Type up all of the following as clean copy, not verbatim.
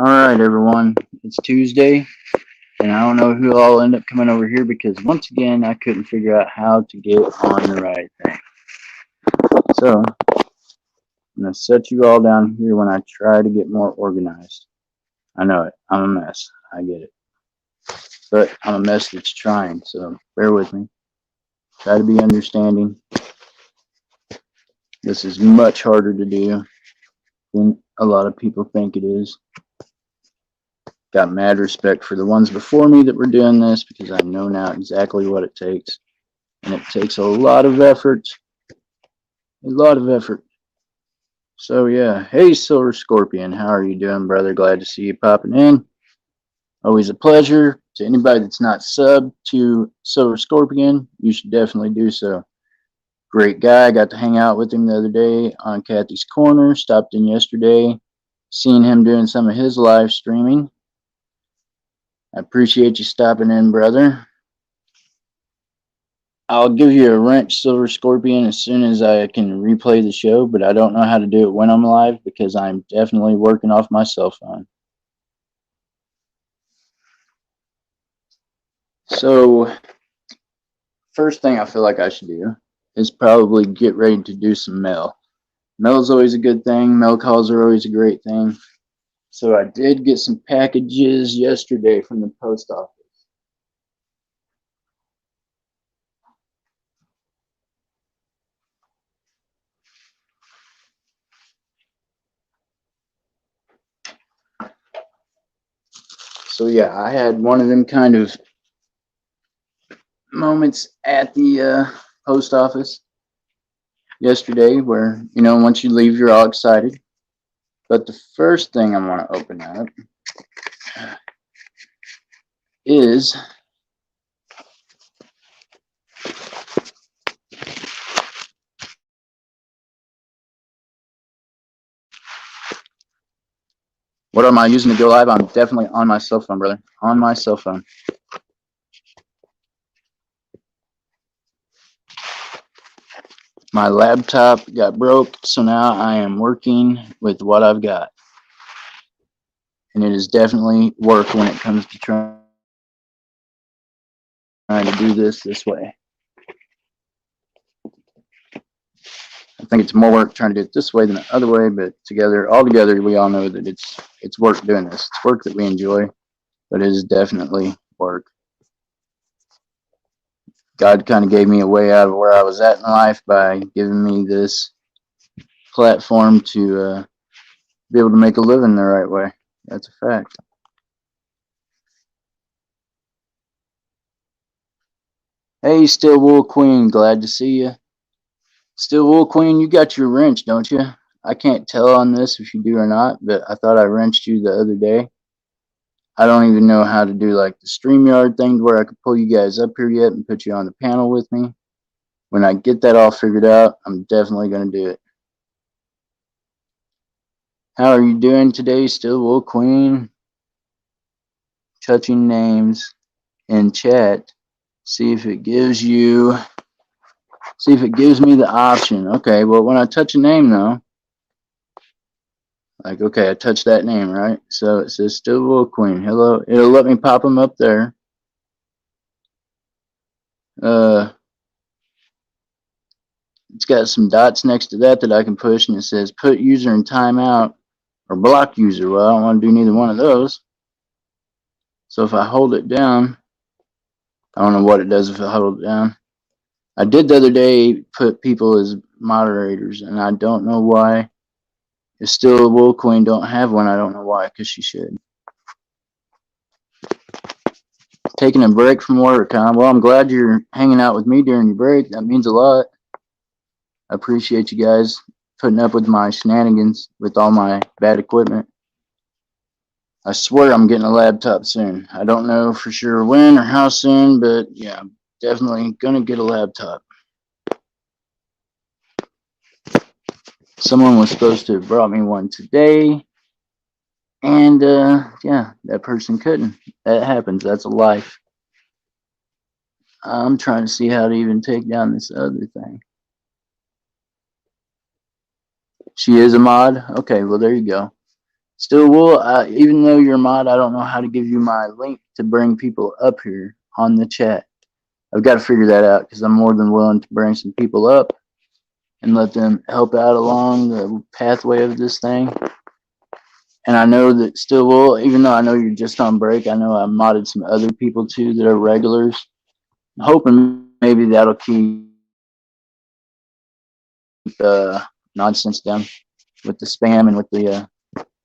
Alright, everyone. It's Tuesday, and I don't know who all end up coming over here because once again I couldn't figure out how to get on the right thing. So, I'm going to set you all down here when I try to get more organized. I know it. I'm a mess. I get it. But I'm a mess that's trying, so bear with me. Try to be understanding. This is much harder to do than a lot of people think it is. Got mad respect for the ones before me that were doing this because I know now exactly what it takes. And it takes a lot of effort. A lot of effort. So yeah, hey Silver Scorpion, how are you doing, brother? Glad to see you popping in. Always a pleasure. To anybody that's not subbed to Silver Scorpion, you should definitely do so. Great guy. I got to hang out with him the other day on Kathy's Corner. Stopped in yesterday. Seen him doing some of his live streaming. I appreciate you stopping in, brother. I'll give you a wrench, Silver Scorpion, as soon as I can replay the show, but I don't know how to do it when I'm live because I'm definitely working off my cell phone. So, first thing I feel like I should do is probably get ready to do some mail. Mail's always a good thing. Mail calls are always a great thing. So I did get some packages yesterday from the post office. So yeah, I had one of them kind of moments at the post office yesterday where, once you leave, you're all excited. But the first thing I want to open up is what am I using to go live? I'm definitely on my cell phone, brother. On my cell phone. My laptop got broke, so now I am working with what I've got. And it is definitely work when it comes to trying to do this way. I think it's more work trying to do it this way than the other way, but all together, we all know that it's work doing this. It's work that we enjoy, but it is definitely work. God kind of gave me a way out of where I was at in life by giving me this platform to be able to make a living the right way. That's a fact. Hey, Still Wool Queen, glad to see you. Still Wool Queen, you got your wrench, don't you? I can't tell on this if you do or not, but I thought I wrenched you the other day. I don't even know how to do like the StreamYard thing where I could pull you guys up here yet and put you on the panel with me. When I get that all figured out, I'm definitely going to do it. How are you doing today, Still Wool Queen? Touching names in chat. See if it gives me the option. Okay, well, when I touch a name though, like, okay, I touched that name, right? So it says Still Wool Queen. Hello. It'll let me pop them up there. It's got some dots next to that I can push, and it says put user in timeout or block user. Well, I don't want to do neither one of those. So if I hold it down, I don't know what it does if I hold it down. I did the other day put people as moderators, and I don't know why. If Still Wool Queen don't have one, I don't know why, because she should. Taking a break from work, huh? Well, I'm glad you're hanging out with me during your break. That means a lot. I appreciate you guys putting up with my shenanigans with all my bad equipment. I swear I'm getting a laptop soon. I don't know for sure when or how soon, but yeah, I'm definitely gonna get a laptop. Someone was supposed to have brought me one today, and yeah, that person couldn't. That happens. That's a life. I'm trying to see how to even take down this other thing. She is a mod? Okay, well, there you go. Still Wool, even though you're a mod, I don't know how to give you my link to bring people up here on the chat. I've got to figure that out because I'm more than willing to bring some people up and let them help out along the pathway of this thing. And I know that Still Wool, even though I know you're just on break, I know I modded some other people too that are regulars. I'm hoping maybe that'll keep nonsense down with the spam and with the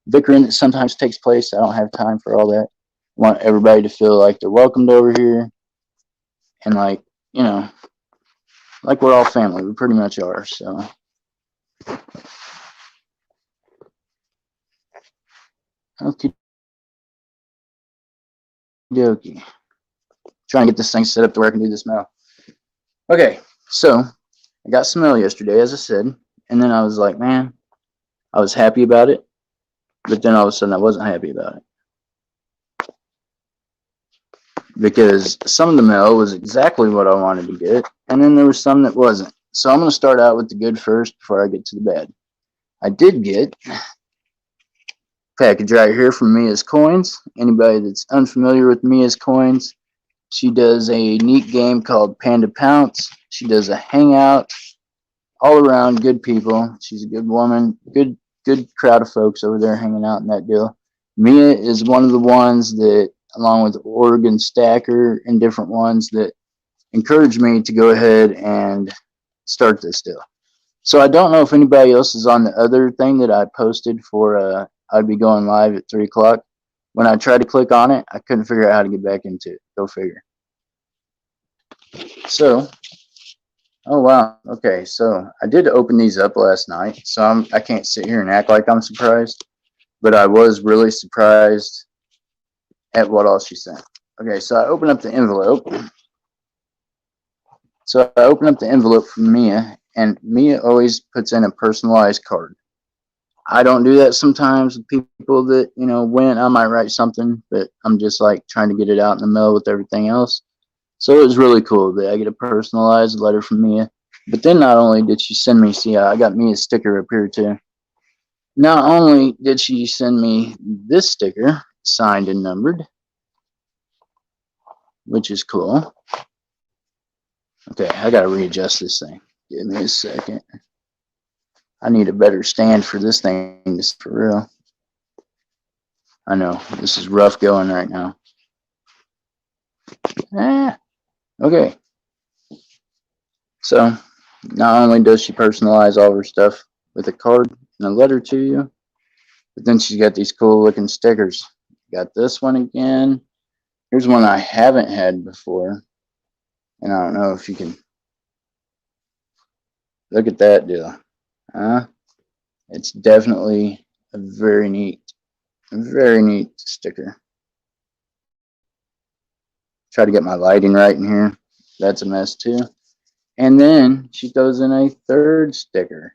bickering that sometimes takes place. I don't have time for all that. I want everybody to feel like they're welcomed over here and like, you know, like we're all family. We pretty much are. So okay, dokie. Trying to get this thing set up to where I can do this mail. Okay, so I got some mail yesterday, as I said, and then I was like, man, I was happy about it, but then all of a sudden I wasn't happy about it because some of the mail was exactly what I wanted to get, and then there was some that wasn't. So I'm going to start out with the good first before I get to the bad. I did get a package right here from Mia's Coins. Anybody that's unfamiliar with Mia's Coins, she does a neat game called Panda Pounce. She does a hangout, all around good people. She's a good woman, good crowd of folks over there hanging out in that deal. Mia is one of the ones that, along with Oregon Stacker and different ones, that encouraged me to go ahead and start this deal. So I don't know if anybody else is on the other thing that I posted for I'd be going live at 3 o'clock. When I tried to click on it, I couldn't figure out how to get back into it. Go figure. So, oh wow. Okay, so I did open these up last night, so I can't sit here and act like I'm surprised, but I was really surprised at what all she sent. Okay, so I opened up the envelope. So I opened up the envelope from Mia, and Mia always puts in a personalized card. I don't do that sometimes with people that, you know, win. I might write something, but I'm just like trying to get it out in the mail with everything else. So it was really cool that I get a personalized letter from Mia. But then not only did she send me, see, I got Mia's sticker up here too. Not only did she send me this sticker, signed and numbered, which is cool. Okay, I gotta readjust this thing. Give me a second. I need a better stand for this thing, just for real. I know, this is rough going right now. Okay. So, not only does she personalize all her stuff with a card and a letter to you, but then she's got these cool looking stickers. Got this one again. Here's one I haven't had before. And I don't know if you can look at that deal. It's definitely a very neat sticker. Try to get my lighting right in here. That's a mess too. And then she throws in a third sticker.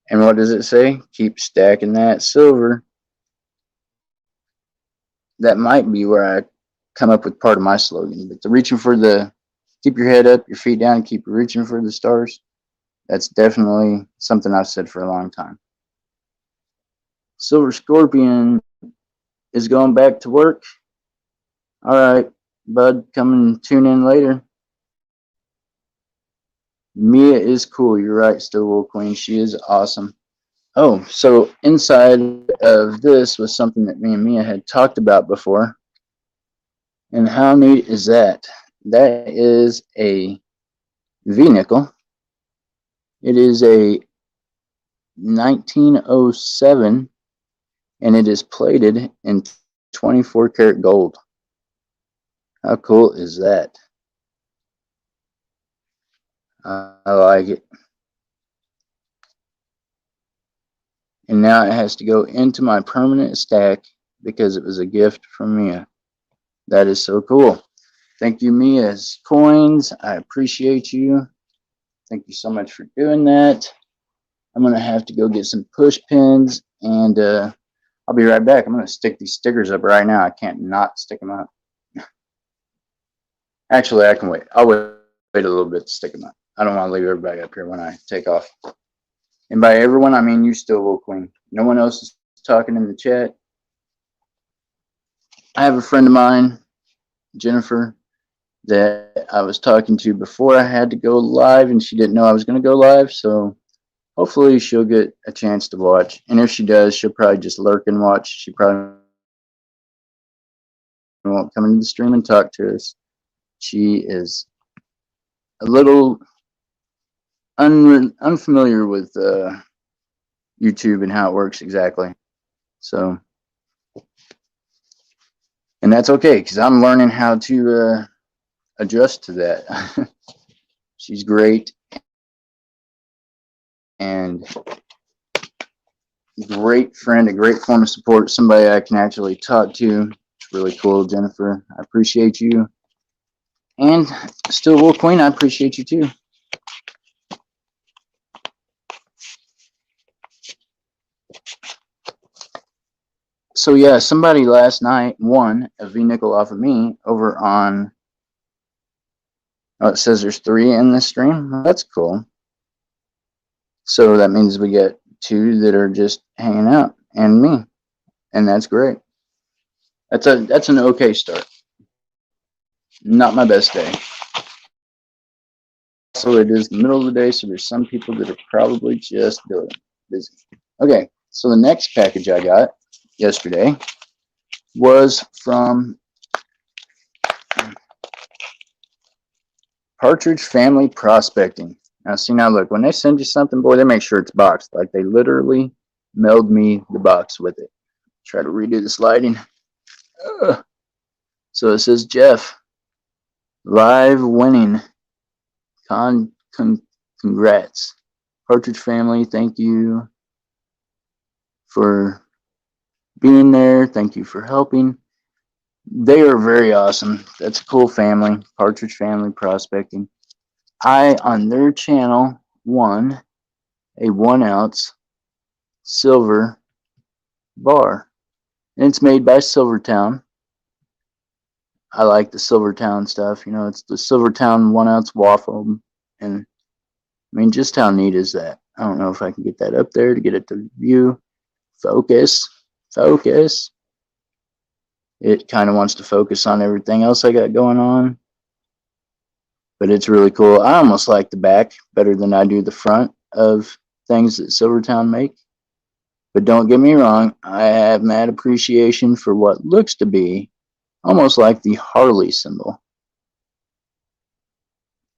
And what does it say? Keep stacking that silver. That might be where I come up with part of my slogan. But the reaching for the, keep your head up, your feet down, keep reaching for the stars. That's definitely something I've said for a long time. Silver Scorpion is going back to work. All right, bud, come and tune in later. Mia is cool. You're right, Still Wool Queen. She is awesome. Oh, so inside of this was something that me and Mia had talked about before. And how neat is that? That is a V-nickel. It is a 1907, and it is plated in 24 karat gold. How cool is that? I like it. And now it has to go into my permanent stack because it was a gift from Mia. That is so cool. Thank you, Mia's Coins. I appreciate you. Thank you so much for doing that. I'm going to have to go get some push pins, and I'll be right back. I'm going to stick these stickers up right now. I can't not stick them up. Actually, I can wait. I'll wait a little bit to stick them up. I don't want to leave everybody up here when I take off. And by everyone, I mean you, Still Wool Queen. No one else is talking in the chat. I have a friend of mine, Jennifer, that I was talking to before I had to go live, and she didn't know I was going to go live, so hopefully she'll get a chance to watch. And if she does, she'll probably just lurk and watch. She probably won't come into the stream and talk to us. She is a little unfamiliar with YouTube and how it works exactly. So, and that's okay, because I'm learning how to adjust to that. She's great and great friend, a great form of support, somebody I can actually talk to. It's really cool, Jennifer. I appreciate you. And Still Wool Queen, I appreciate you too. So yeah, somebody last night won a V-nickel off of me over on, oh, it says there's 3 in this stream. That's cool. So that means we get 2 that are just hanging out and me. And that's great. That's an okay start. Not my best day. So it is the middle of the day, so there's some people that are probably just busy. Okay, so the next package I got yesterday was from Partridge Family Prospecting. Now see, now look, when they send you something, boy, they make sure it's boxed. Like they literally mailed me the box with it. Try to redo the sliding. So it says, Jeff, live winning. Congrats. Partridge family, thank you for being there. Thank you for helping. They are very awesome. That's a cool family. Partridge Family Prospecting. I, on their channel, won a 1-ounce silver bar. And it's made by Silvertown. I like the Silvertown stuff. You know, it's the Silvertown 1-ounce waffle. And I mean, just how neat is that? I don't know if I can get that up there to get it to view. Focus. Focus. It kind of wants to focus on everything else I got going on. But it's really cool. I almost like the back better than I do the front of things that Silvertown make. But don't get me wrong, I have mad appreciation for what looks to be almost like the Harley symbol.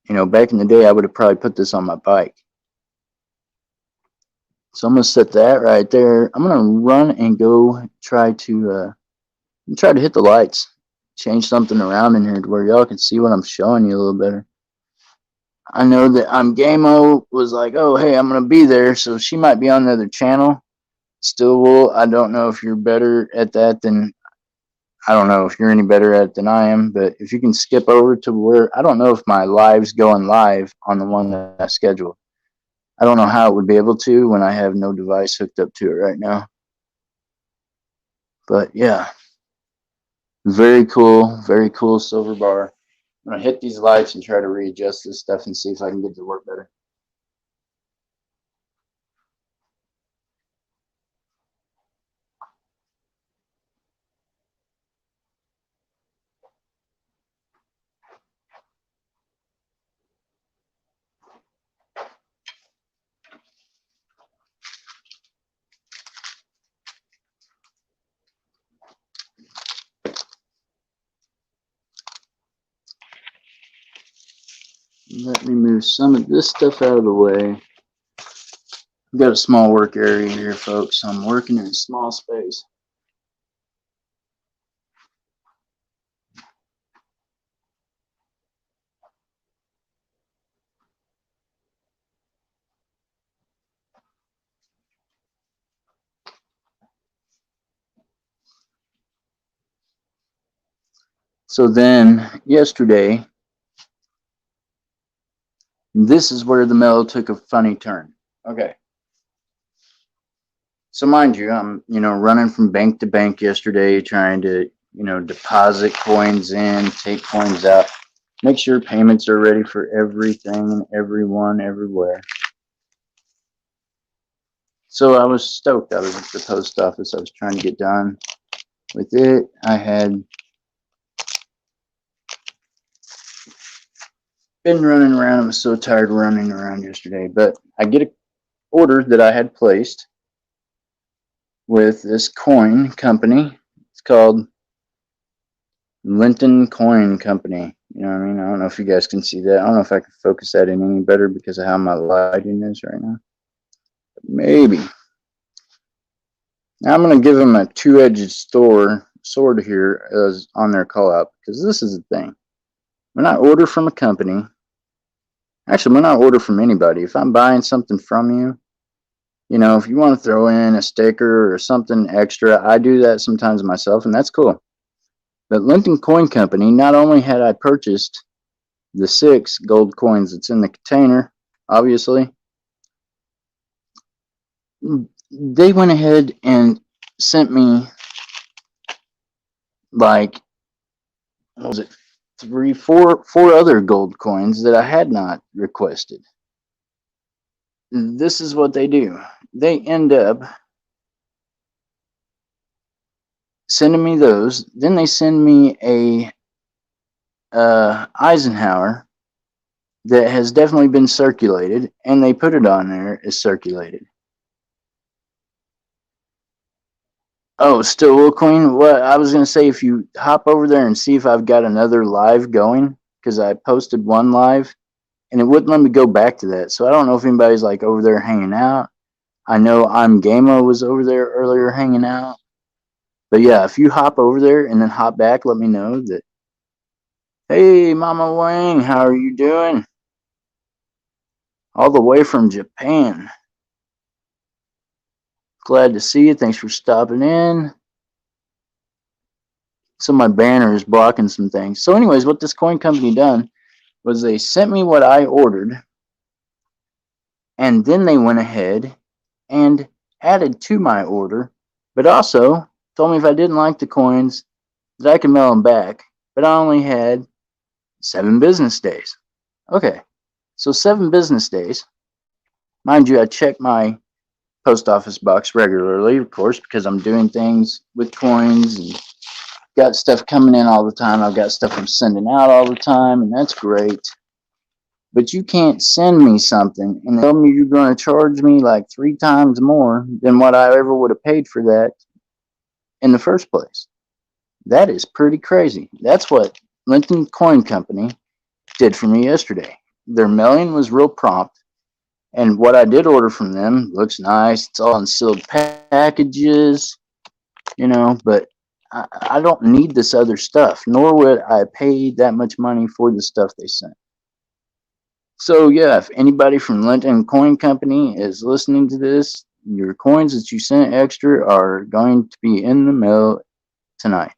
You know, back in the day, I would have probably put this on my bike. So I'm going to set that right there. I'm going to run and go try to hit the lights. Change something around in here to where y'all can see what I'm showing you a little better. I know that Gamo was like, oh, hey, I'm going to be there. So she might be on the other channel. Still Wool, I don't know if you're better at that than, I don't know if you're any better at it than I am, but if you can skip over to where, I don't know if my live's going live on the one that I scheduled. I don't know how it would be able to when I have no device hooked up to it right now. But yeah, very cool silver bar. I'm going to hit these lights and try to readjust this stuff and see if I can get it to work better. Let me move some of this stuff out of the way. I've got a small work area here, folks. So I'm working in a small space. So then yesterday, this is where the mail took a funny turn. Okay. So mind you, I'm, running from bank to bank yesterday, trying to, deposit coins in, take coins out, make sure payments are ready for everything and everyone everywhere. So I was stoked. I was at the post office. I was trying to get done with it. I had been running around. I was so tired running around yesterday, but I get an order that I had placed with this coin company. It's called Linton Coin Company. You know what I mean? I don't know if you guys can see that. I don't know if I can focus that in any better because of how my lighting is right now. But maybe. Now I'm going to give them a two-edged sword here as on their call out, because this is the thing. When I order from a company, actually when I order from anybody, if I'm buying something from you, you know, if you want to throw in a sticker or something extra, I do that sometimes myself, and that's cool. But Linton Coin Company, not only had I purchased the 6 gold coins that's in the container, obviously, they went ahead and sent me, like, what was it, 4 other gold coins that I had not requested. This is what they do. They end up sending me those. Then they send me a Eisenhower that has definitely been circulated, and they put it on there as circulated. Oh, Stillwell Queen. What I was gonna say, if you hop over there and see if I've got another live going, because I posted one live and it wouldn't let me go back to that. So I don't know if anybody's like over there hanging out. I know I'm Gamo was over there earlier hanging out. But yeah, if you hop over there and then hop back, let me know that. Hey, Mama Wang, how are you doing? All the way from Japan. Glad to see you. Thanks for stopping in. So my banner is blocking some things. So anyways, what this coin company done was they sent me what I ordered, and then they went ahead and added to my order, but also told me if I didn't like the coins that I could mail them back, but I only had 7 business days. Okay, so 7 business days. Mind you, I check my post office box regularly, of course, because I'm doing things with coins and got stuff coming in all the time. I've got stuff I'm sending out all the time, and that's great. But you can't send me something and tell me you're going to charge me like 3 times more than what I ever would have paid for that in the first place. That is pretty crazy. That's what Linton Coin Company did for me yesterday. Their mailing was real prompt, and what I did order from them looks nice. It's all in sealed packages, you know, but I don't need this other stuff, nor would I pay that much money for the stuff they sent. So yeah, if anybody from Linton Coin Company is listening to this, your coins that you sent extra are going to be in the mail tonight.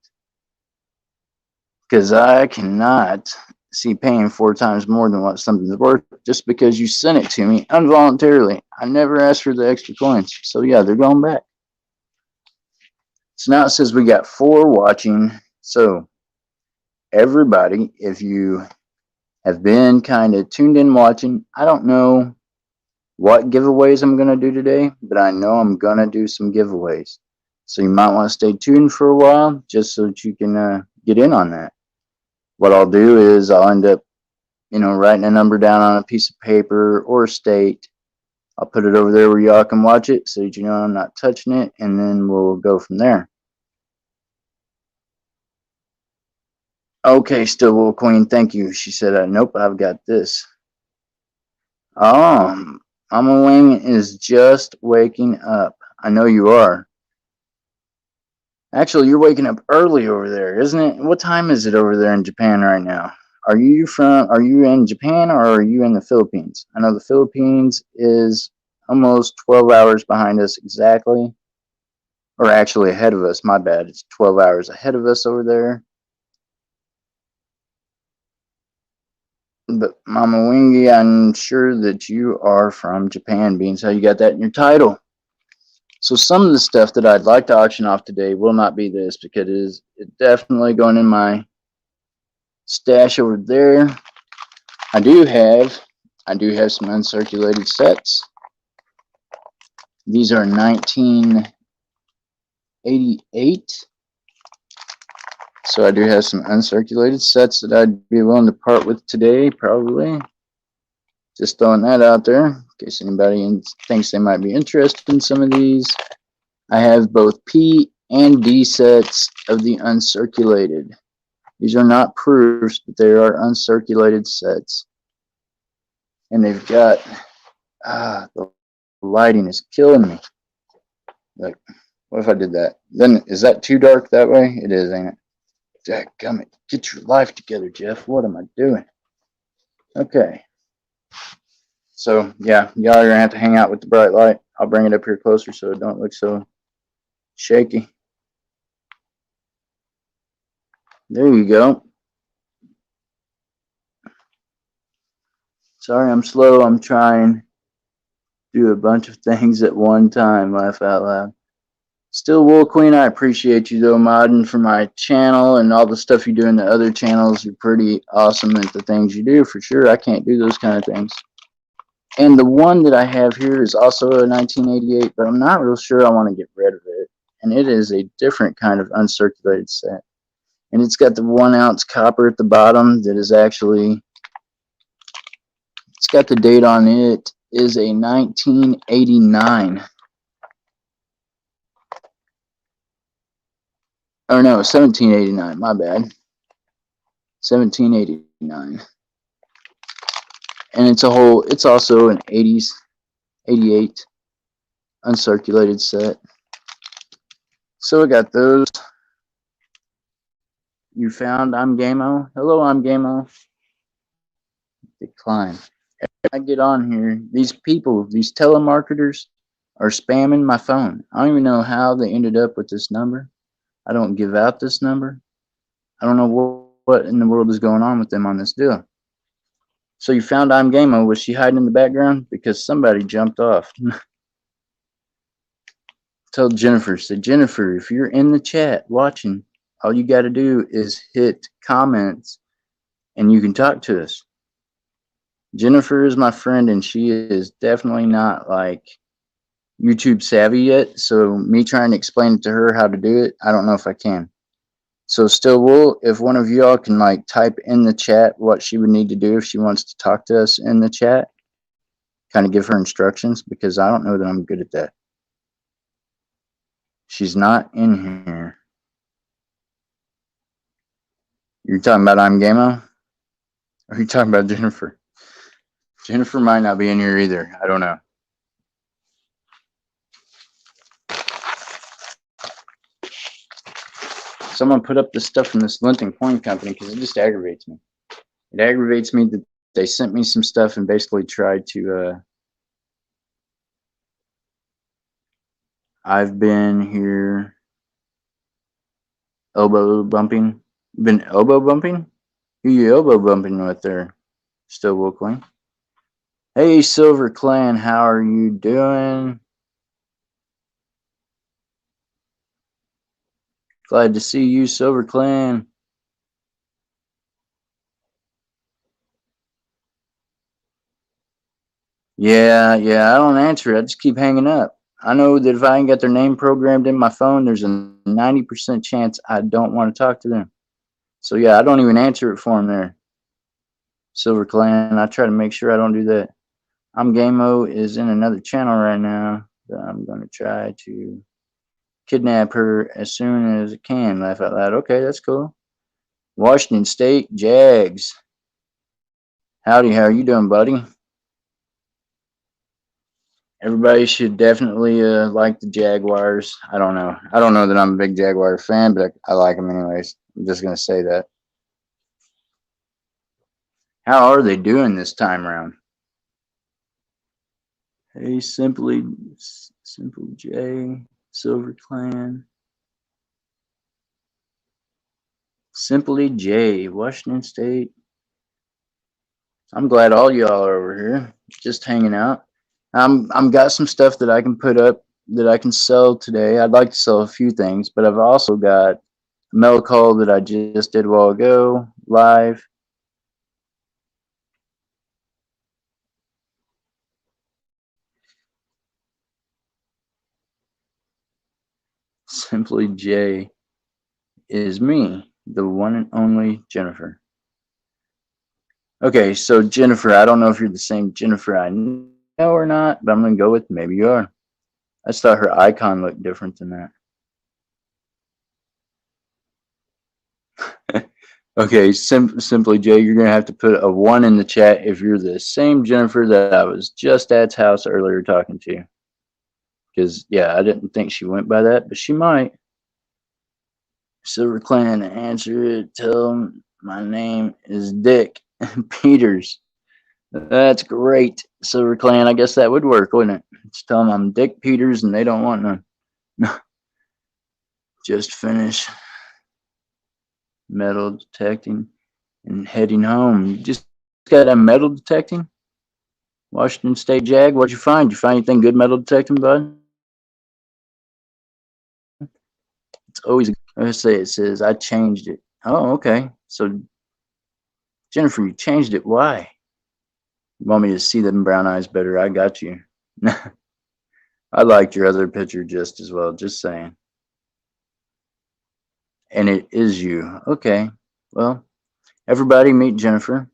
Because I cannot see paying 4 times more than what something's worth just because you sent it to me involuntarily. I never asked for the extra coins. So yeah, they're going back. So now it says we got 4 watching. So everybody, if you have been kind of tuned in watching, I don't know what giveaways I'm going to do today, but I know I'm going to do some giveaways. So you might want to stay tuned for a while just so that you can get in on that. What I'll do is I'll end up, writing a number down on a piece of paper or a state. I'll put it over there where y'all can watch it so that you know I'm not touching it, and then we'll go from there. Okay, Stillwell Queen, thank you. She said, nope, I've got this. Mama Wing is just waking up. I know you are. Actually, you're waking up early over there, isn't it? What time is it over there in Japan right now? Are you in Japan or are you in the Philippines? I know the Philippines is almost 12 hours behind us exactly. Or actually ahead of us, my bad. It's 12 hours ahead of us over there. But Mama Wingy, I'm sure that you are from Japan, being so you got that in your title. So some of the stuff that I'd like to auction off today will not be this, because it's definitely going in my stash over there. I do have some uncirculated sets These are 1988. So I do have some uncirculated sets that I'd be willing to part with today, probably. Just throwing that out there in case anybody thinks they might be interested in some of these. I have both P and D sets of the uncirculated. These are not proofs, but they are uncirculated sets. And they've got, the lighting is killing me. Like, what if I did that? Then, is that too dark that way? It is, ain't it? Dadgummit, get your life together, Jeff. What am I doing? Okay. So, yeah, y'all are going to have to hang out with the bright light. I'll bring it up here closer so it don't look so shaky. There you go. Sorry I'm slow. I'm trying to do a bunch of things at one time. Laugh out loud. Still Wool Queen, I appreciate you though, modding for my channel and all the stuff you do in the other channels. You're pretty awesome at the things you do, for sure. I can't do those kind of things. And the one that I have here is also a 1988, but I'm not real sure I want to get rid of it. And it is a different kind of uncirculated set. And it's got the 1 ounce copper at the bottom that is actually, it's got the date on it, is a 1989. Oh no, 1789, my bad. 1789. And it's also an 80s, 88 uncirculated set. So I got those. You found I'm Gameo. Hello, I'm Gameo. Decline. I get on here, these people, these telemarketers are spamming my phone. I don't even know how they ended up with this number. I don't give out this number. I don't know what in the world is going on with them on this deal. So you found I'm Gameo. Was she hiding in the background? Because somebody jumped off. Tell Jennifer, say, Jennifer, if you're in the chat watching, all you got to do is hit comments and you can talk to us. Jennifer is my friend and she is definitely not like YouTube savvy yet. So me trying to explain it to her how to do it, I don't know if I can. So Still Wool, if one of y'all can like type in the chat what she would need to do if she wants to talk to us in the chat, kind of give her instructions, because I don't know that I'm good at that. She's not in here. You're talking about I'm Gameo? Or are you talking about Jennifer? Jennifer might not be in here either. I don't know. Someone put up this stuff from this Linton Coin Company because it just aggravates me. It aggravates me that they sent me some stuff and basically tried to, I've been here elbow bumping. You've been elbow bumping? Who you elbow bumping with there, Still Wool Queen? Hey, Silver Clan, how are you doing? Glad to see you, Silver Clan. Yeah, I don't answer it. I just keep hanging up. I know that if I ain't got their name programmed in my phone, there's a 90% chance I don't want to talk to them. So yeah, I don't even answer it for them there. Silver Clan, I try to make sure I don't do that. I'm Gameo is in another channel right now. I'm going to try to kidnap her as soon as I can. Laugh out loud. Okay, that's cool. Washington State Jags. Howdy, how are you doing, buddy? Everybody should definitely like the Jaguars. I don't know that I'm a big Jaguar fan, but I like them anyways. I'm just going to say that. How are they doing this time around? Hey, Simple J, Silver Clan. Simply J, Washington State. I'm glad all y'all are over here, just hanging out. I'm got some stuff that I can put up that I can sell today. I'd like to sell a few things, but I've also got a mail call that I just did a while ago live. Simply J is me, the one and only Jennifer. Okay, so Jennifer, I don't know if you're the same Jennifer I know or not, but I'm gonna go with maybe you are. I just thought her icon looked different than that. Okay, simply Jay, you're gonna have to put a 1 in the chat if you're the same Jennifer that I was just at's house earlier talking to. Because yeah, I didn't think she went by that, but she might. Silver Clan, answer it. Tell him my name is Dick Peters. That's great, Silver Clan. I guess that would work, wouldn't it? Just tell them I'm Dick Peters and they don't want none. Just finish metal detecting and heading home. You just got a metal detecting? Washington State Jag, what'd you find? Did you find anything good metal detecting, bud? It's always, I say it says, I changed it. Oh, okay. So, Jennifer, you changed it. Why? You want me to see them brown eyes better? I got you. I liked your other picture just as well, just saying. And it is you. Okay. Well, everybody meet Jennifer.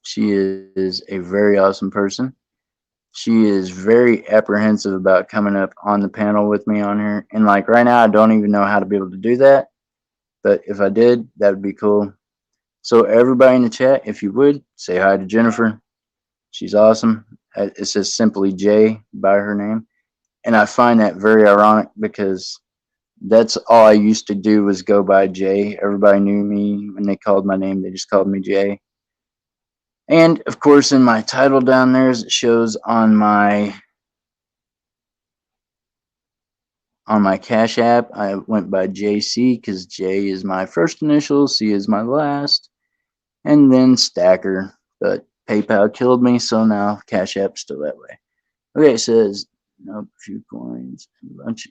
She is a very awesome person. She is very apprehensive about coming up on the panel with me on here. And like right now, I don't even know how to be able to do that. But if I did, that would be cool. So everybody in the chat, if you would, say hi to Jennifer. She's awesome. It says simply J by her name. And I find that very ironic because that's all I used to do was go by J. Everybody knew me when they called my name. They just called me J. And of course, in my title down there, as it shows on my Cash App, I went by JC because J is my first initial, C is my last, and then Stacker. But PayPal killed me, so now Cash App's still that way. Okay, it says nope, a few coins,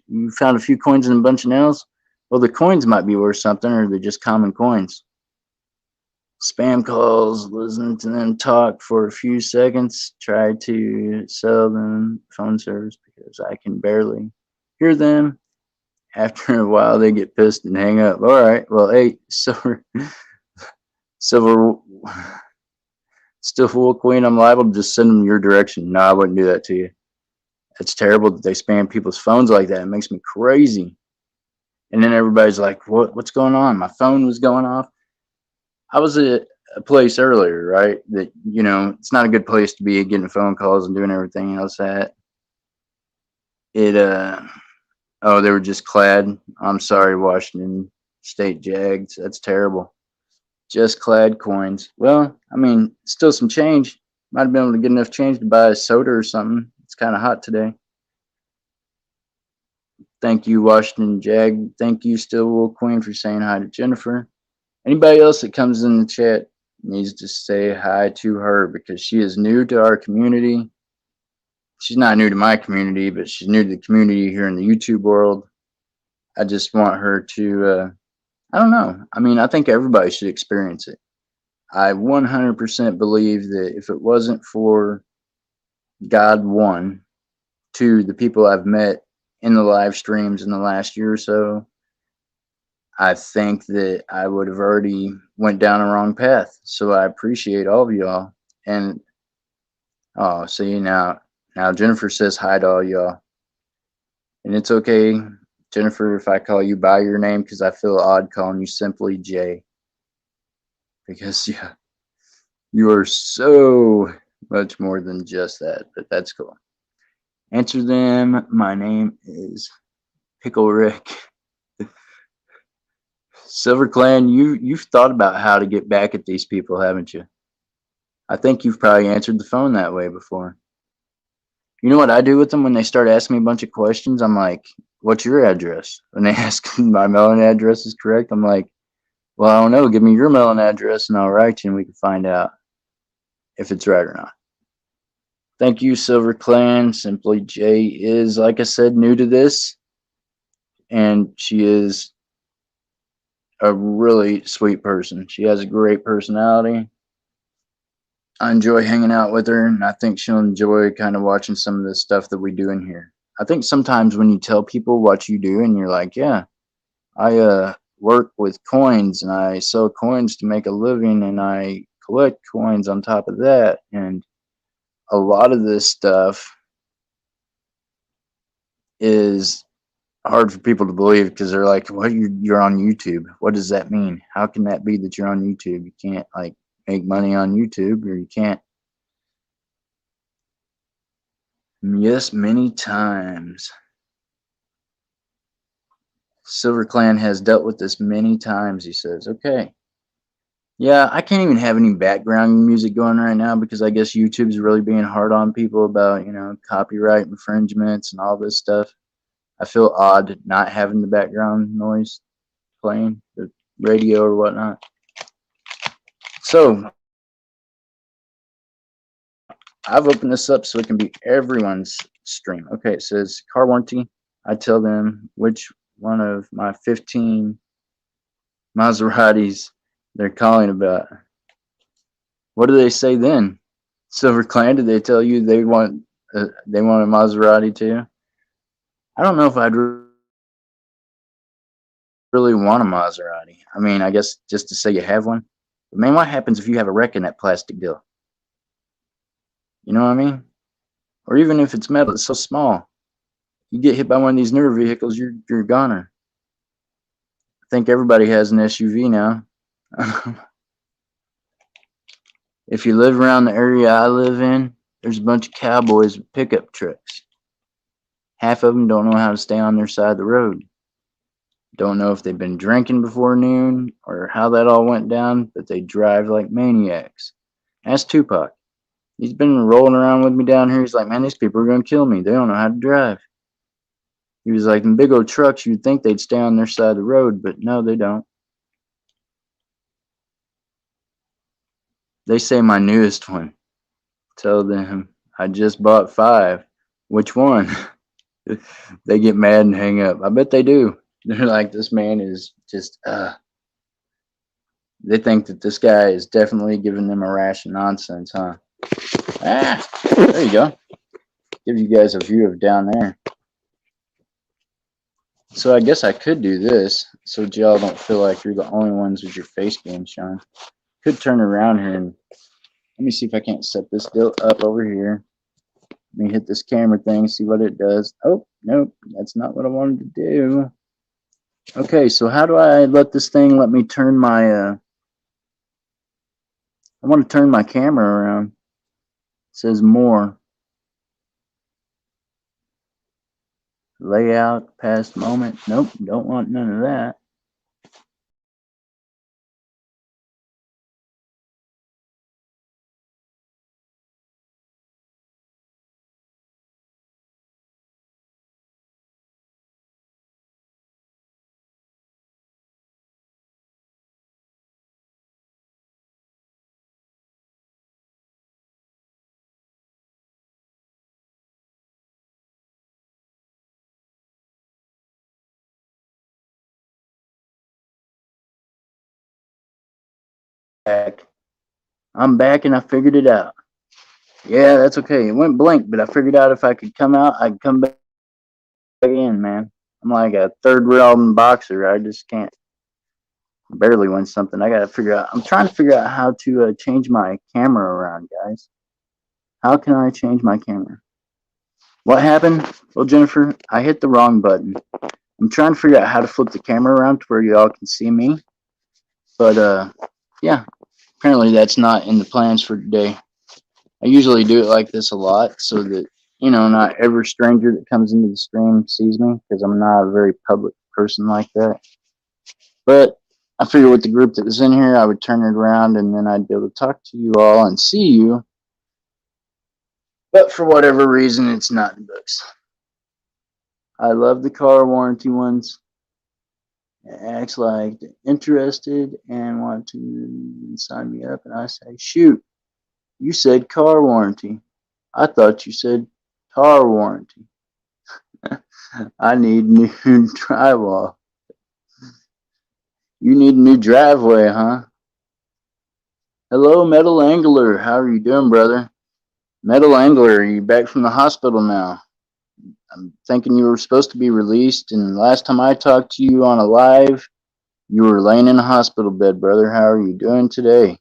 you found a few coins and a bunch of nails. Well, the coins might be worth something, or they're just common coins. Spam calls, listen to them talk for a few seconds, try to sell them phone service because I can barely hear them. After a while, they get pissed and hang up. All right, well, hey, Silver Still Wool Queen, I'm liable to just send them your direction. No, I wouldn't do that to you. It's terrible that they spam people's phones like that. It makes me crazy. And then everybody's like, what's going on? My phone was going off. I was at a place earlier, right? That, it's not a good place to be getting phone calls and doing everything else at. They were just clad. I'm sorry, Washington State Jags. That's terrible. Just clad coins. Well, I mean, still some change. Might have been able to get enough change to buy a soda or something. It's kind of hot today. Thank you, Washington Jag. Thank you, Still Wool Queen, for saying hi to Jennifer. Anybody else that comes in the chat needs to say hi to her because she is new to our community. She's not new to my community, but she's new to the community here in the YouTube world. I just want her to, I don't know. I mean, I think everybody should experience it. I 100% believe that if it wasn't for God, one, two, the people I've met in the live streams in the last year or so, I think that I would have already went down a wrong path. So I appreciate all of y'all. And oh, see now Jennifer says hi to all y'all. And it's okay, Jennifer, if I call you by your name because I feel odd calling you simply Jay. Because yeah, you are so much more than just that, but that's cool. Answer them. My name is Pickle Rick. Silver Clan, you've thought about how to get back at these people, haven't you? I think you've probably answered the phone that way before. You know what I do with them when they start asking me a bunch of questions? I'm like, what's your address? When they ask my mailing address is correct, I'm like, well, I don't know. Give me your mailing address and I'll write you and we can find out if it's right or not. Thank you, Silver Clan. Simply J is, like I said, new to this. And she is a really sweet person. She has a great personality. I enjoy hanging out with her, and I think she'll enjoy kind of watching some of the stuff that we do in here. I think sometimes when you tell people what you do and you're like, yeah, I work with coins and I sell coins to make a living and I collect coins on top of that, and a lot of this stuff is hard for people to believe because they're like, "What? You're on YouTube? What does that mean? How can that be that you're on YouTube? You can't like make money on YouTube, or you can't." Yes, many times. Silver Clan has dealt with this many times. He says, "Okay, yeah, I can't even have any background music going right now because I guess YouTube's really being hard on people about copyright infringements and all this stuff. I feel odd not having the background noise playing the radio or whatnot." So I've opened this up so it can be everyone's stream. Okay, it says car warranty. I tell them which one of my 15 Maseratis they're calling about. What do they say then? Silver Clan, did they tell you they want a Maserati too? I don't know if I'd really want a Maserati. I mean, I guess just to say you have one. But man, what happens if you have a wreck in that plastic deal? You know what I mean? Or even if it's metal, it's so small. You get hit by one of these newer vehicles, you're a goner. I think everybody has an SUV now. If you live around the area I live in, there's a bunch of cowboys with pickup trucks. Half of them don't know how to stay on their side of the road. Don't know if they've been drinking before noon or how that all went down, but they drive like maniacs. Ask Tupac. He's been rolling around with me down here. He's like, man, these people are going to kill me. They don't know how to drive. He was like, in big old trucks, you'd think they'd stay on their side of the road, but no, they don't. They say my newest one. Tell them I just bought 5. Which one? They get mad and hang up. I bet they do. They're like, this man is just, they think that this guy is definitely giving them a rash of nonsense, huh? Ah, there you go. Give you guys a view of down there. So I guess I could do this so y'all don't feel like you're the only ones with your face game showing. Could turn around here and let me see if I can't set this deal up over here. Let me hit this camera thing, see what it does. Oh, nope, that's not what I wanted to do. Okay, so how do I let this thing let me turn my, I want to turn my camera around. It says more. Layout, past moment. Nope, don't want none of that. Back. I'm back and I figured it out. Yeah, that's okay. It went blank, but I figured out if I could come out, I'd come back in, man. I'm like a third round boxer. I just can't barely win something. I gotta figure out. I'm trying to figure out how to change my camera around, guys. How can I change my camera? What happened? Well, Jennifer, I hit the wrong button. I'm trying to figure out how to flip the camera around to where y'all can see me. But yeah, apparently that's not in the plans for today. I usually do it like this a lot so that, not every stranger that comes into the stream sees me because I'm not a very public person like that. But I figured with the group that was in here, I would turn it around and then I'd be able to talk to you all and see you. But for whatever reason, it's not in books. I love the car warranty ones. It acts like interested and want to sign me up. And I say, shoot, you said car warranty. I thought you said car warranty. I need new drywall. You need a new driveway, huh? Hello, Metal Angler. How are you doing, brother? Metal Angler, are you back from the hospital now? I'm thinking you were supposed to be released, and last time I talked to you on a live, you were laying in a hospital bed, brother. How are you doing today?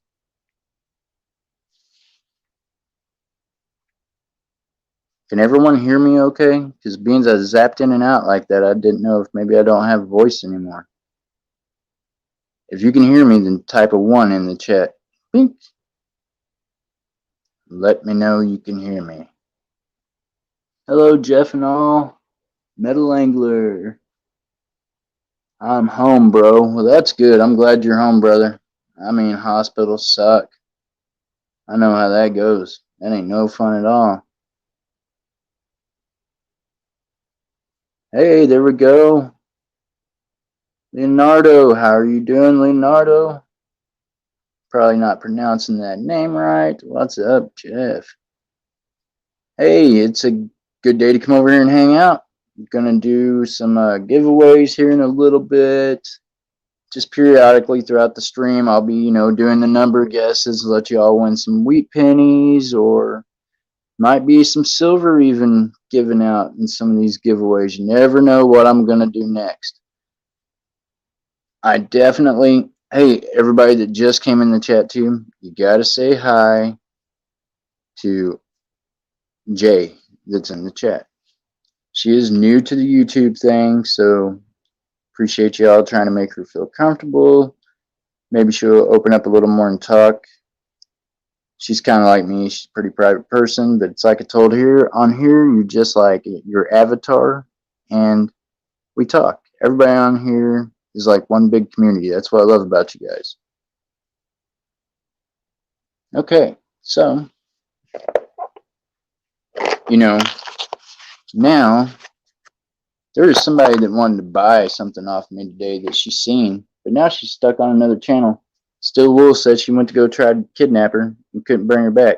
Can everyone hear me okay? Because being I zapped in and out like that, I didn't know if maybe I don't have a voice anymore. If you can hear me, then type a 1 in the chat. Bink. Let me know you can hear me. Hello, Jeff and all. Metal Angler. I'm home, bro. Well, that's good. I'm glad you're home, brother. I mean, hospitals suck. I know how that goes. That ain't no fun at all. Hey, there we go. Leonardo, how are you doing, Leonardo? Probably not pronouncing that name right. What's up, Jeff? Hey, it's a good day to come over here and hang out. I'm gonna do some giveaways here in a little bit. Just periodically throughout the stream, I'll be, doing the number guesses, let you all win some wheat pennies, or might be some silver even given out in some of these giveaways. You never know what I'm gonna do next. I definitely, hey, everybody that just came in the chat too, you gotta say hi to Jay that's in the chat. She is new to the YouTube thing, so appreciate y'all trying to make her feel comfortable. Maybe she'll open up a little more and talk. She's kind of like me. She's a pretty private person, but it's like I told her on here, you're just like your avatar, and we talk. Everybody on here is like one big community. That's what I love about you guys. Okay, so, now there is somebody that wanted to buy something off me today that she's seen, but now she's stuck on another channel. Still Wool said she went to go try to kidnap her and couldn't bring her back.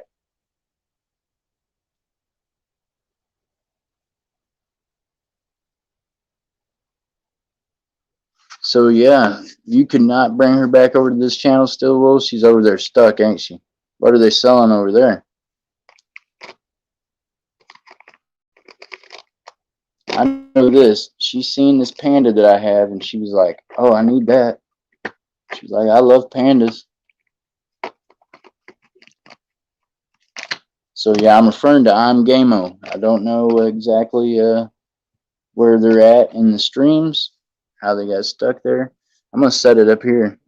So yeah, you could not bring her back over to this channel, Still Wool. She's over there stuck, ain't she? What are they selling over there? I know this. She's seen this panda that I have, and she was like, "Oh, I need that." She's like, "I love pandas." So yeah, I'm referring to I'm Gameo. I don't know exactly where they're at in the streams, how they got stuck there. I'm gonna set it up here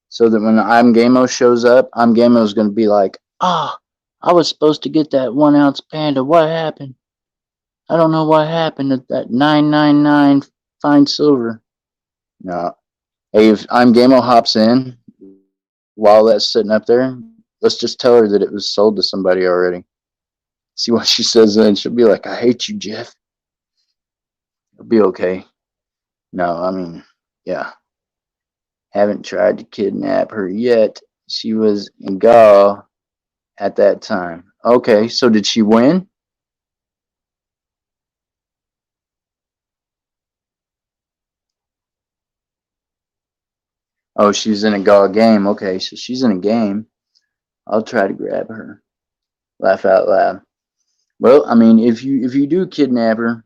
so that when I'm Gameo shows up, I'm Gameo is gonna be like, "Ah, oh, I was supposed to get that 1 ounce panda. What happened? I don't know what happened at that 999 fine silver." No. Hey, if I'm Gameo hops in while that's sitting up there, let's just tell her that it was sold to somebody already. See what she says then. She'll be like, "I hate you, Jeff." It'll be okay. No, I mean, yeah. Haven't tried to kidnap her yet. She was in Gaul at that time. Okay, so did she win? Oh, she's in a Gaul game. Okay, so she's in a game. I'll try to grab her. Laugh out loud. Well, I mean, if you do kidnap her,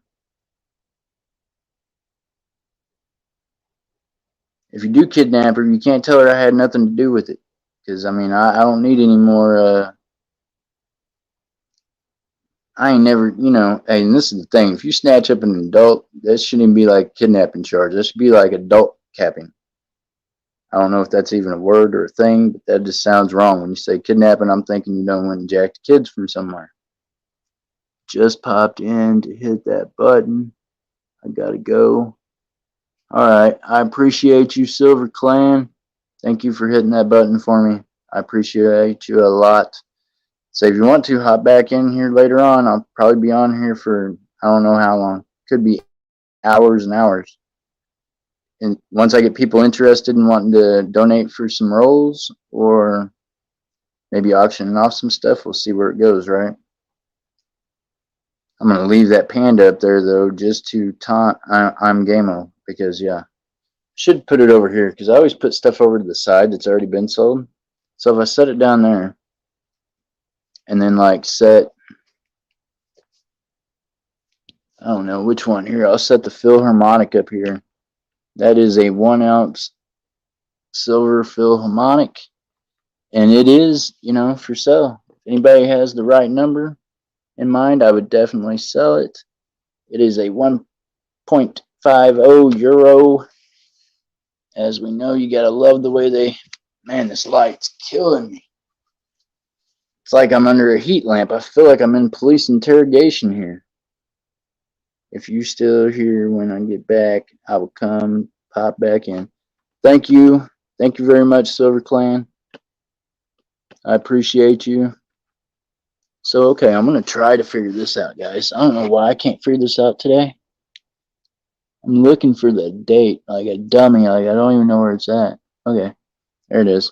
you can't tell her I had nothing to do with it. Because, I mean, I don't need any more, I ain't never, hey, and this is the thing. If you snatch up an adult, that shouldn't even be like kidnapping charge. That should be like adult capping. I don't know if that's even a word or a thing, but that just sounds wrong. When you say kidnapping, I'm thinking you don't want to jack the kids from somewhere. Just popped in to hit that button. I gotta go. All right. I appreciate you, Silver Clan. Thank you for hitting that button for me. I appreciate you a lot. So if you want to hop back in here later on, I'll probably be on here for I don't know how long. Could be hours and hours. And once I get people interested in wanting to donate for some rolls or maybe auctioning off some stuff, we'll see where it goes, right? I'm going to leave that panda up there, though, just to taunt I'm Gameo, because, yeah, should put it over here, because I always put stuff over to the side that's already been sold. So if I set it down there and then like set, I don't know which one here, I'll set the Philharmonic up here. That is a 1 ounce silver Philharmonic, and it is, for sale. If anybody has the right number in mind, I would definitely sell it. It is a 1.50 euro. As we know, you gotta love the way man, this light's killing me. It's like I'm under a heat lamp. I feel like I'm in police interrogation here. If you're still here when I get back, I will come pop back in. Thank you. Thank you very much, Silver Clan. I appreciate you. So, okay, I'm going to try to figure this out, guys. I don't know why I can't figure this out today. I'm looking for the date like a dummy. Like, I don't even know where it's at. Okay, there it is.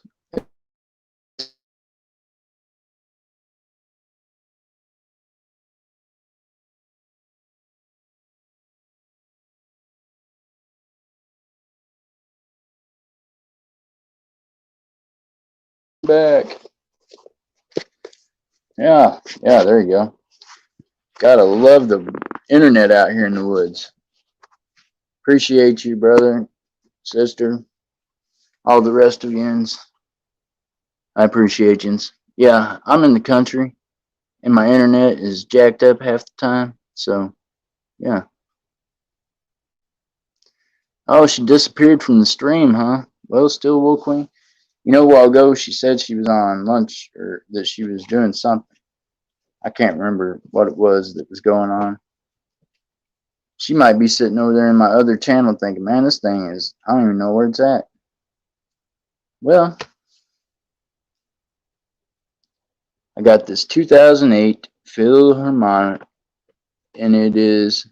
Back. Yeah, there you go. Gotta love the internet out here in the woods. Appreciate you, brother, sister, all the rest of yous. I appreciate yous. Yeah, I'm in the country, and my internet is jacked up half the time. So, yeah. Oh, she disappeared from the stream, huh? Well, still Wool Queen. A while ago she said she was on lunch or that she was doing something. I can't remember what it was that was going on. She might be sitting over there in my other channel thinking, man, this thing is, I don't even know where it's at. Well, I got this 2008 Philharmonic, and it is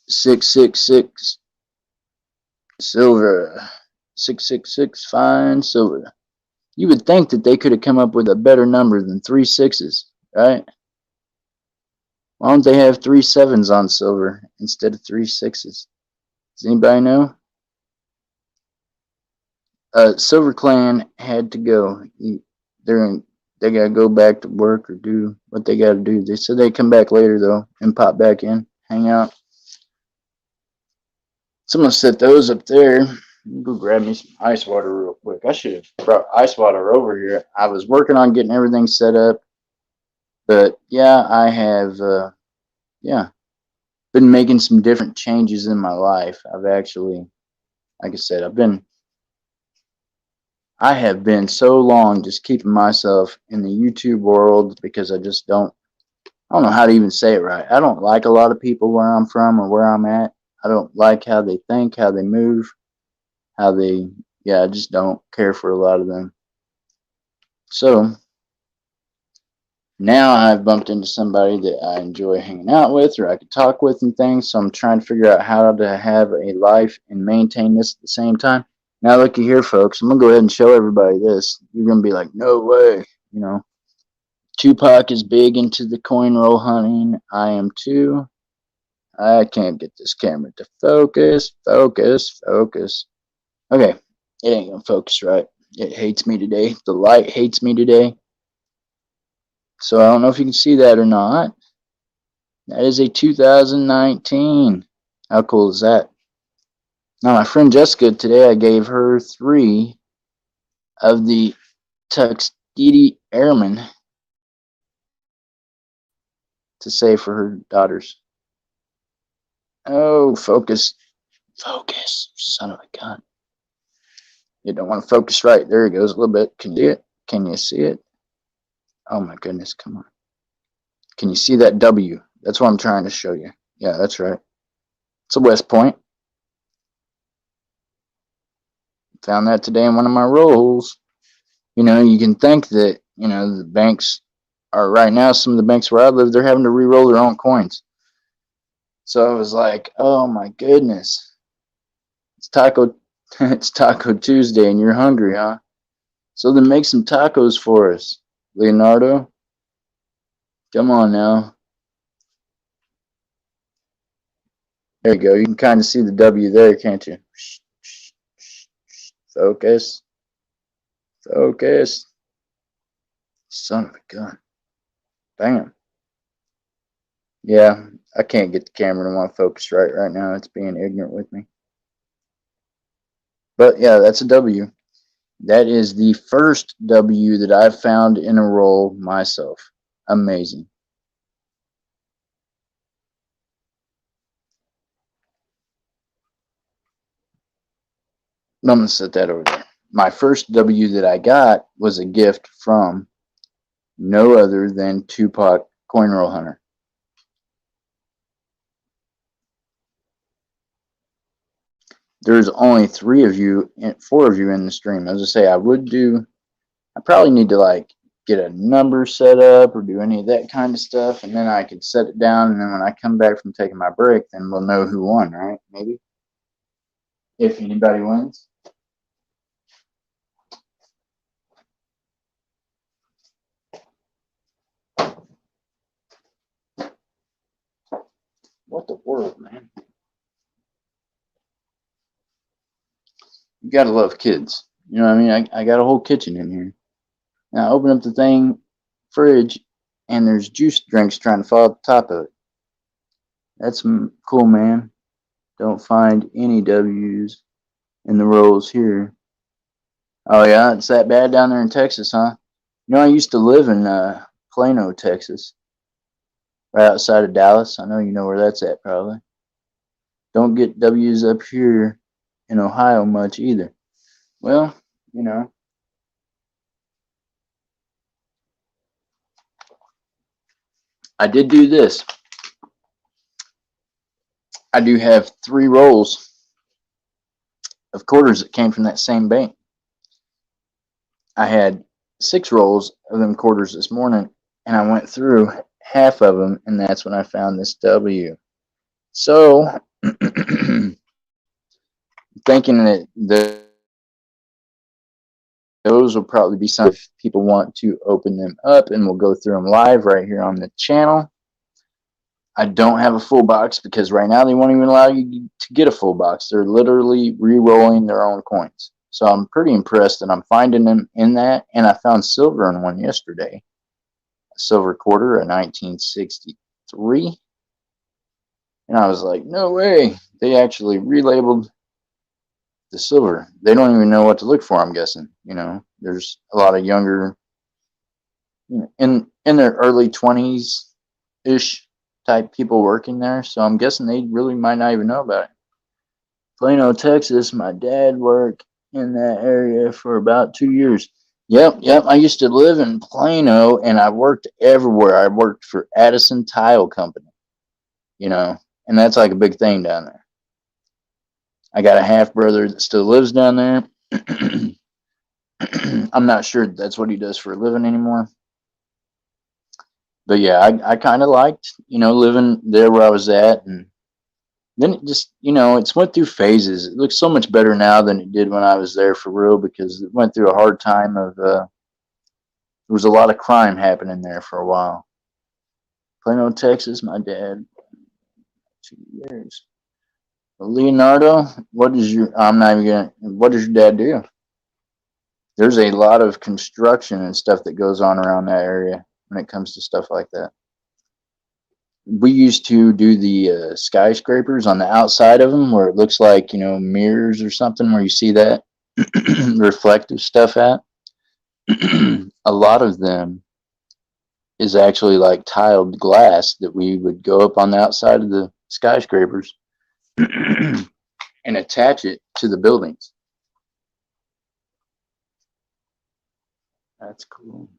666 silver. 666 fine silver. You would think that they could have come up with a better number than 3 6s, right? Why don't they have 3 7s on silver instead of 3 6s? Does anybody know? Silver Clan had to go. They gotta go back to work or do what they gotta do. They said they'd come back later though and pop back in, hang out. So I'm gonna set those up there. Go grab me some ice water real quick. I should have brought ice water over here. I was working on getting everything set up, but yeah, I have been making some different changes in my life. I've actually, like I said, I have been so long just keeping myself in the YouTube world because I don't know how to even say it right. I don't like a lot of people where I'm from or where I'm at. I don't like how they think, how they move, I just don't care for a lot of them. So now I've bumped into somebody that I enjoy hanging out with or I could talk with and things. So I'm trying to figure out how to have a life and maintain this at the same time. Now looky here, folks. I'm going to go ahead and show everybody this. You're going to be like, no way. Tupac is big into the coin roll hunting. I am too. I can't get this camera to focus. Okay, it ain't gonna focus right. It hates me today. The light hates me today. So I don't know if you can see that or not. That is a 2019. How cool is that? Now my friend Jessica, today I gave her 3 of the Tuxedo Airmen to say for her daughters. Oh, focus. Focus, son of a gun. You don't want to focus right. There it goes a little bit. Can you see it? Can you see it? Oh my goodness, come on. Can you see that W? That's what I'm trying to show you. Yeah, that's right. It's a West Point. Found that today in one of my rolls. You can think that, the banks are right now, some of the banks where I live, they're having to re-roll their own coins. So I was like, oh my goodness. It's Taco Tuesday and you're hungry, huh? So then make some tacos for us, Leonardo. Come on now. There you go. You can kind of see the W there, can't you? Focus. Focus. Son of a gun. Damn. Yeah, I can't get the camera to want to focus right now. It's being ignorant with me. But yeah, that's a W. That is the first W that I've found in a roll myself. Amazing. I'm going to set that over there. My first W that I got was a gift from no other than Tupac Coin Roll Hunter. There's only 4 of you in the stream. As I say, I probably need to like get a number set up or do any of that kind of stuff, and then I could set it down, and then when I come back from taking my break, then we'll know who won, right? Maybe. If anybody wins. What the world, man? You gotta love kids. You know what I mean? I got a whole kitchen in here. Now I open up the fridge, and there's juice drinks trying to fall at the top of it. That's cool, man. Don't find any W's in the rolls here. Oh yeah, it's that bad down there in Texas, huh? You know, I used to live in Plano, Texas, right outside of Dallas. I know you know where that's at, probably. Don't get W's up here in Ohio much either. Well, you know. I did do this. I do have 3 rolls of quarters that came from that same bank. I had 6 rolls of them quarters this morning, and I went through half of them, and that's when I found this W. So, thinking that those will probably be some if people want to open them up, and we'll go through them live right here on the channel. I don't have a full box because right now they won't even allow you to get a full box. They're literally re-rolling their own coins. So I'm pretty impressed that I'm finding them in that. And I found silver in one yesterday. A silver quarter, a 1963. And I was like, no way. They actually relabeled the silver. They don't even know what to look for, I'm guessing. You know, there's a lot of younger, in their early 20s-ish type people working there, so I'm guessing they really might not even know about it. Plano, Texas. My dad worked in that area for about 2 years. Yep. I used to live in Plano, and I worked everywhere. I worked for Addison Tile Company, you know, and that's like a big thing down there. I got a half brother that still lives down there. I'm not sure that's what he does for a living anymore. But yeah, I kind of liked, living there where I was at. And then it just, it's went through phases. It looks so much better now than it did when I was there for real, because it went through a hard time of, there was a lot of crime happening there for a while. Plano, Texas, my dad, 2 years. Leonardo, what does your dad do? There's a lot of construction and stuff that goes on around that area when it comes to stuff like that. We used to do the skyscrapers on the outside of them where it looks like, mirrors or something where you see that reflective stuff at. A lot of them is actually like tiled glass that we would go up on the outside of the skyscrapers and attach it to the buildings. That's cool.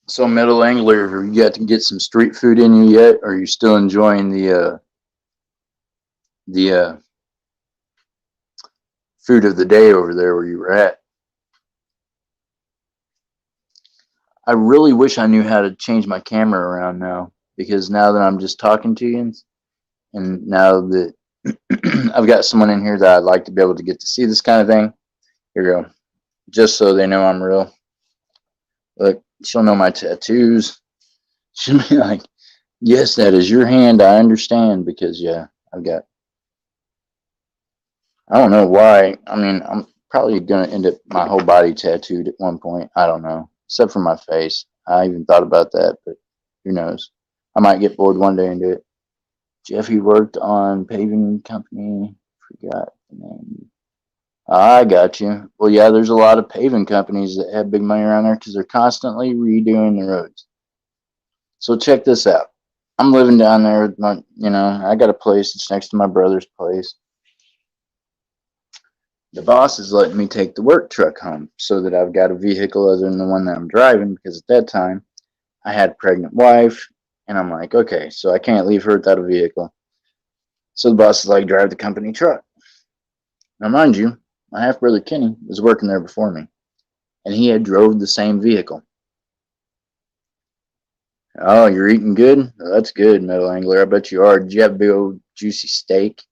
So, Middle Angler, have you got to get some street food in you yet? Or are you still enjoying the food of the day over there where you were at? I really wish I knew how to change my camera around now, because now that I'm just talking to you, and now that I've got someone in here that I'd like to be able to get to see this kind of thing. Here you go. Just so they know I'm real. Look, she'll know my tattoos. Should be like, yes, that is your hand. I understand because yeah, I don't know why. I mean, I'm probably gonna end up my whole body tattooed at one point. I don't know, except for my face. I even thought about that, but who knows? I might get bored one day and do it. Jeffy worked on paving company. Forgot the name. I got you. Well, yeah, there's a lot of paving companies that have big money around there because they're constantly redoing the roads. So check this out. I'm living down there with my, I got a place that's next to my brother's place. The boss is letting me take the work truck home so that I've got a vehicle other than the one that I'm driving because at that time I had a pregnant wife and I'm like, okay, so I can't leave her without a vehicle. So the boss is like, drive the company truck. Now, mind you, my half brother Kenny was working there before me and he had drove the same vehicle. Oh, you're eating good? Oh, that's good, Metal Angler. I bet you are. Did you have a big old juicy steak?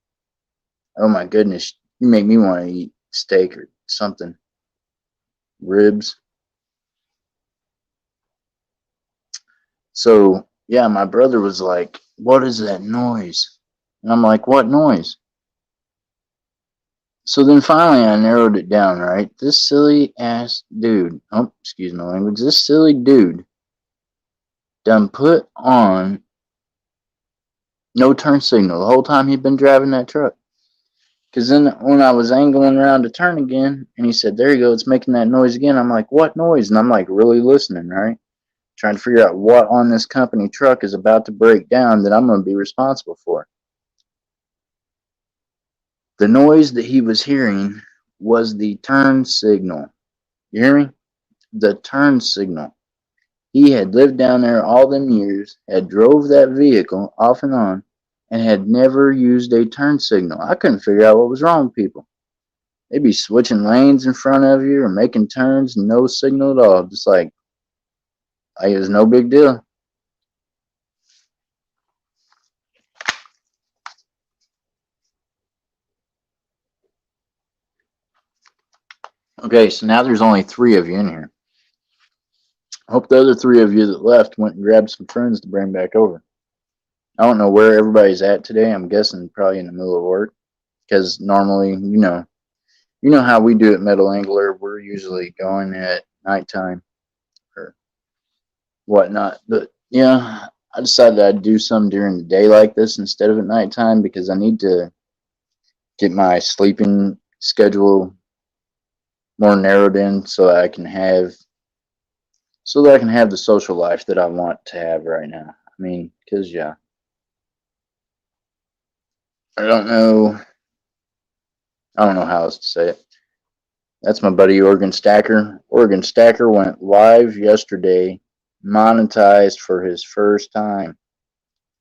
Oh my goodness, you make me want to eat steak or something. Ribs. So, yeah, my brother was like, what is that noise? And I'm like, what noise? So then finally I narrowed it down, right? This silly ass dude, oh, excuse my language, this silly dude done put on no turn signal the whole time he'd been driving that truck. Because then when I was angling around to turn again, and he said, there you go, it's making that noise again. I'm like, what noise? And I'm like, really listening, right? Trying to figure out what on this company truck is about to break down that I'm going to be responsible for. The noise that he was hearing was the turn signal. You hear me? The turn signal. He had lived down there all them years, had drove that vehicle off and on, and had never used a turn signal. I couldn't figure out what was wrong with people. They'd be switching lanes in front of you or making turns, no signal at all. Just like it was no big deal. Okay, so now there's only 3 of you in here. I hope the other 3 of you that left went and grabbed some friends to bring back over. I don't know where everybody's at today. I'm guessing probably in the middle of work because normally, you know how we do at Metal Angler. We're usually going at nighttime or whatnot. But yeah, I decided I'd do some during the day like this instead of at nighttime because I need to get my sleeping schedule more narrowed in so that I can have the social life that I want to have right now. I mean, because yeah, I don't know, I don't know how else to say it. That's my buddy Oregon Stacker. Oregon Stacker went live yesterday, monetized for his first time.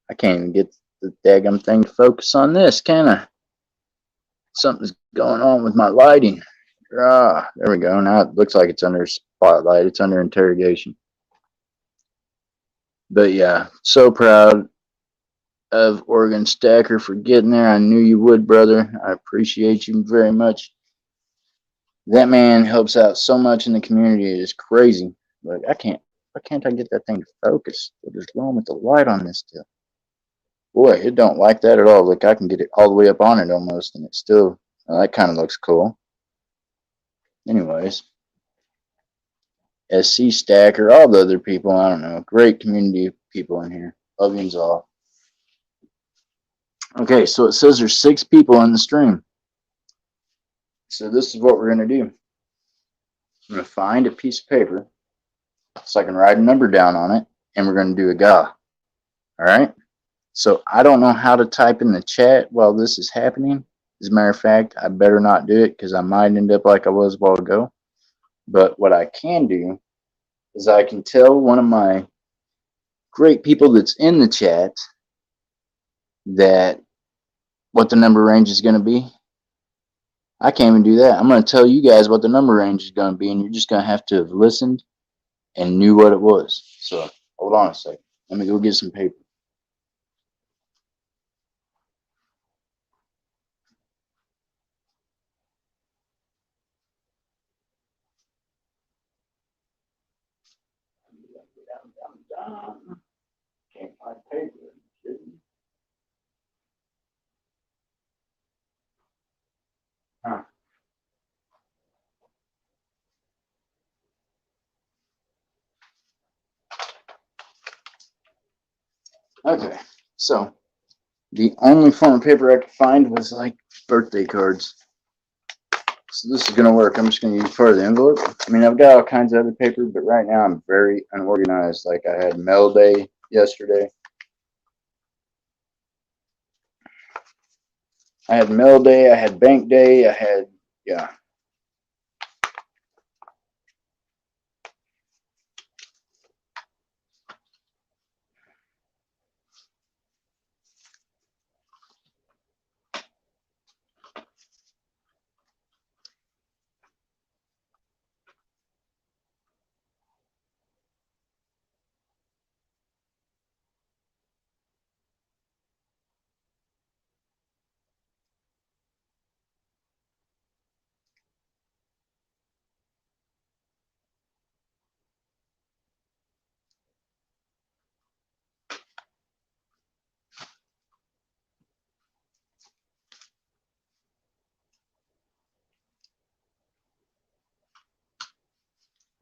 I can't even get the daggum thing to focus on this, can I? Something's going on with my lighting. Ah, there we go. Now it looks like it's under spotlight. It's under interrogation. But yeah, so proud of Oregon Stacker for getting there. I knew you would, brother. I appreciate you very much. That man helps out so much in the community. It is crazy. Like why can't I get that thing to focus? What is wrong with the light on this still? Boy, it don't like that at all. Look, I can get it all the way up on it almost, and it still, that kind of looks cool. Anyways, SC Stacker, all the other people, I don't know. Great community of people in here. Love yous all. Okay, so it says there's 6 people in the stream. So this is what we're going to do. I'm going to find a piece of paper so I can write a number down on it, and we're going to do a ga. All right? So I don't know how to type in the chat while this is happening. As a matter of fact, I better not do it because I might end up like I was a while ago. But what I can do is I can tell one of my great people that's in the chat that what the number range is going to be. I can't even do that. I'm going to tell you guys what the number range is going to be, and you're just going to have to have listened and knew what it was. So hold on a second. Let me go get some paper. Can't find paper. Huh. Okay, so the only form of paper I could find was like birthday cards. So this is gonna work. I'm just gonna use part of the envelope. I mean, I've got all kinds of other paper, but right now I'm very unorganized. Like I had mail day yesterday. I had mail day, I had bank day, I had, yeah.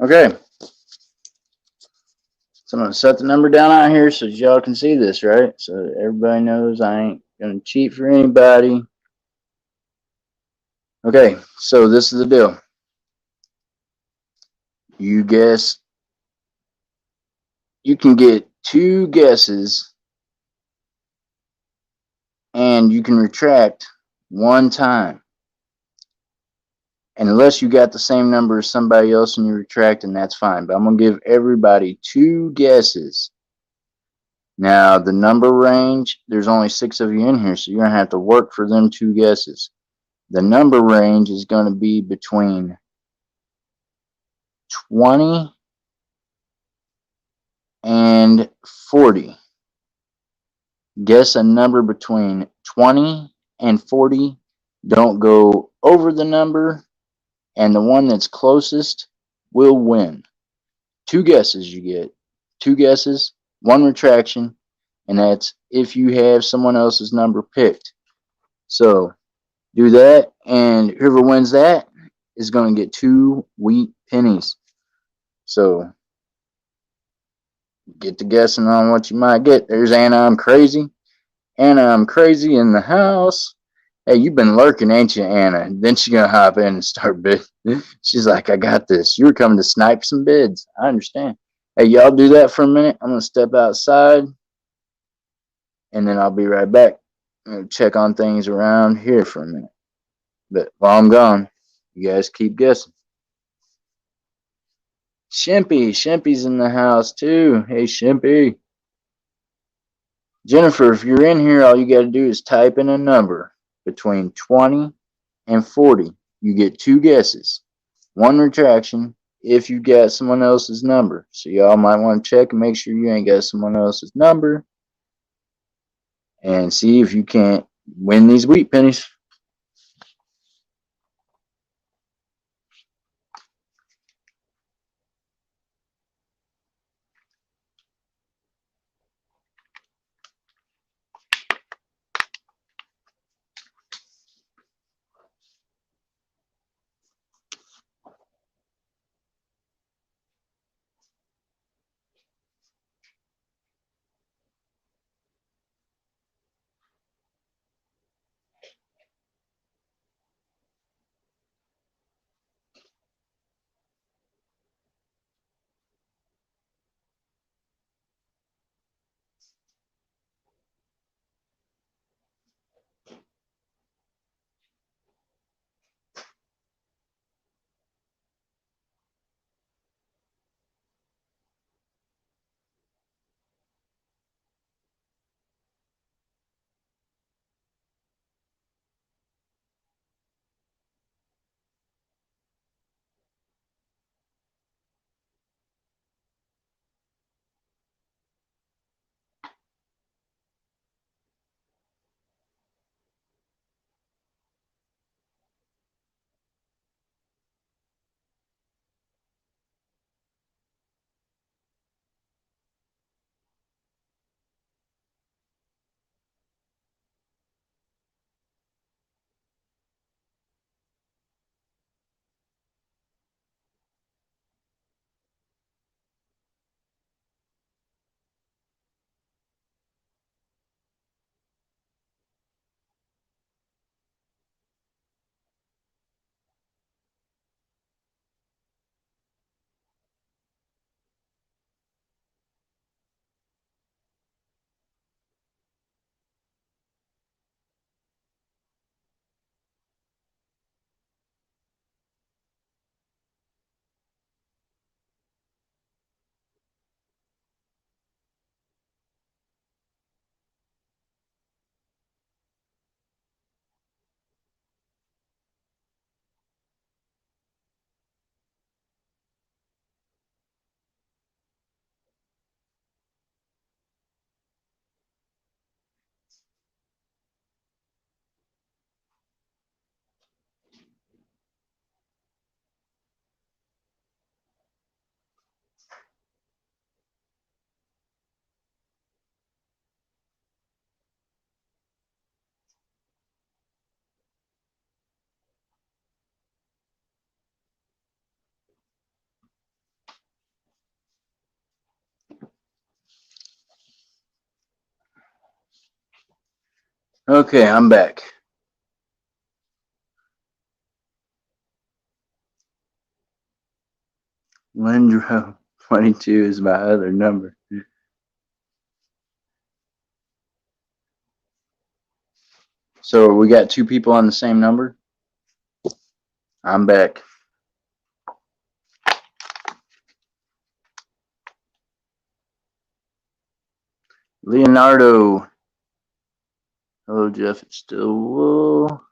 Okay, so I'm gonna set the number down out here so y'all can see this, right? So everybody knows I ain't gonna cheat for anybody. Okay, so this is the deal. You guess, you can get 2 guesses and you can retract 1 time. And unless you got the same number as somebody else and you retract, and that's fine. But I'm gonna give everybody 2 guesses. Now the number range, there's only 6 of you in here, so you're gonna have to work for them 2 guesses. The number range is gonna be between 20 and 40. Guess a number between 20 and 40. Don't go over the number, and the one that's closest will win. 2 guesses you get. 2 guesses, 1 retraction, and that's if you have someone else's number picked. So do that, and whoever wins that is going to get 2 wheat pennies. So get to guessing on what you might get. There's Anna, I'm crazy. Anna, I'm crazy in the house. Hey, you've been lurking, ain't you, Anna? Then she's going to hop in and start bidding. She's like, I got this. You were coming to snipe some bids. I understand. Hey, y'all do that for a minute. I'm going to step outside, and then I'll be right back. I'm going to check on things around here for a minute. But while I'm gone, you guys keep guessing. Shimpy's in the house too. Hey, Shimpy. Jennifer, if you're in here, all you got to do is type in a number between 20 and 40. You get 2 guesses, 1 retraction if you got someone else's number. So y'all might want to check and make sure you ain't got someone else's number and see if you can't win these wheat pennies. Okay, I'm back. Lindro 22 is my other number. So we got two people on the same number. I'm back. Leonardo. Hello, Jeff. It's still.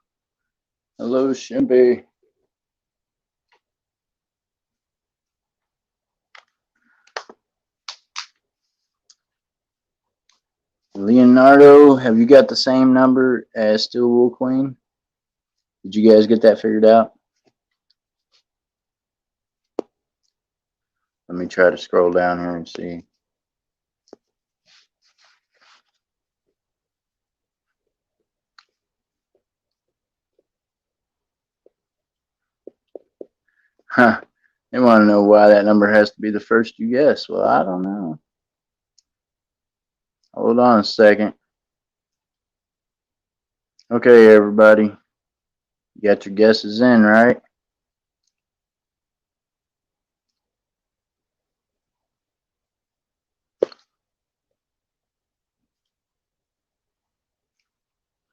Hello, Shimpy. Leonardo, have you got the same number as Steel Wool Queen? Did you guys get that figured out? Let me try to scroll down here and see. Huh. They want to know why that number has to be the first you guess. Well, I don't know. Hold on a second. Okay, everybody. You got your guesses in, right?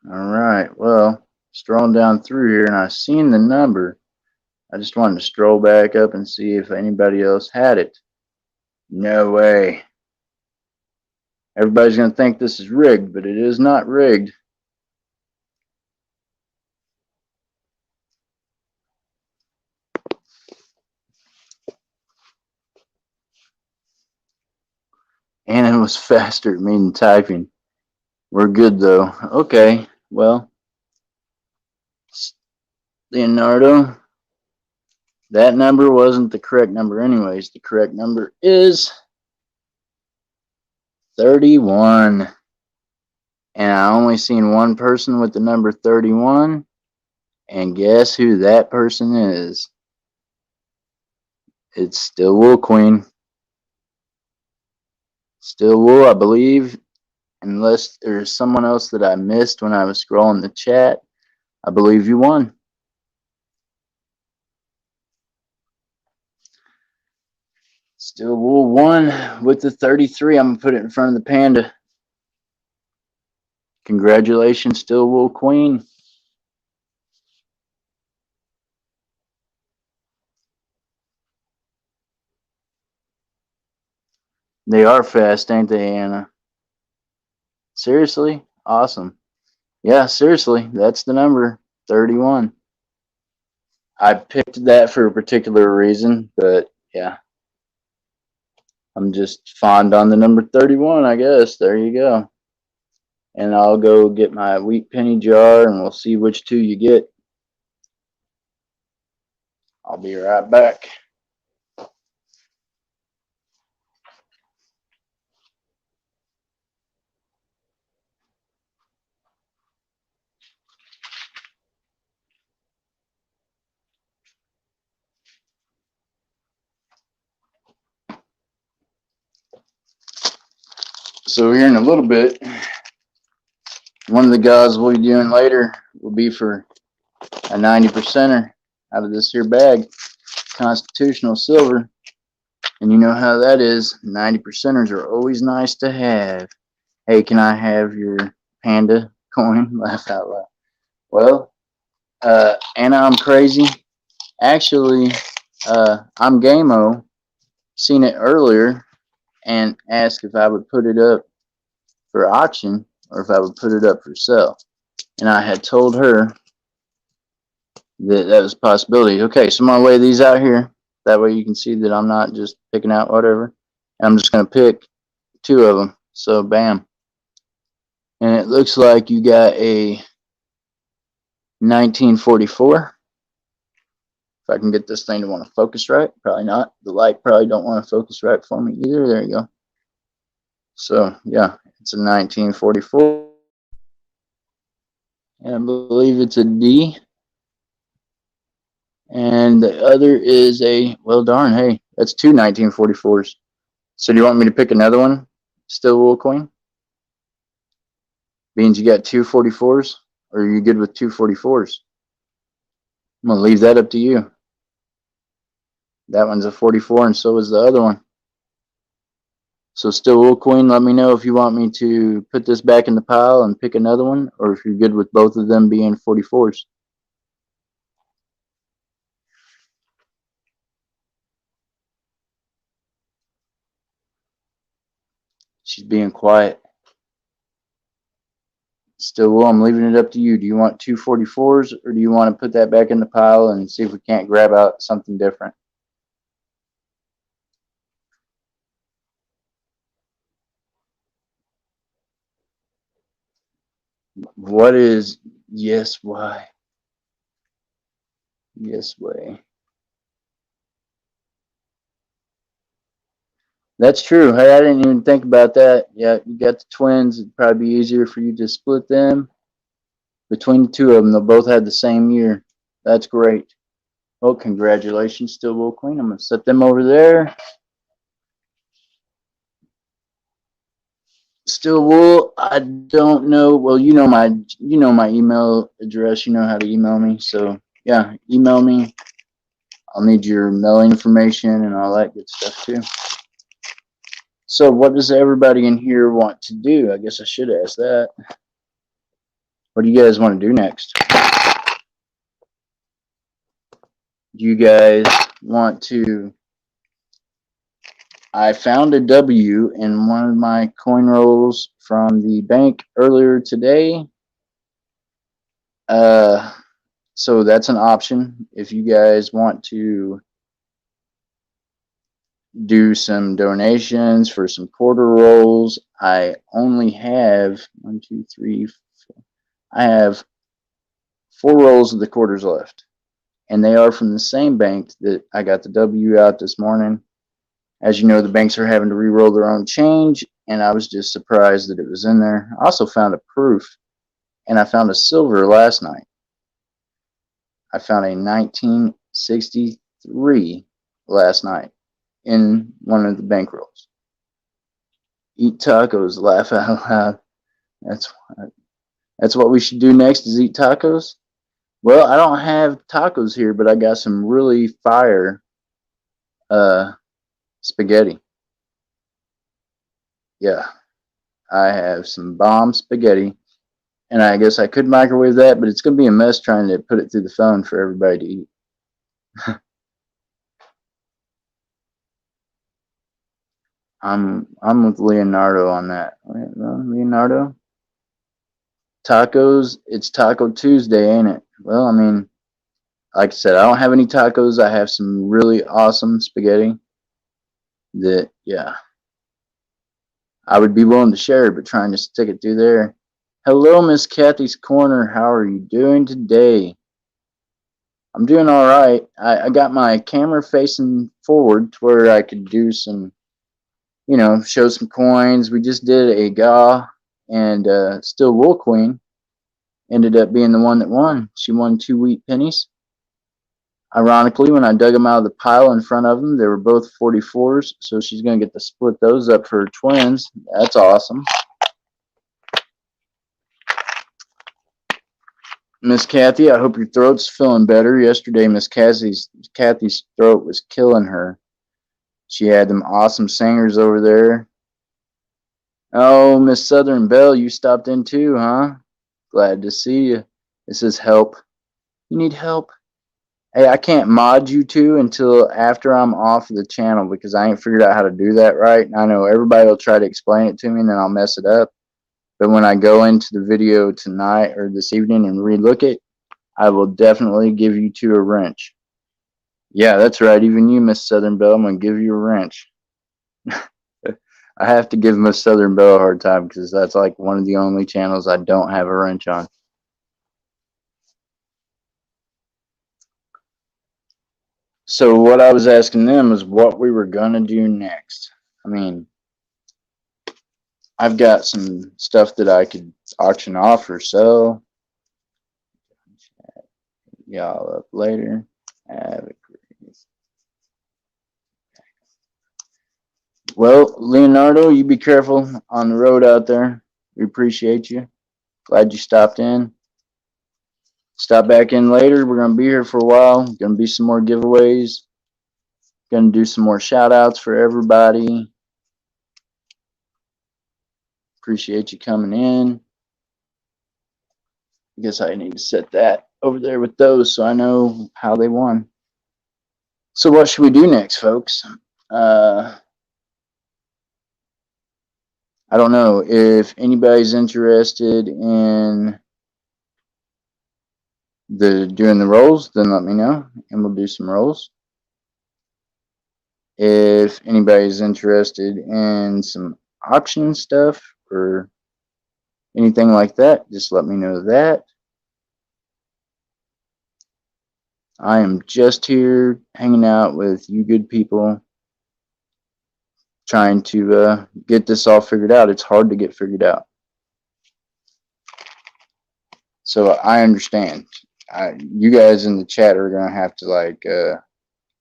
All right. Well, strolling down through here and I seen the number. I just wanted to stroll back up and see if anybody else had it. No way. Everybody's going to think this is rigged, but it is not rigged. And it was faster at me than typing. We're good though. Okay, well, Leonardo, that number wasn't the correct number anyways. The correct number is 31. And I only seen one person with the number 31. And guess who that person is? It's Steel Wool Queen. Steel Wool, I believe, unless there's someone else that I missed when I was scrolling the chat, I believe you won. Steel Wool won with the 33. I'm going to put it in front of the panda. Congratulations, Steel Wool Queen. They are fast, ain't they, Anna? Seriously? Awesome. Yeah, seriously, that's the number, 31. I picked that for a particular reason, but yeah. I'm just fond on the number 31, I guess. There you go. And I'll go get my wheat penny jar and we'll see which two you get. I'll be right back. So here in a little bit, one of the guys we'll be doing later will be for a 90%er out of this here bag, Constitutional Silver. And you know how that is. 90%ers are always nice to have. Hey, can I have your panda coin? Laugh out loud. Well, Anna, I'm crazy. Actually, I'm Gameo. Seen it earlier and asked if I would put it up for auction or if I would put it up for sale. And I had told her that that was a possibility. Okay, so I'm going to lay these out here. That way you can see that I'm not just picking out whatever. I'm just going to pick two of them. So, bam. And it looks like you got a 1944. If I can get this thing to want to focus right. Probably not. The light probably don't want to focus right for me either. There you go. So, yeah, it's a 1944. And I believe it's a D. And the other is a, well, darn, hey, that's two 1944s. So do you want me to pick another one? Steel Wool Queen? Beans, you got 244s? Or are you good with 244s? I'm going to leave that up to you. That one's a 44 and so is the other one. So Still Wool Queen, let me know if you want me to put this back in the pile and pick another one, or if you're good with both of them being 44s. She's being quiet. Still Wool, I'm leaving it up to you. Do you want 244s, or do you want to put that back in the pile and see if we can't grab out something different? What is yes, why? Yes, way. That's true. Hey, I didn't even think about that. Yeah, you got the twins. It'd probably be easier for you to split them between the two of them. They'll both have the same year. That's great. Well, congratulations, Still Wool Queen. I'm gonna set them over there. Still Wool, I don't know. Well, you know my email address. You know how to email me. So yeah, email me. I'll need your mailing information and all that good stuff too. So what does everybody in here want to do? I guess I should ask that. What do you guys want to do next? Do you guys want to... I found a W in one of my coin rolls from the bank earlier today. So that's an option if you guys want to do some donations for some quarter rolls. I only have 1, 2, 3, 4. I have 4 rolls of the quarters left, and they are from the same bank that I got the W out this morning. As you know, the banks are having to re-roll their own change, and I was just surprised that it was in there. I also found a proof, and I found a silver last night. I found a 1963 last night in one of the bank rolls. Eat tacos, laugh out loud. That's what we should do next, is eat tacos. Well, I don't have tacos here, but I got some really fire spaghetti. Yeah, I have some bomb spaghetti, and I guess I could microwave that, but it's going to be a mess trying to put it through the phone for everybody to eat. I'm with Leonardo on that. Leonardo? Tacos, it's Taco Tuesday, ain't it? Well, I mean, like I said, I don't have any tacos. I have some really awesome spaghetti that, yeah, I would be willing to share, but trying to stick it through there. Hello, Miss Kathy's Corner. How are you doing today? I'm doing all right. I got my camera facing forward to where I could do some, show some coins. We just did a GA, and Still Wool Queen ended up being the one that won. She won 2 wheat pennies. Ironically, when I dug them out of the pile in front of them, they were both 44s, so she's going to get to split those up for her twins. That's awesome. Miss Kathy, I hope your throat's feeling better. Yesterday, Miss Kathy's throat was killing her. She had them awesome singers over there. Oh, Miss Southern Belle, you stopped in too, huh? Glad to see you. This is help. You need help? Hey, I can't mod you two until after I'm off of the channel because I ain't figured out how to do that right. I know everybody will try to explain it to me and then I'll mess it up. But when I go into the video tonight or this evening and relook it, I will definitely give you two a wrench. Yeah, that's right. Even you, Miss Southern Belle, I'm going to give you a wrench. I have to give Miss Southern Belle a hard time because that's like one of the only channels I don't have a wrench on. So what I was asking them is what we were going to do next. I mean, I've got some stuff that I could auction off or sell. Y'all up later. Well, Leonardo, you be careful on the road out there. We appreciate you. Glad you stopped in. Stop back in later. We're going to be here for a while. Going to be some more giveaways. Going to do some more shout outs for everybody. Appreciate you coming in. I guess I need to set that over there with those so I know how they won. So what should we do next, folks? I don't know if anybody's interested in doing the rolls, then let me know and we'll do some rolls. If anybody's interested in some auction stuff or anything like that, just let me know that. I am just here hanging out with you good people, trying to get this all figured out. It's hard to get figured out. So I understand. You guys in the chat are going to have to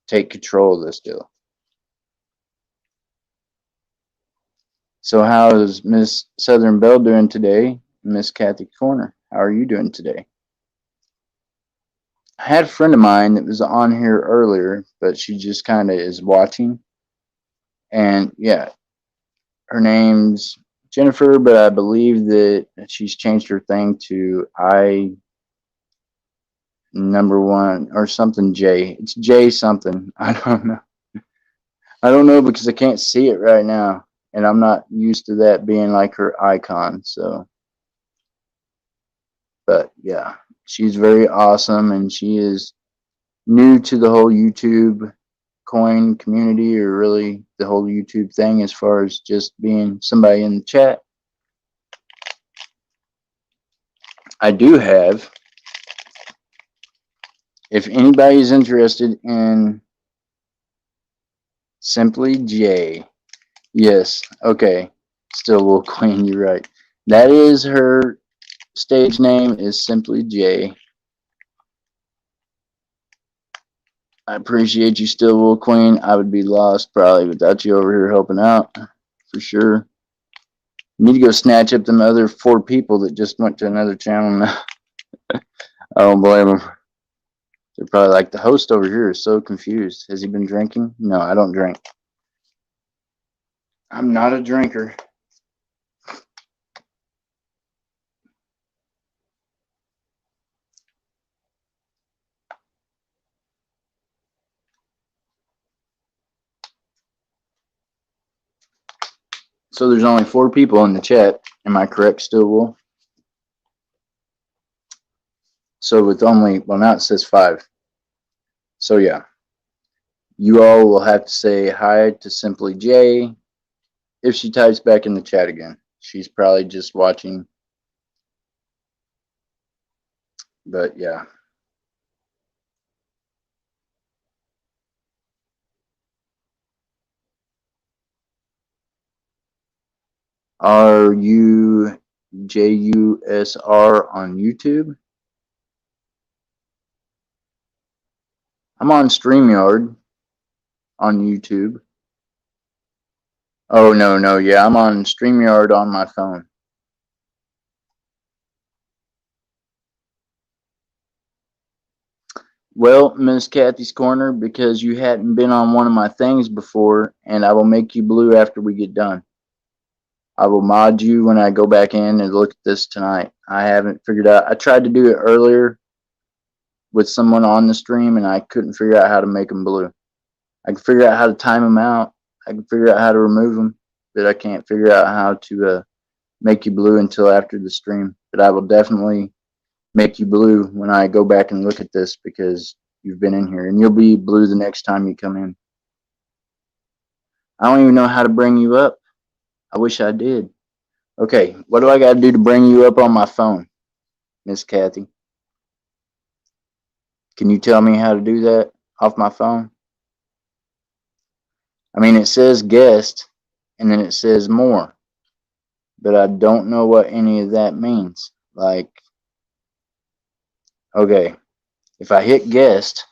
take control of this deal. So how is Miss Southern Belle doing today? Miss Kathy Corner, how are you doing today? I had a friend of mine that was on here earlier, but she just kind of is watching. And yeah, her name's Jennifer, but I believe that she's changed her thing to I1 or something J. It's J something. I don't know. I don't know because I can't see it right now. And I'm not used to that being like her icon. So, but yeah, she's very awesome and she is new to the whole YouTube coin community, or really the whole YouTube thing, as far as just being somebody in the chat. I do have, if anybody's interested in Simply J, yes, okay, Still Will Queen, you're right. That is her stage name, is Simply J. I appreciate you, Still Will Queen. I would be lost probably without you over here helping out, for sure. Need to go snatch up them other 4 people that just went to another channel now. I don't blame them. They're probably like, the host over here is so confused. Has he been drinking? No, I don't drink. I'm not a drinker. So there's only 4 people in the chat. Am I correct, Stillwell? So with only, well, now it says 5. So yeah, you all will have to say hi to Simply J if she types back in the chat again. She's probably just watching. But yeah. Are you JUSR on YouTube? I'm on StreamYard on YouTube. Oh, no, yeah, I'm on StreamYard on my phone. Well, Miss Kathy's Corner, because you hadn't been on one of my things before, and I will make you blue after we get done. I will mod you when I go back in and look at this tonight. I haven't figured out. I tried to do it earlier with someone on the stream, and I couldn't figure out how to make them blue. I can figure out how to time them out. I can figure out how to remove them, but I can't figure out how to make you blue until after the stream. But I will definitely make you blue when I go back and look at this, because you've been in here, and you'll be blue the next time you come in. I don't even know how to bring you up. I wish I did. Okay, what do I got to do to bring you up on my phone, Miss Kathy? Can you tell me how to do that off my phone? I mean, it says guest, and then it says more, but I don't know what any of that means. Like, okay, if I hit guest,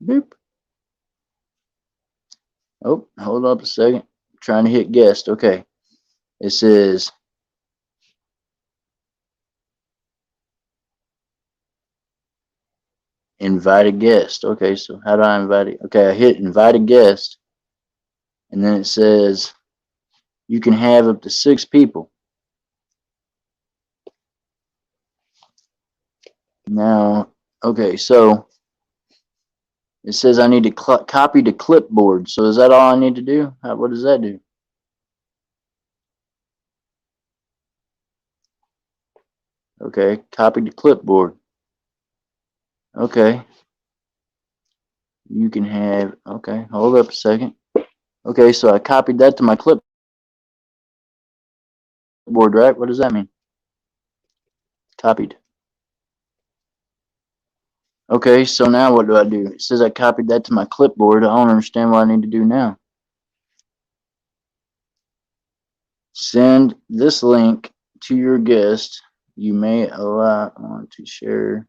boop. Oh, hold up a second. I'm trying to hit guest. Okay. It says Invite a guest. Okay, so how do I invite it? Okay, I hit invite a guest, and then it says you can have up to 6 people. Now, okay, so it says I need to copy to clipboard. So is that all I need to do? What does that do? Okay, copy to clipboard. Okay. You can have, okay, hold up a second. Okay, so I copied that to my clipboard, right? What does that mean? Copied. Okay, so now what do I do? It says I copied that to my clipboard. I don't understand what I need to do now. Send this link to your guest. You may want to share.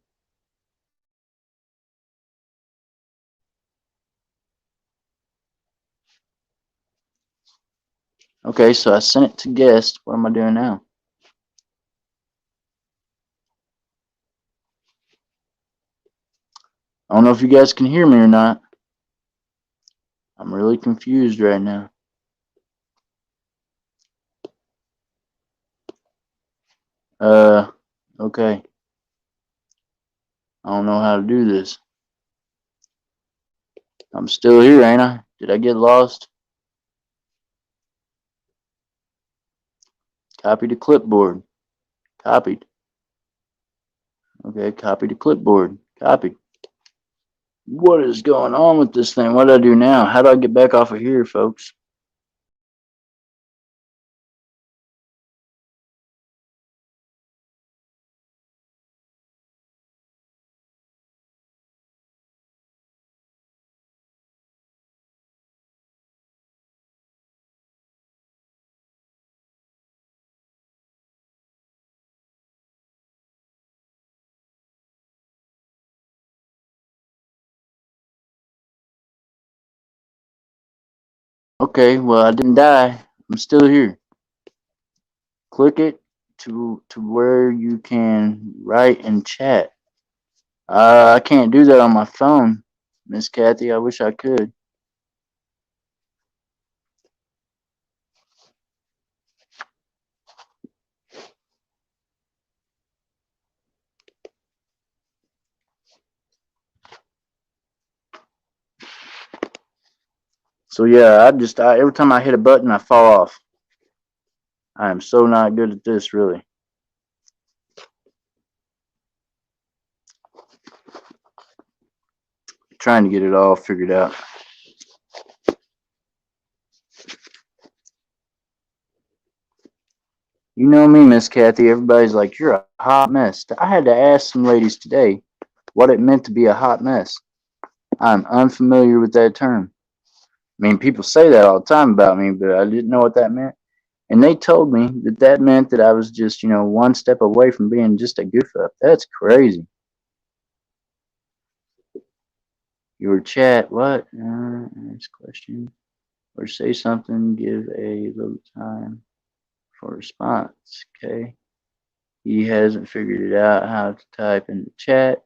Okay, so I sent it to guest. What am I doing now? I don't know if you guys can hear me or not. I'm really confused right now. Okay. I don't know how to do this. I'm still here, ain't I? Did I get lost? Copy to clipboard. Copied. Okay, copy to clipboard. Copied. What is going on with this thing? What do I do now? How do I get back off of here, folks? Okay, well, I didn't die. I'm still here. Click it to where you can write and chat. I can't do that on my phone, Miss Kathy. I wish I could. So yeah, every time I hit a button, I fall off. I am so not good at this, really. Trying to get it all figured out. You know me, Miss Kathy. Everybody's like, you're a hot mess. I had to ask some ladies today what it meant to be a hot mess. I'm unfamiliar with that term. I mean, people say that all the time about me, but I didn't know what that meant. And they told me that that meant that I was just, one step away from being just a goof up. That's crazy. Your chat, what? Ask question or say something. Give a little time for response. Okay. He hasn't figured it out how to type in the chat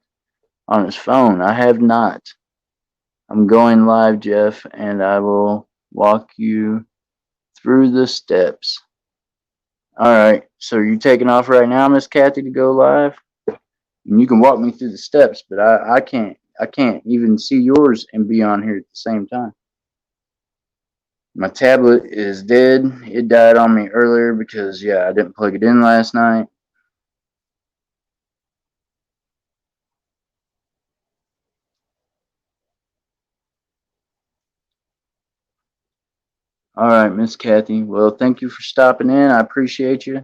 on his phone. I have not. I'm going live, Jeff, and I will walk you through the steps. All right. So you taking off right now, Miss Kathy, to go live? And you can walk me through the steps, but I can't even see yours and be on here at the same time. My tablet is dead. It died on me earlier because I didn't plug it in last night. All right, Miss Kathy. Well, thank you for stopping in. I appreciate you.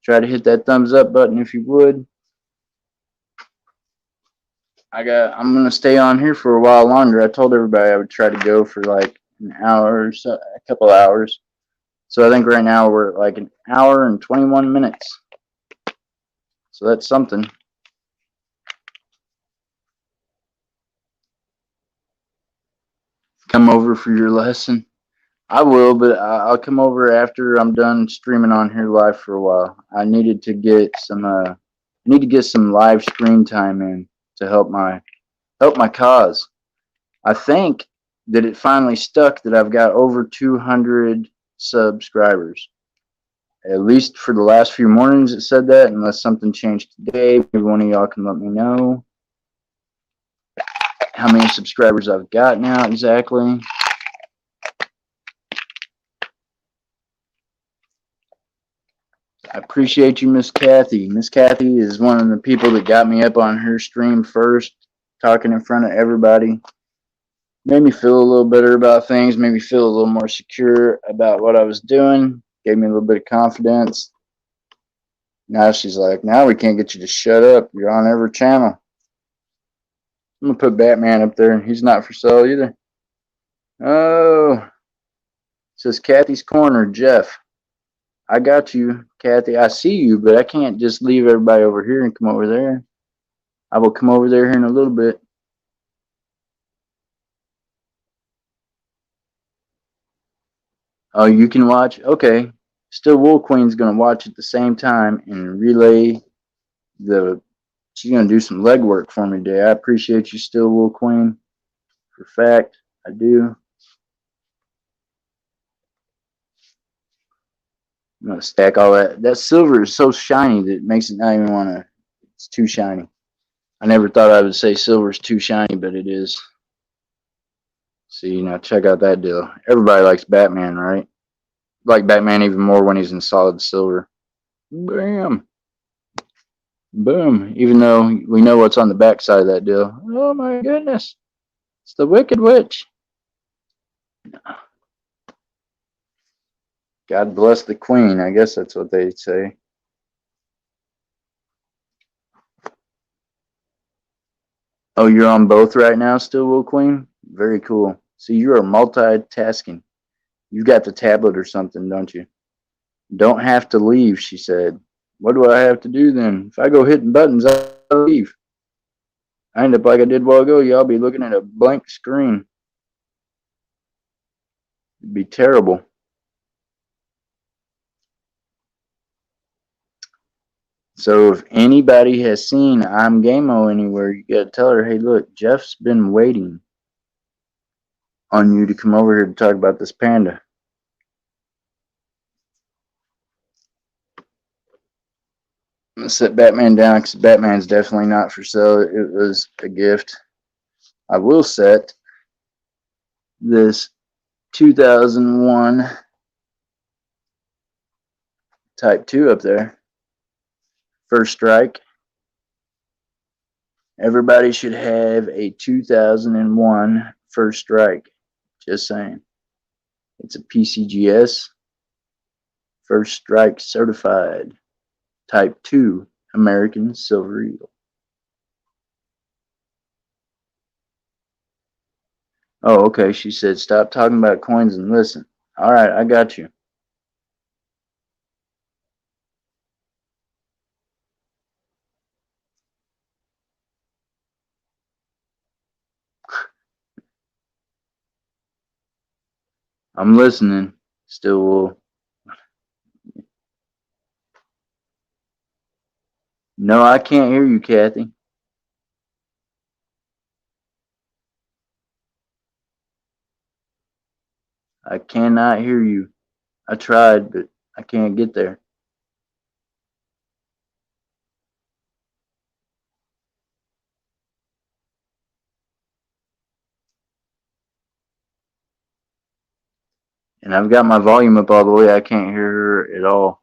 Try to hit that thumbs up button if you would. I'm gonna stay on here for a while longer. I told everybody I would try to go for like an hour or so, a couple hours. So I think right now we're at like an hour and 21 minutes. So that's something. Come over for your lesson. I will, but I'll come over after I'm done streaming on here live for a while. I needed to get some live screen time in to help my help my cause. I think that it finally stuck that I've got over 200 subscribers. At least for the last few mornings it said that, unless something changed today. Maybe one of y'all can let me know how many subscribers I've got now exactly. I appreciate you, Miss Kathy. Miss Kathy is one of the people that got me up on her stream first, talking in front of everybody. Made me feel a little better about things, made me feel a little more secure about what I was doing, gave me a little bit of confidence. Now she's like, now we can't get you to shut up. You're on every channel. I'm going to put Batman up there, and he's not for sale either. Oh, it says Kathy's Corner, Jeff. I got you, Kathy. I see you, but I can't just leave everybody over here and come over there. I will come over there here in a little bit. Oh, you can watch? Okay. Still Wool Queen's going to watch at the same time and relay the... She's going to do some legwork for me today. I appreciate you, Still Wool Queen. For fact, I do. I'm going to stack all that. That silver is so shiny that it makes it not even want to... It's too shiny. I never thought I would say silver's too shiny, but it is. See, now check out that deal. Everybody likes Batman, right? Like Batman even more when he's in solid silver. Bam. Boom. Even though we know what's on the back side of that deal. Oh my goodness. It's the Wicked Witch. God bless the Queen. I guess that's what they'd say. Oh, you're on both right now still, Will Queen? Very cool. See, you are multitasking. You've got the tablet or something, don't you? Don't have to leave, she said. What do I have to do then? If I go hitting buttons, I'll leave. I end up like I did a while ago. Y'all be looking at a blank screen. It'd be terrible. So if anybody has seen I'm Gameo anywhere, you gotta tell her, hey, look, Jeff's been waiting on you to come over here to talk about this panda. I'm gonna set Batman down because Batman's definitely not for sale. It was a gift. I will set this 2001 Type 2 up there. First Strike. Everybody should have a 2001 First Strike. Just saying. It's a PCGS. First Strike certified. Type 2 American Silver Eagle. Oh, okay. She said, stop talking about coins and listen. All right, I got you. I'm listening. Still will. No, I can't hear you, Kathy. I cannot hear you. I tried, but I can't get there. And I've got my volume up all the way. I can't hear her at all.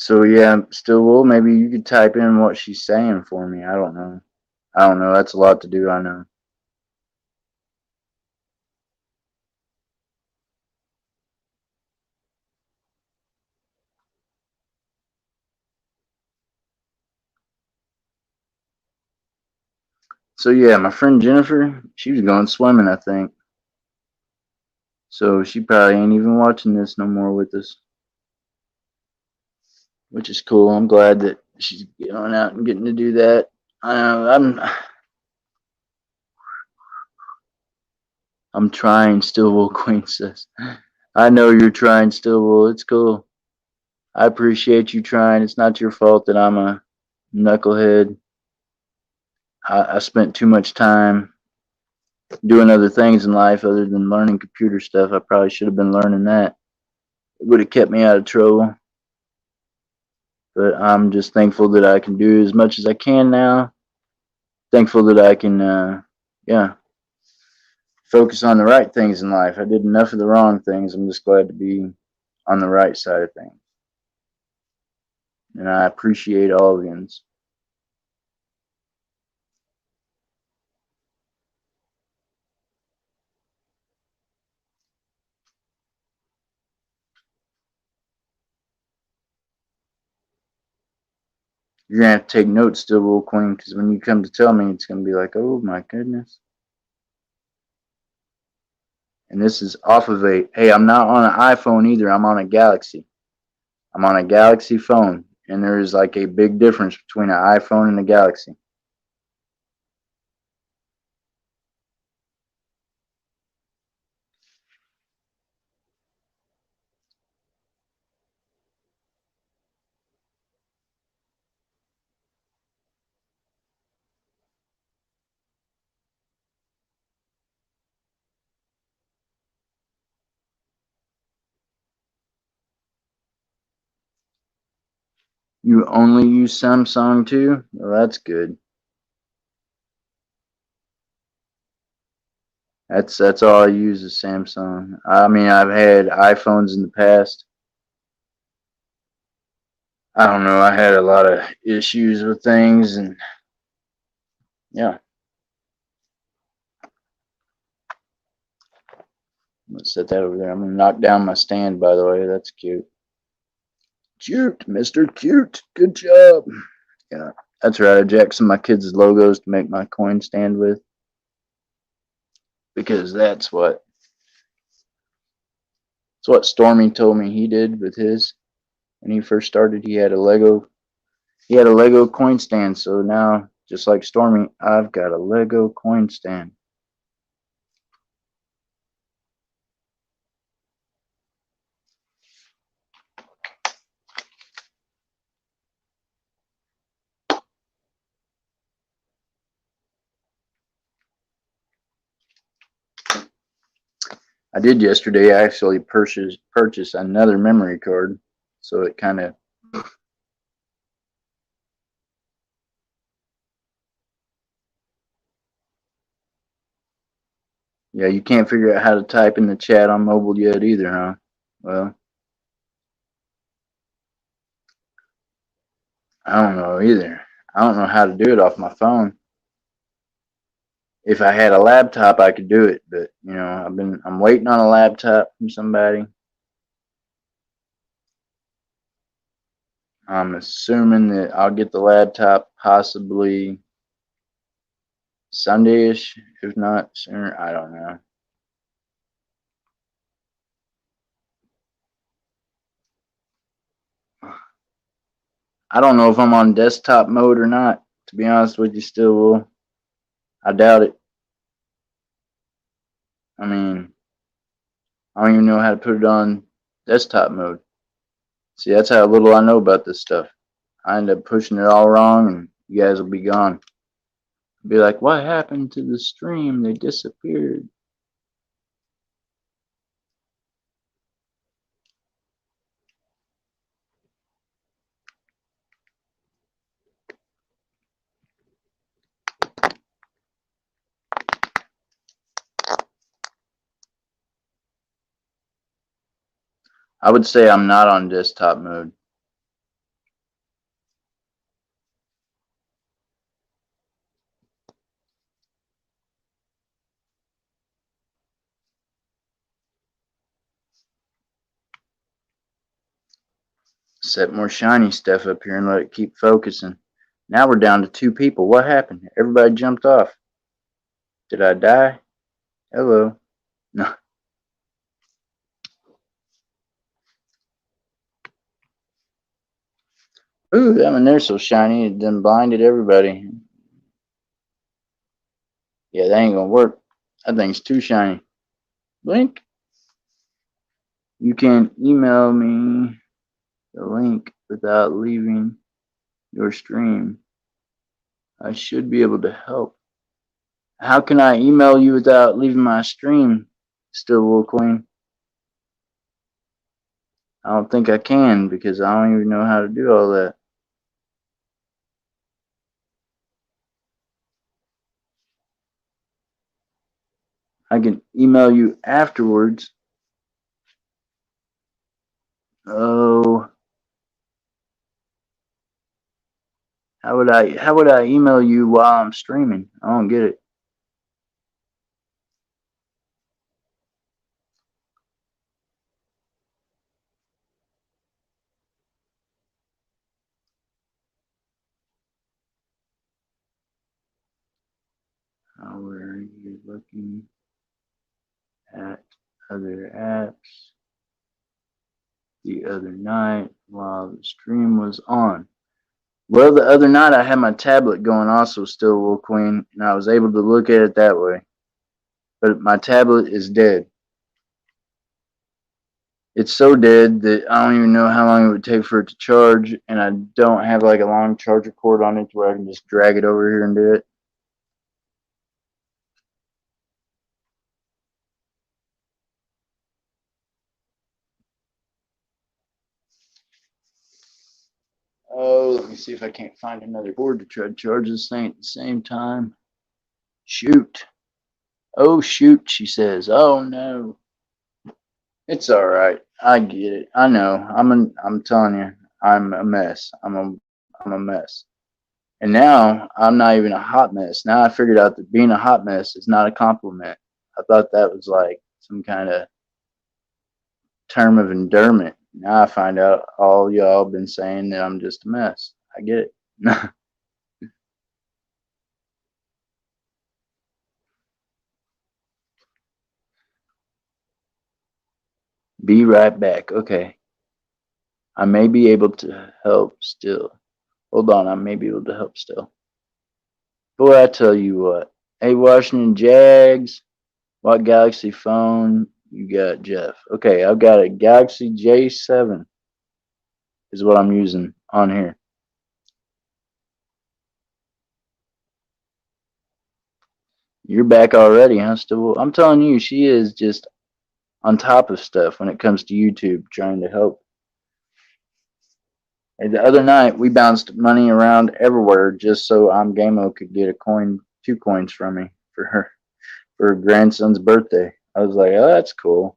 So yeah, still will. Maybe you could type in what she's saying for me. I don't know. That's a lot to do. I know. So yeah, my friend Jennifer, she was going swimming, I think. So she probably ain't even watching this no more with us, which is cool. I'm glad that she's going out and getting to do that. I'm trying still, Will Queen says. I know you're trying still, Will. It's cool. I appreciate you trying. It's not your fault that I'm a knucklehead. I spent too much time doing other things in life other than learning computer stuff. I probably should have been learning that. It would have kept me out of trouble. But I'm just thankful that I can do as much as I can now. Thankful that I can, yeah, focus on the right things in life. I did enough of the wrong things. I'm just glad to be on the right side of things. And I appreciate all of you. You're gonna have to take notes still, Will Queen, because when you come to tell me, it's gonna be like, oh my goodness. And this is off of a. Hey, I'm not on an iPhone either. I'm on a Galaxy. I'm on a Galaxy phone, and there is like a big difference between an iPhone and a Galaxy. You only use Samsung too? Well, that's good. That's all I use is Samsung. I mean, I've had iPhones in the past. I don't know. I had a lot of issues with things, and yeah. I'm gonna set that over there. I'm gonna knock down my stand, by the way. That's cute. Cute, Mr. Cute. Good job. Yeah, that's right. I jacked some of my kids' logos to make my coin stand with because that's what Stormy told me he did with his when he first started. He had a Lego coin stand. So now, just like Stormy, I've got a Lego coin stand. I did yesterday actually purchase another memory card, so it kind of. Yeah, you can't figure out how to type in the chat on mobile yet either, huh? Well, I don't know either. I don't know how to do it off my phone. If I had a laptop, I could do it, but I'm waiting on a laptop from somebody. I'm assuming that I'll get the laptop possibly Sunday-ish, if not sooner. I don't know. I don't know if I'm on desktop mode or not. To be honest with you, still will. I doubt it. I mean, I don't even know how to put it on desktop mode. See, that's how little I know about this stuff. I end up pushing it all wrong, and you guys will be gone. Be like, what happened to the stream? They disappeared. I would say I'm not on desktop mode. Set more shiny stuff up here and let it keep focusing. Now we're down to 2 people. What happened? Everybody jumped off. Did I die? Hello. No. Ooh, that one there's so shiny it done blinded everybody. Yeah, that ain't gonna work. That thing's too shiny. Blink. You can email me the link without leaving your stream. I should be able to help. How can I email you without leaving my stream? Still Wool Queen. I don't think I can because I don't even know how to do all that. I can email you afterwards. Oh, how would I email you while I'm streaming? I don't get it. How are you looking at other apps the other night while the stream was on? Well, the other night I had my tablet going also still Wool Queen, and I was able to look at it that way. But my tablet is dead. It's so dead that I don't even know how long it would take for it to charge, and I don't have like a long charger cord on it where I can just drag it over here and do it. Oh, let me see if I can't find another cord to try to charge this thing at the same time. Shoot. Oh, shoot, she says. Oh, no. It's all right. I get it. I know. I'm telling you, I'm a mess. I'm a mess. And now I'm not even a hot mess. Now I figured out that being a hot mess is not a compliment. I thought that was like some kind of term of endearment. Now I find out all y'all been saying that I'm just a mess. I get it. Be right back. Okay. I may be able to help still. Hold on, I may be able to help still. Boy, I tell you what. Hey, Washington Jags, what Galaxy phone you got, Jeff? Okay, I've got a Galaxy J7 is what I'm using on here. You're back already, huh? Still, I'm telling you, she is just on top of stuff when it comes to YouTube, trying to help. And the other night, we bounced money around everywhere just so Gamo could get a coin, 2 coins from me for her grandson's birthday. I was like, oh, that's cool.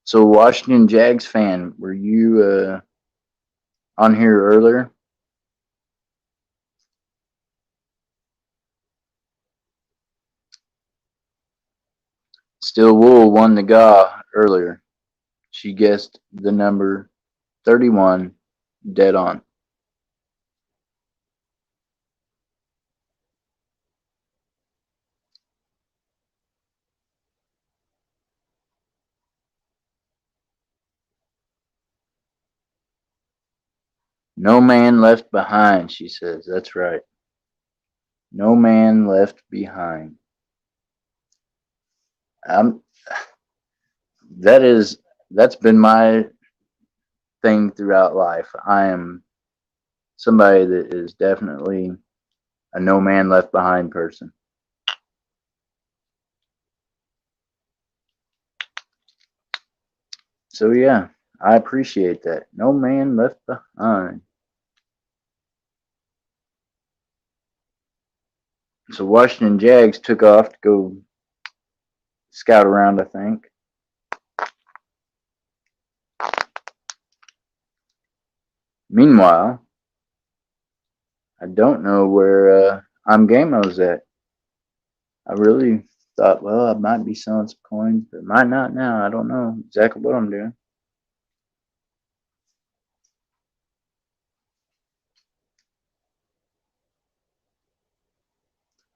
So, Washington Jags fan, were you on here earlier? Still Wool won the GA earlier. She guessed the number 31 dead on. No man left behind, she says. That's right. No man left behind. I'm, that is, that's been my thing throughout life. I am somebody that is definitely a no man left behind person. So yeah, I appreciate that. No man left behind. So Washington Jags took off to go scout around, I think. Meanwhile, I don't know where I'm Gamo's at. I really thought, well, I might be selling some coins, but might not now. I don't know exactly what I'm doing.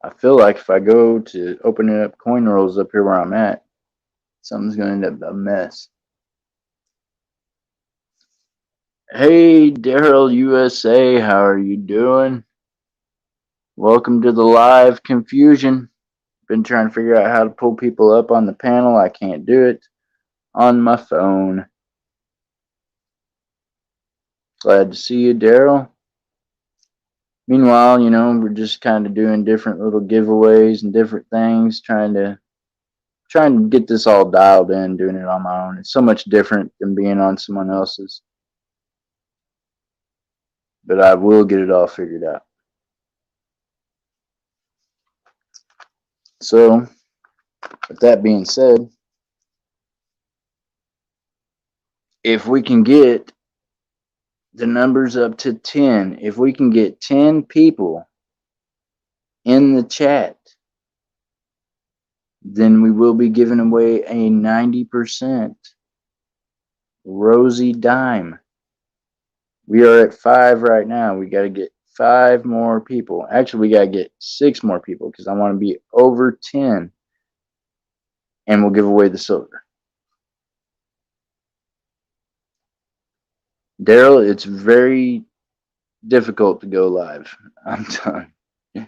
I feel like if I go to opening up coin rolls up here where I'm at, something's going to end up a mess. Hey, Daryl USA, how are you doing? Welcome to the live confusion. Been trying to figure out how to pull people up on the panel. I can't do it on my phone. Glad to see you, Daryl. Meanwhile, we're just kind of doing different little giveaways and different things, trying to get this all dialed in, doing it on my own. It's so much different than being on someone else's. But I will get it all figured out. So, with that being said, if we can get the numbers up to 10, if we can get 10 people in the chat, then we will be giving away a 90% Rosie dime. We are at 5 right now. We got to get 5 more people. Actually, we got to get 6 more people because I want to be over 10, and we'll give away the silver. Daryl, it's very difficult to go live. I'm telling you.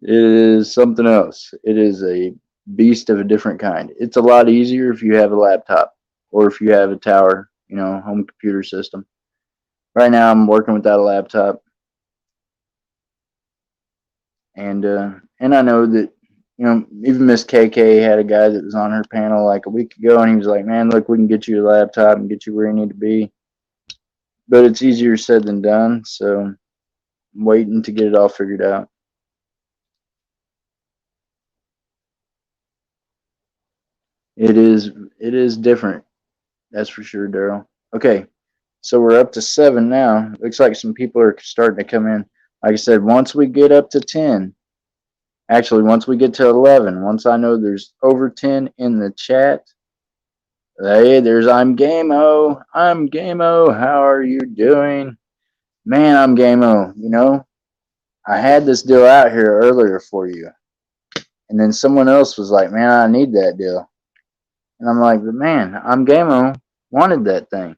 It is something else. It is a beast of a different kind. It's a lot easier if you have a laptop or if you have a tower, home computer system. Right now, I'm working without a laptop, and I know that even Miss KK had a guy that was on her panel like a week ago, and he was like, "Man, look, we can get you a laptop and get you where you need to be," but it's easier said than done. So I'm waiting to get it all figured out. It is different, that's for sure, Daryl. Okay, so we're up to 7 now. Looks like some people are starting to come in. Like I said, once we get up to 10, actually, once we get to 11, once I know there's over 10 in the chat, hey, there's I'm Gameo. I'm Gameo. How are you doing? Man, I'm Gameo. I had this deal out here earlier for you. And then someone else was like, man, I need that deal. And I'm like, but man, I'm Gameo. Wanted that thing.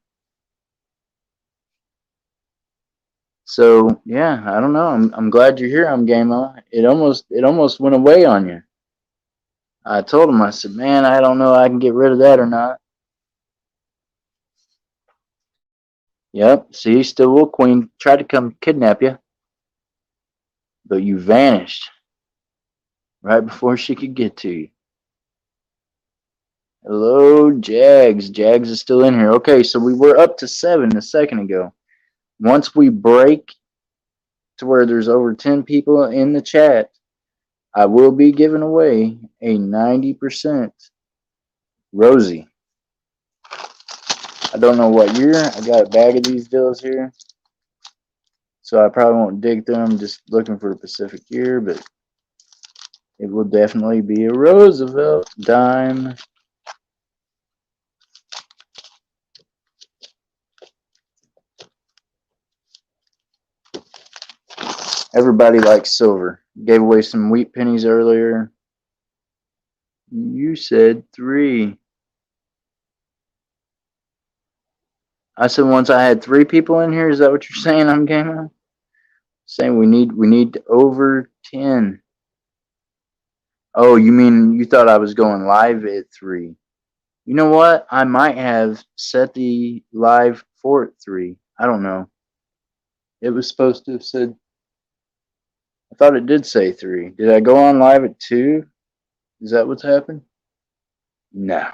So yeah, I don't know. I'm glad you're here. I'm Gameo. It almost went away on you. I told him, I said, man, I don't know if I can get rid of that or not. Yep, see, still will queen tried to come kidnap you, but you vanished right before she could get to you. Hello, Jags. Jags is still in here. Okay, so we were up to 7 a second ago. Once we break to where there's over 10 people in the chat, I will be giving away a 90% Rosie. I don't know what year. I got a bag of these deals here, so I probably won't dig through them just looking for a specific year, but it will definitely be a Roosevelt dime. Everybody likes silver. Gave away some wheat pennies earlier. You said 3. I said once I had 3 people in here. Is that what you're saying? I'm Gameo? Saying we need over 10. Oh, you mean you thought I was going live at 3? You know what? I might have set the live for at 3. I don't know. It was supposed to have said. I thought it did say 3. Did I go on live at 2? Is that what's happened? No.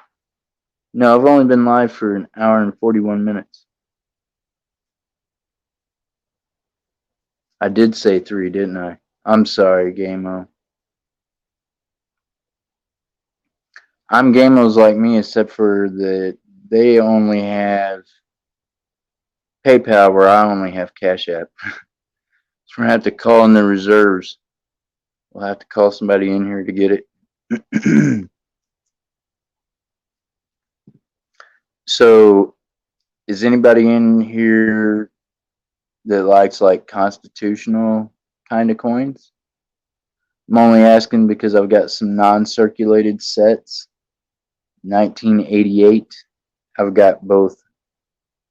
No, I've only been live for an hour and 41 minutes. I did say 3, didn't I? I'm sorry, Gameo. I'm Gameos like me, except for that they only have PayPal, where I only have Cash App. It's We're gonna have to call in the reserves. We'll have to call somebody in here to get it. So, is anybody in here that likes like constitutional kind of coins? I'm only asking because I've got some non-circulated sets. 1988. I've got both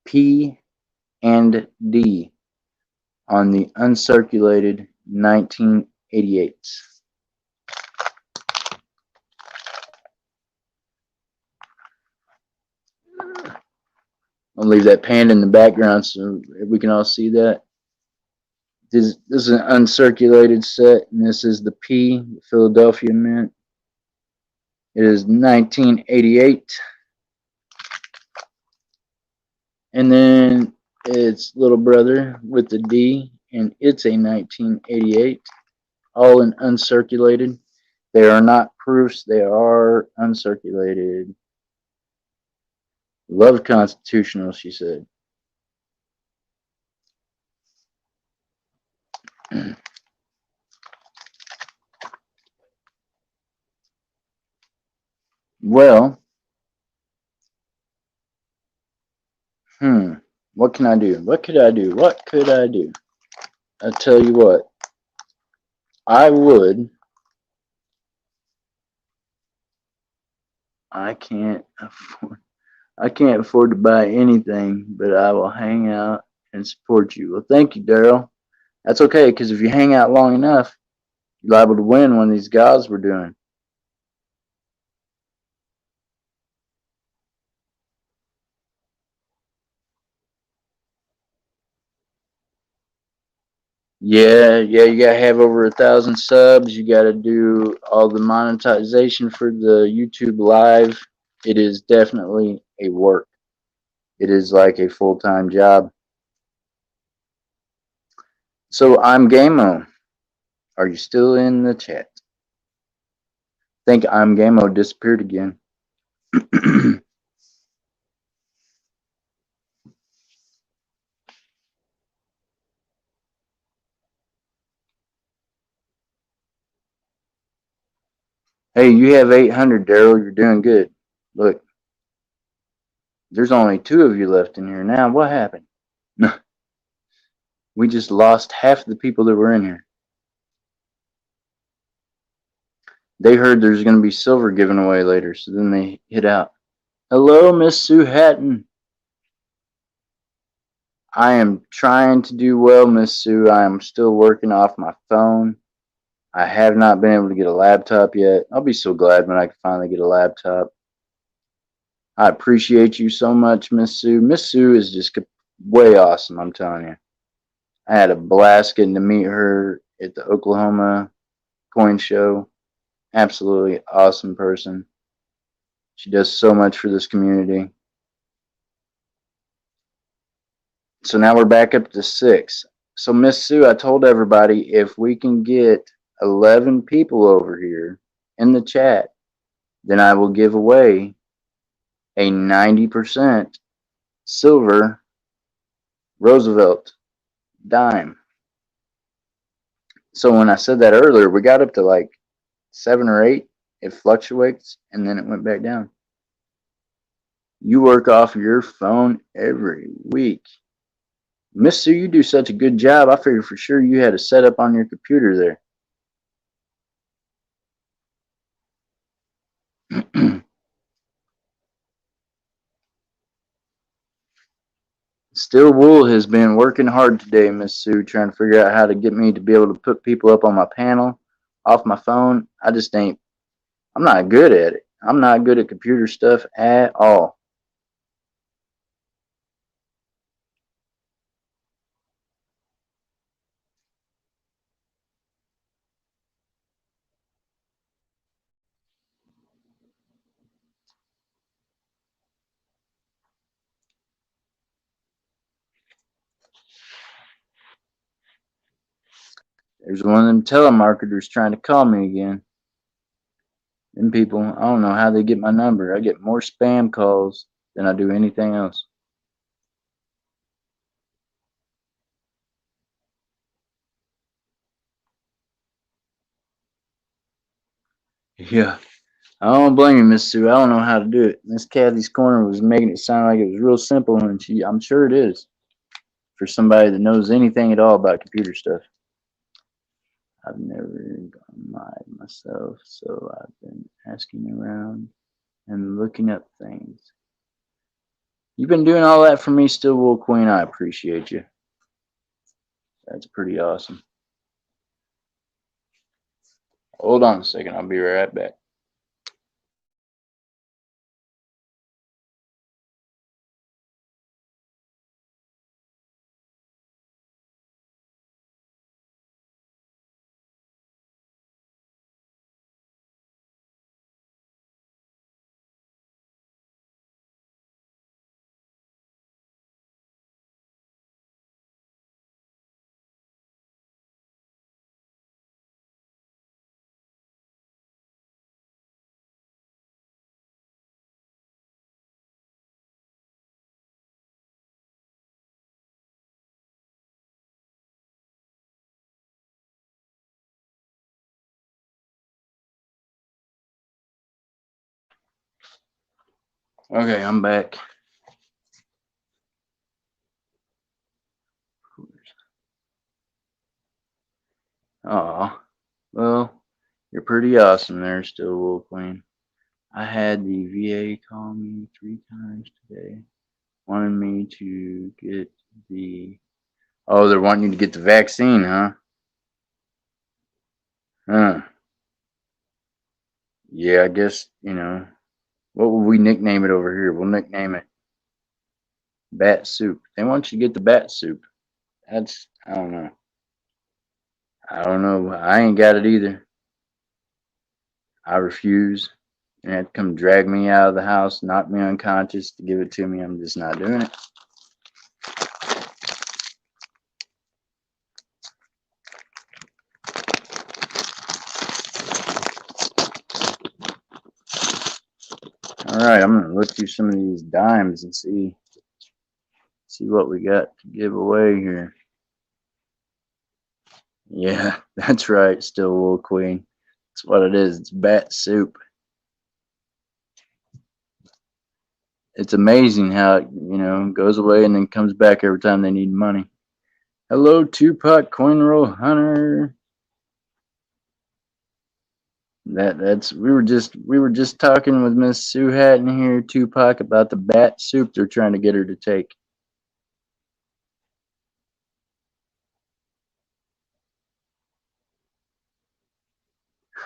P and D on the uncirculated 1988s. I'll leave that panda in the background so we can all see that. This is an uncirculated set, and this is the P, the Philadelphia Mint. It is 1988. And then its little brother with the D, and it's a 1988. All in uncirculated. They are not proofs, they are uncirculated. Love constitutional, she said. Well, what can I do? What could I do? What could I do? I tell you what, I would. I can't afford to buy anything, but I will hang out and support you. Well, thank you, Daryl. That's okay, because if you hang out long enough, you're liable to win one of these gods we're doing. Yeah, you gotta have over 1,000 subs. You gotta do all the monetization for the YouTube live. It is definitely a work. It is like a full-time job. So I'm Gameo. Are you still in the chat? I think I'm Gameo disappeared again. Hey, you have 800, Daryl. You're doing good. Look, there's only 2 of you left in here now. What happened? We just lost half the people that were in here. They heard there's going to be silver given away later, so then they hid out. Hello, Miss Sue Hatton. I am trying to do well, Miss Sue. I am still working off my phone. I have not been able to get a laptop yet. I'll be so glad when I can finally get a laptop. I appreciate you so much, Miss Sue. Miss Sue is just way awesome, I'm telling you. I had a blast getting to meet her at the Oklahoma coin show. Absolutely awesome person. She does so much for this community. So now we're back up to 6. So Miss Sue, I told everybody if we can get 11 people over here in the chat, then I will give away a 90% silver Roosevelt dime. So when I said that earlier, we got up to like 7 or 8. It fluctuates and then it went back down. You work off your phone every week. Miss Sue, you do such a good job. I figured for sure you had a setup on your computer there. Still Wool has been working hard today, Miss Sue, trying to figure out how to get me to be able to put people up on my panel off my phone. I'm not good at it. I'm not good at computer stuff at all. There's one of them telemarketers trying to call me again. Them people, I don't know how they get my number. I get more spam calls than I do anything else. Yeah. I don't blame you, Miss Sue. I don't know how to do it. Miss Kathy's Corner was making it sound like it was real simple, and I'm sure it is for somebody that knows anything at all about computer stuff. I've never gone live myself, so I've been asking around and looking up things. You've been doing all that for me, Still Wool Queen. I appreciate you. That's pretty awesome. Hold on a second. I'll be right back. Okay, I'm back. Aw, well, you're pretty awesome there, Still Wool Queen. I had the VA call me 3 times today, wanted me to get the. Oh, they're wanting you to get the vaccine, huh? Huh. Yeah, I guess, what will we nickname it over here? We'll nickname it Bat Soup. They want you to get the Bat Soup. I don't know. I don't know. I ain't got it either. I refuse. You have to come drag me out of the house, knock me unconscious to give it to me. I'm just not doing it. All right, I'm gonna look through some of these dimes and see what we got to give away here. Yeah, that's right. Still Wool Queen. That's what it is. It's Bat Soup. It's amazing how it goes away and then comes back every time they need money. Hello, Tupac Coin Roll Hunter. That's we were just talking with Miss Sue Hatton here, Tupac, about the Bat Soup they're trying to get her to take.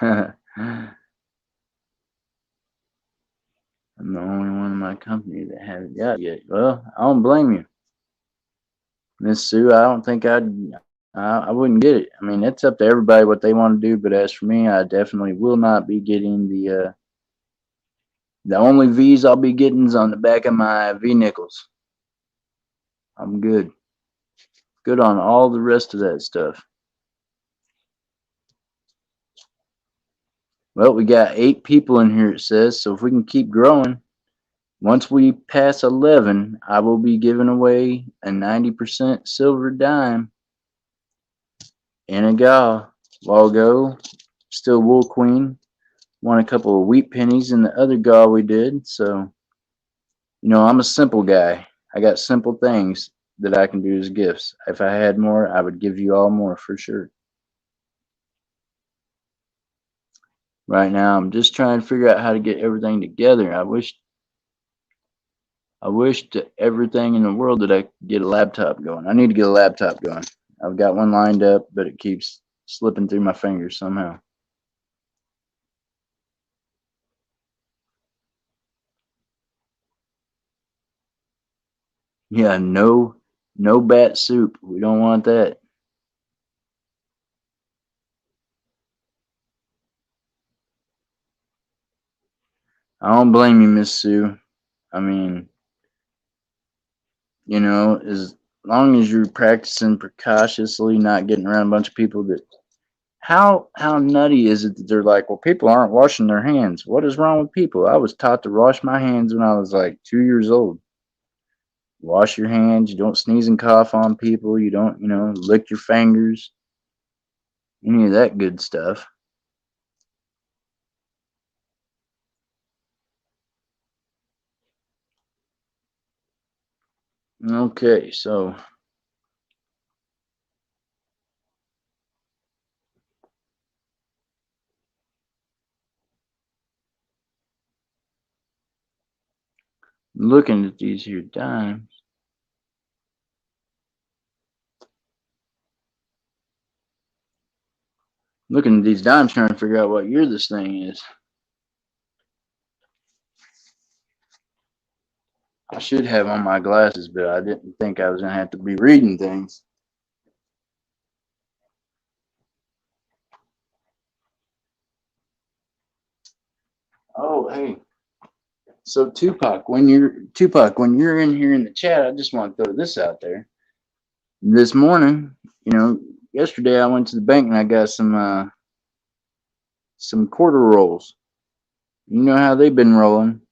I'm the only one in my company that hasn't got it yet. Well, I don't blame you, Miss Sue. I don't think I wouldn't get it. I mean, it's up to everybody what they want to do. But as for me, I definitely will not be getting the only V's I'll be getting is on the back of my V nickels. I'm good. Good on all the rest of that stuff. Well, we got 8 people in here, it says. So if we can keep growing, once we pass 11, I will be giving away a 90% silver dime and a gal. Logo, Still Wool Queen. Won a couple of wheat pennies in the other gal we did. So, I'm a simple guy. I got simple things that I can do as gifts. If I had more, I would give you all more for sure. Right now, I'm just trying to figure out how to get everything together. I wish to everything in the world that I could get a laptop going. I need to get a laptop going. I've got one lined up, but it keeps slipping through my fingers somehow. Yeah, no Bat Soup. We don't want that. I don't blame you, Miss Sue. I mean, as long as you're practicing precautiously, not getting around a bunch of people that how nutty is it that they're like, well, people aren't washing their hands. What is wrong with people? I was taught to wash my hands when I was like 2 years old. Wash your hands. You don't sneeze and cough on people. You don't, lick your fingers. Any of that good stuff. Okay, so looking at these here dimes. Looking at these dimes, trying to figure out what year this thing is. I should have on my glasses, but I didn't think I was gonna have to be reading things. Oh, hey. So Tupac, when you're in here in the chat, I just want to throw this out there. This morning, yesterday I went to the bank and I got some quarter rolls. You know how they've been rolling.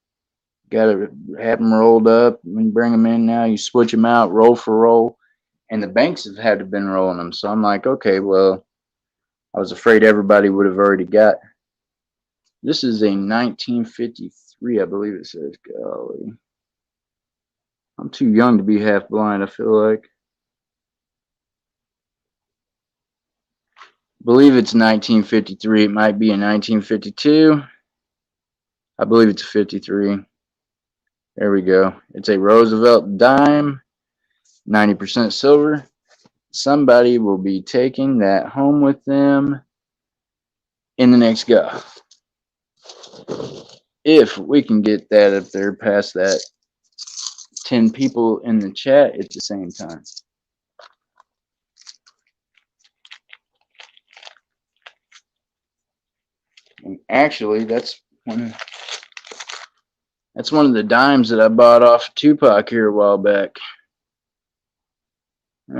Got to have them rolled up. When you bring them in now, you switch them out, roll for roll. And the banks have had to been rolling them. So I'm like, okay, well, I was afraid everybody would have already got. This is a 1953, I believe it says. Golly. I'm too young to be half blind, I feel like. I believe it's 1953. It might be a 1952. I believe it's a 53. There we go. It's a Roosevelt dime, 90% silver. Somebody will be taking that home with them in the next go. If we can get that up there past that 10 people in the chat at the same time. And actually, that's one of the dimes that I bought off Tupac here a while back. It's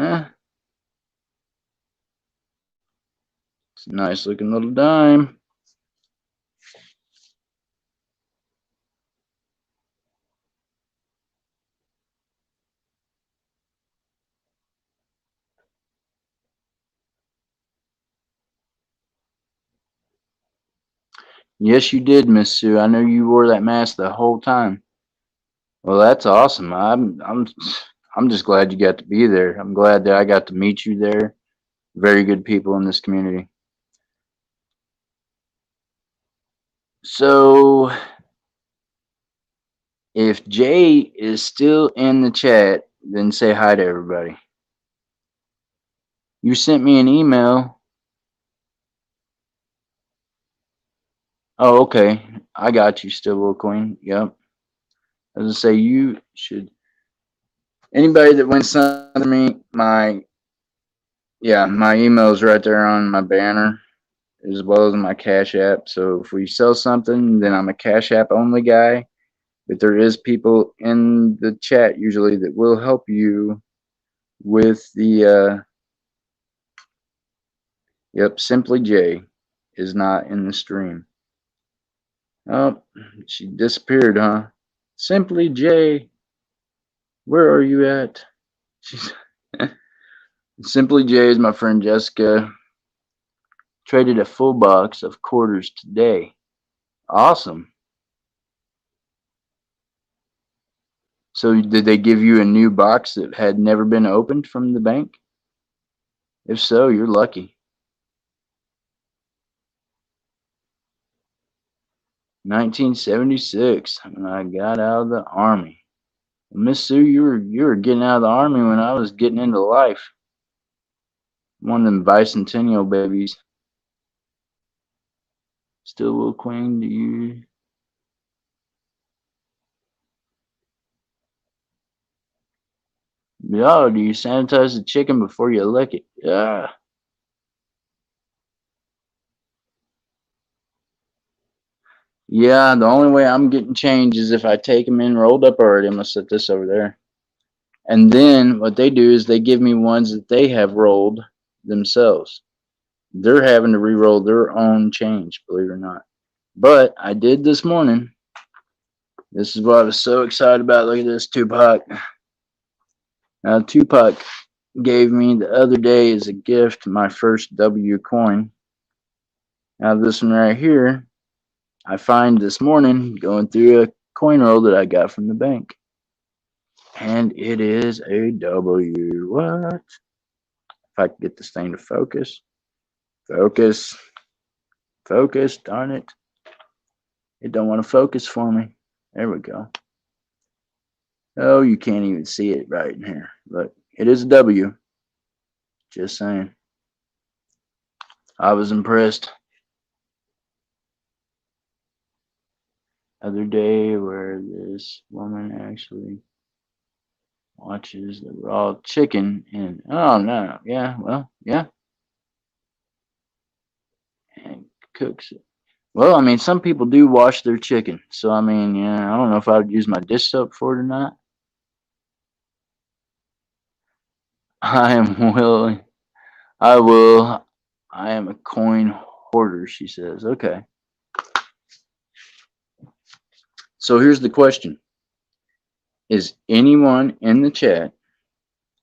a nice looking little dime. Yes, you did, Miss Sue. I know you wore that mask the whole time. Well, that's awesome. I'm just glad you got to be there. I'm glad that I got to meet you there. Very good people in this community. So, if Jay is still in the chat, then say hi to everybody. You sent me an email. Oh, okay. I got you, Stillwell Queen. Yep. As I say, you should. Anybody that wins something to me, my email is right there on my banner, as well as my Cash App. So if we sell something, then I'm a Cash App only guy. But there is people in the chat usually that will help you with the. Yep, Simply J is not in the stream. Oh, she disappeared, huh? Simply J, where are you at? She's Simply J is my friend Jessica. Traded a full box of quarters today. Awesome. So did they give you a new box that had never been opened from the bank? If so, you're lucky. 1976, when I got out of the army. Miss Sue, you were getting out of the army when I was getting into life. One of them bicentennial babies. Stillwell Queen, do you? Oh, do you sanitize the chicken before you lick it? Yeah. Yeah, the only way I'm getting change is if I take them in rolled up already. I'm going to set this over there. And then what they do is they give me ones that they have rolled themselves. They're having to re-roll their own change, believe it or not. But I did this morning. This is what I was so excited about. Look at this, Tupac. Now, Tupac gave me the other day as a gift my first W coin. Now, this one right here, I find this morning going through a coin roll that I got from the bank. And it is a W. What? If I could get this thing to focus. Focus. Focus. Darn it. It don't want to focus for me. There we go. Oh, you can't even see it right in here. Look, it is a W. Just saying. I was impressed. Other day where this woman actually watches the raw chicken and oh no, yeah, well, yeah, and cooks it. Well, I mean, some people do wash their chicken, so I mean, yeah, I don't know if I would use my dish soap for it or not. I am willing. I will. I am a coin hoarder, she says. Okay. So here's the question. Is anyone in the chat?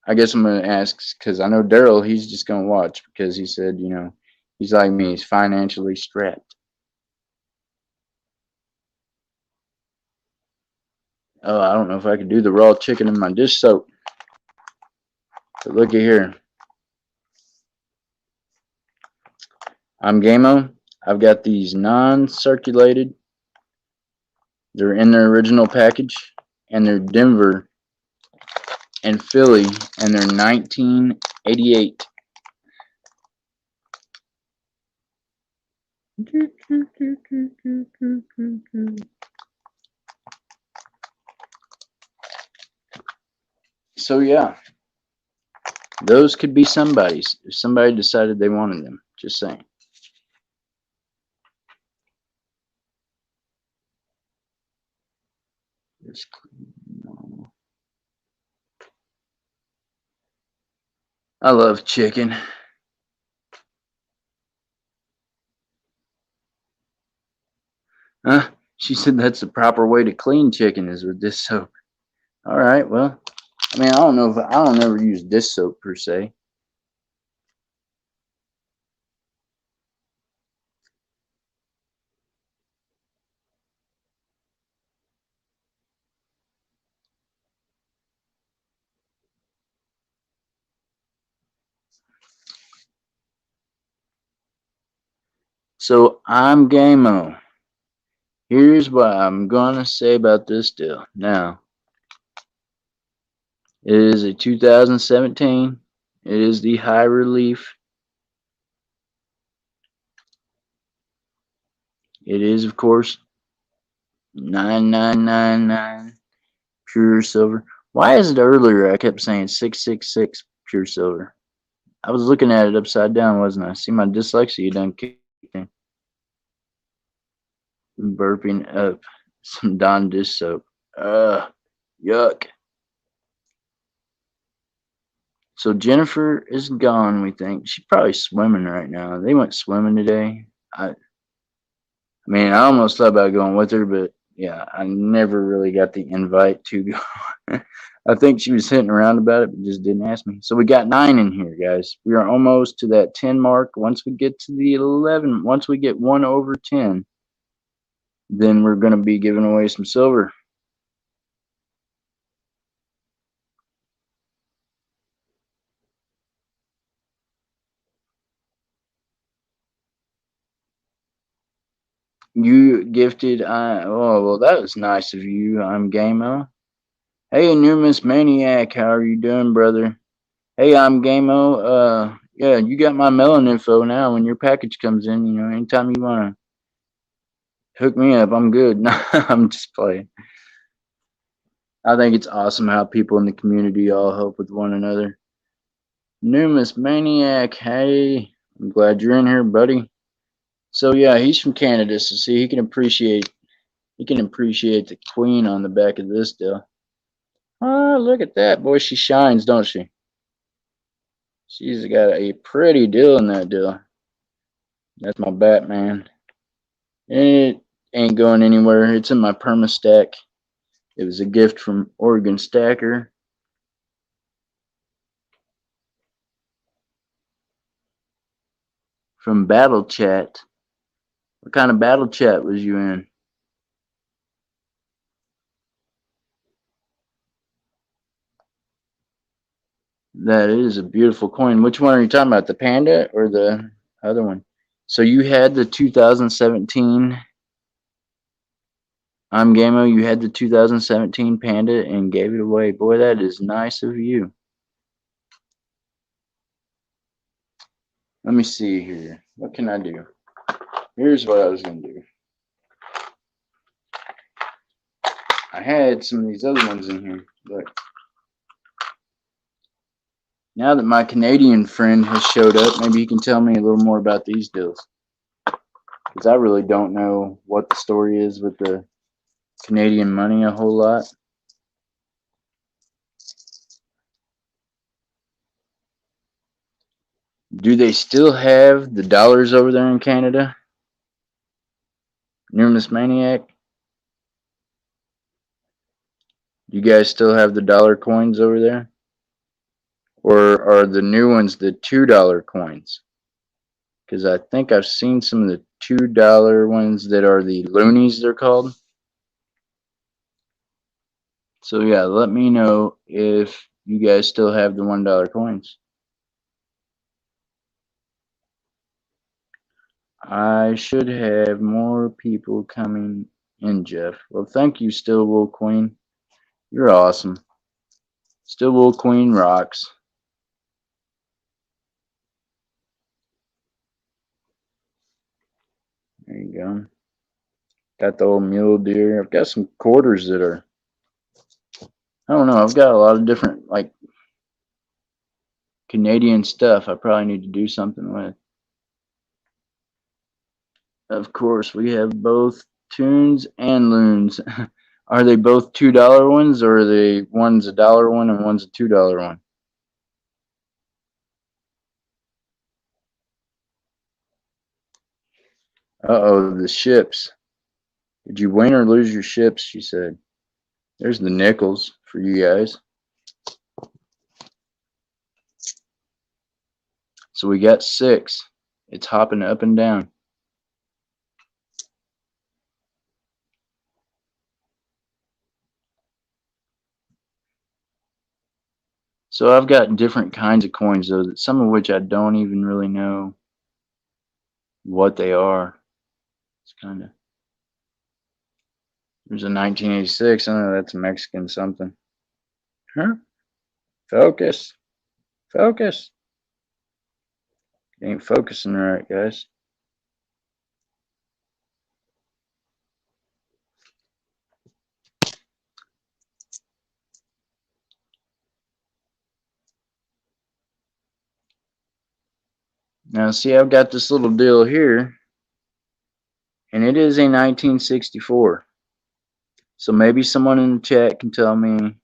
I guess I'm going to ask because I know Daryl, he's just going to watch because he said, you know, he's like me, he's financially strapped. Oh, I don't know if I could do the raw chicken in my dish soap. But look at here. I'm Gameo. I've got these non-circulated. They're in their original package, and they're Denver and Philly, and they're 1988. So yeah, those could be somebody's if somebody decided they wanted them. Just saying. I love chicken. Huh? She said that's the proper way to clean chicken is with dish soap. All right, well, I mean, I don't know if I don't ever use dish soap per se. So I'm Gameo. Here's what I'm gonna say about this deal. Now, it is a 2017. It is the high relief. It is, of course, 9999 pure silver. Why is it earlier I kept saying 666 pure silver? I was looking at it upside down, wasn't I? See, my dyslexia done kicked in. Burping up some Dawn dish soap. Yuck. So Jennifer is gone, we think. She's probably swimming right now. They went swimming today. I mean, I almost thought about going with her, but yeah, I never really got the invite to go. I think she was hitting around about it, but just didn't ask me. So we got 9 in here, guys. We are almost to that 10 mark. Once we get to the 11, once we get 1 over 10, then we're going to be giving away some silver. You gifted, oh, well, that was nice of you. I'm Gameo. Hey, Numerous Maniac, how are you doing, brother? Hey, I'm Gameo. Yeah, you got my mailing info now. When your package comes in, you know, anytime you want to hook me up, I'm good. No, I'm just playing. I think it's awesome how people in the community all help with one another. Numerous Maniac, hey, I'm glad you're in here, buddy. So yeah, he's from Canada, so see, he can appreciate the queen on the back of this deal. Oh, look at that, boy! She shines, don't she? She's got a pretty deal in that deal. That's my Batman. It ain't going anywhere. It's in my perma stack. It was a gift from Oregon Stacker. From Battle Chat. What kind of Battle Chat was you in? That is a beautiful coin. Which one are you talking about? The Panda or the other one? So you had the 2017 I'm Gamo, you had the 2017 Panda and gave it away. Boy, that is nice of you. Let me see here. What can I do? Here's what I was going to do. I had some of these other ones in here, but now that my Canadian friend has showed up, maybe he can tell me a little more about these deals. Because I really don't know what the story is with the Canadian money a whole lot. Do they still have the dollars over there in Canada? Numismaniac? Do you guys still have the dollar coins over there? Or are the new ones the $2 coins? Because I think I've seen some of the $2 ones that are the loonies, they're called. So yeah, let me know if you guys still have the $1 coins. I should have more people coming in, Jeff. Well, thank you, Stillwool Queen. You're awesome. Stillwool Queen rocks. There you go. Got the old mule deer. I've got some quarters that are, I don't know, I've got a lot of different, like, Canadian stuff I probably need to do something with. Of course, we have both tunes and loons. Are they both $2 ones, or are they one's a dollar one and one's a $2 one? Uh-oh, the ships. Did you win or lose your ships? She said. There's the nickels for you guys. So we got 6. It's hopping up and down. So I've got different kinds of coins, though, some of which I don't even really know what they are. It's kind of. There's a 1986. I know that's Mexican something. Huh? Focus. Focus. Ain't focusing right, guys. Now, see, I've got this little deal here, and it is a 1964. So maybe someone in the chat can tell me.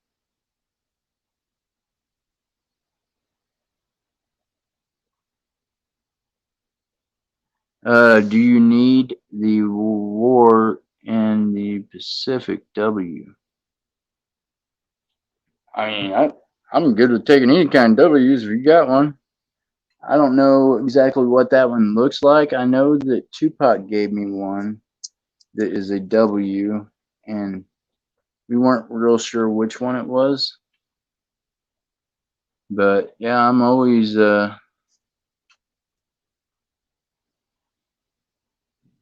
Do you need the war in the Pacific W? I mean, I'm good with taking any kind of W's if you got one. I don't know exactly what that one looks like. I know that Tupac gave me one that is a W, and we weren't real sure which one it was. But yeah, I'm always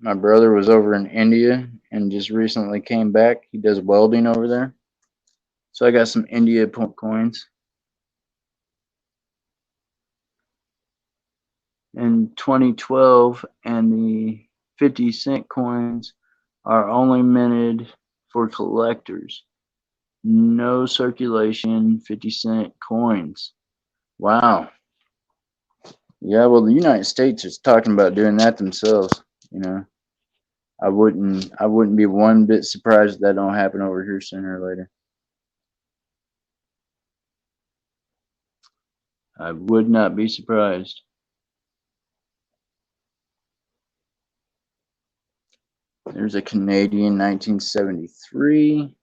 my brother was over in India and just recently came back. He does welding over there. So I got some India coins. In 2012, and the 50-cent coins are only minted for collectors. No circulation 50-cent coins. Wow. Yeah, well, the United States is talking about doing that themselves. You know, I wouldn't be one bit surprised if that don't happen over here sooner or later. I would not be surprised. There's a Canadian 1973.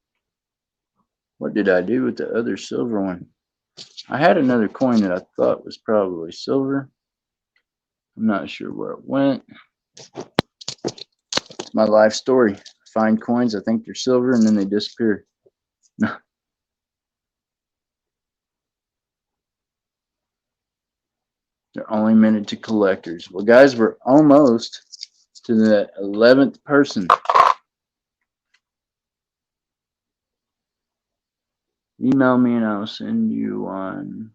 What did I do with the other silver one? I had another coin that I thought was probably silver. I'm not sure where it went. It's my life story. I find coins, I think they're silver, and then they disappear. They're only minted to collectors. Well, guys, we're almost to the 11th person. Email me and I'll send you one.